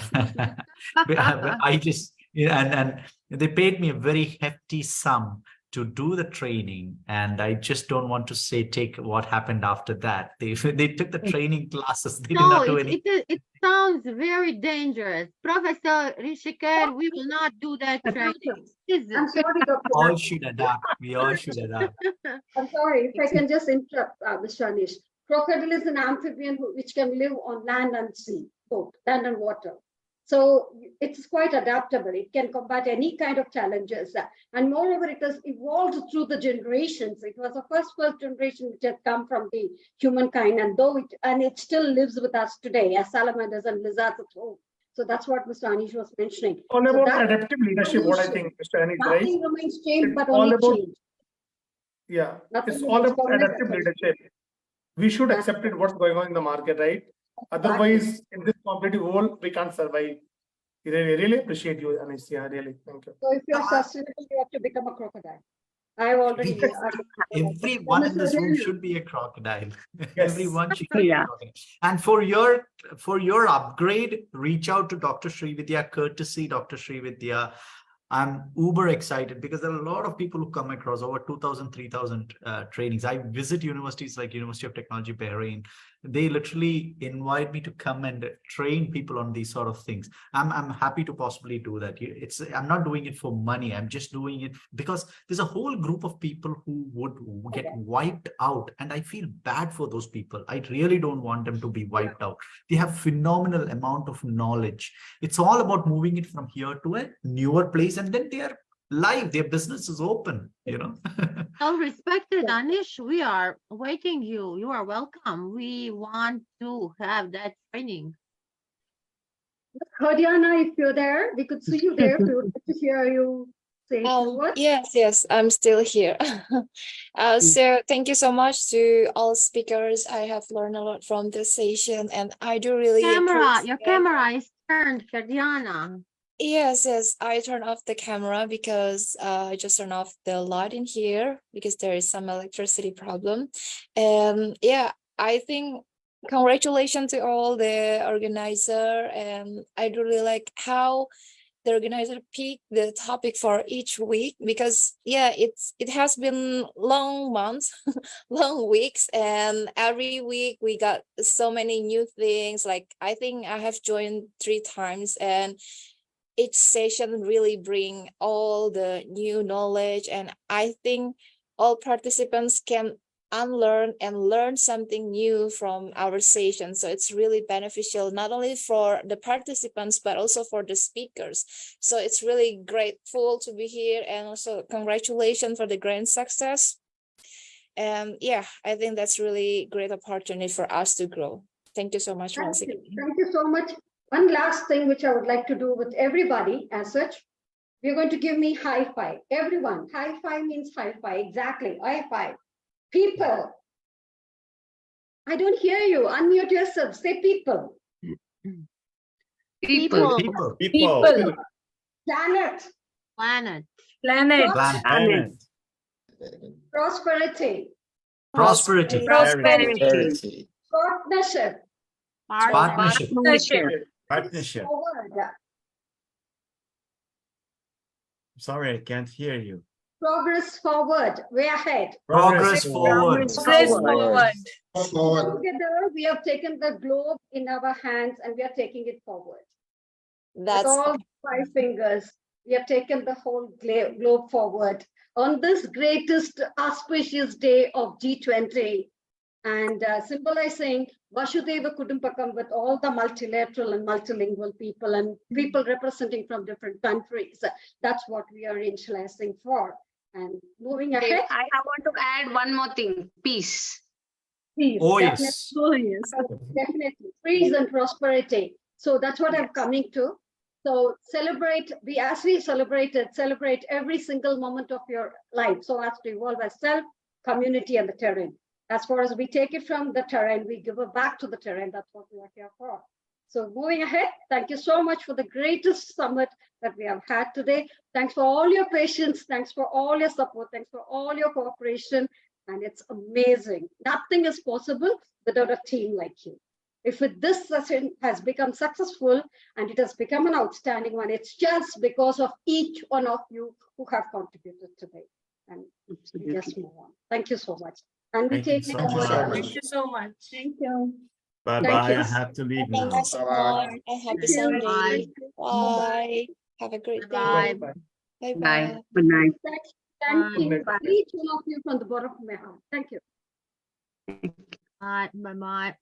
Speaker 16: just, and they paid me a very hefty sum to do the training. And I just don't want to say, take what happened after that. They took the training classes. They did not do anything.
Speaker 1: It sounds very dangerous. Professor Rishikar, we will not do that training.
Speaker 3: I'm sorry, Dr.
Speaker 16: All should adapt. We all should adapt.
Speaker 3: I'm sorry, if I can just interrupt, Mr. Anish. Crocodile is an amphibian which can live on land and sea, both land and water. So it's quite adaptable. It can combat any kind of challenges. And moreover, it has evolved through the generations. It was the first generation which had come from the humankind, and it still lives with us today as salamanders and lizards at home. So that's what Mr. Anish was mentioning.
Speaker 7: All about adaptive leadership, what I think, Mr. Anish, right?
Speaker 3: Nothing remains changed, but
Speaker 7: all
Speaker 3: only
Speaker 7: about,
Speaker 3: change.
Speaker 7: yeah,
Speaker 3: Nothing
Speaker 7: it's all about
Speaker 3: remains
Speaker 7: adaptive leadership. We should accept it, what's going on in the market, right? Otherwise, in this competitive world, we can't survive. Really appreciate you, Anish. Yeah, really. Thank you.
Speaker 3: So if you're sustainable, you have to become a crocodile. I've already.
Speaker 16: Everyone in this room should be a crocodile. Yes. Everyone should be a crocodile. And for your upgrade, reach out to Dr. Srividhya, courtesy Dr. Srividhya. I'm uber excited because there are a lot of people who come across over 2,000, 3,000 trainings. I visit universities like University of Technology, Bahrain. They literally invite me to come and train people on these sort of things. I'm happy to possibly do that. I'm not doing it for money. I'm just doing it because there's a whole group of people who would get wiped out. And I feel bad for those people. I really don't want them to be wiped out. They have phenomenal amount of knowledge. It's all about moving it from here to a newer place. And then they are live, their business is open,
Speaker 1: So respected Anish, we are waiting you. You are welcome. We want to have that training.
Speaker 3: Hadiana, if you're there, we could see you there. We would like to hear you say what?
Speaker 6: Yes, I'm still here. So thank you so much to all speakers. I have learned a lot from this session, and I do really
Speaker 1: Your camera is turned, Hadiana.
Speaker 6: Yes, I turned off the camera because I just turned off the light in here because there is some electricity problem. And yeah, I think congratulations to all the organizer, and I do really like how the organizer picked the topic for each week because yeah, it has been long months, long weeks, and every week we got so many new things. Like I think I have joined 3 times, and each session really bring all the new knowledge, and I think all participants can unlearn and learn something new from our session. So it's really beneficial not only for the participants but also for the speakers. So it's really grateful to be here, and also congratulations for the grand success. And yeah, I think that's really great opportunity for us to grow. Thank you so much once again.
Speaker 3: Thank you so much. One last thing which I would like to do with everybody as such, we're going to give me high five. Everyone, high five means high five. Exactly, high five. People. I don't hear you. Unmute yourself. Say people.
Speaker 5: People.
Speaker 3: Planet.
Speaker 1: Planet.
Speaker 14: Planet.
Speaker 10: Planet.
Speaker 3: Prosperity.
Speaker 16: Prosperity.
Speaker 3: Partnership.
Speaker 10: Partnership.
Speaker 3: Forward.
Speaker 10: Sorry, I can't hear you.
Speaker 3: Progress forward. Way ahead.
Speaker 16: Progress forward.
Speaker 3: Together, we have taken the globe in our hands and we are taking it forward. With all 5 fingers, we have taken the whole globe forward on this greatest auspicious day of G20 and symbolizing Vasudhaiva Kudumbakam with all the multilateral and multilingual people and people representing from different countries. That's what we are initializing for. And moving ahead.
Speaker 5: I want to add one more thing. Peace.
Speaker 3: Peace.
Speaker 16: Oh,
Speaker 3: Definitely.
Speaker 16: yes.
Speaker 17: Oh, yes.
Speaker 3: Definitely. Peace and prosperity. So that's what I'm coming to. So celebrate, as we celebrate every single moment of your life. So as to evolve as self, community, and the terrain. As far as we take it from the terrain, we give it back to the terrain. That's what we are here for. So moving ahead, thank you so much for the greatest summit that we have had today. Thanks for all your patience. Thanks for all your support. Thanks for all your cooperation. And it's amazing. Nothing is possible without a team like you. If this session has become successful and it has become an outstanding one, it's just because of each one of you who have contributed today. And we just move on. Thank you so much. And we take
Speaker 14: Thank you so much.
Speaker 17: Thank you.
Speaker 10: Bye-bye. I have to leave now.
Speaker 6: Thank you so much. And happy Sunday. Bye. Have a great day.
Speaker 1: Bye.
Speaker 6: Bye-bye.
Speaker 5: Good night.
Speaker 3: Thank you. Each one of you from the bottom of my heart. Thank you.
Speaker 1: Bye. Bye-bye.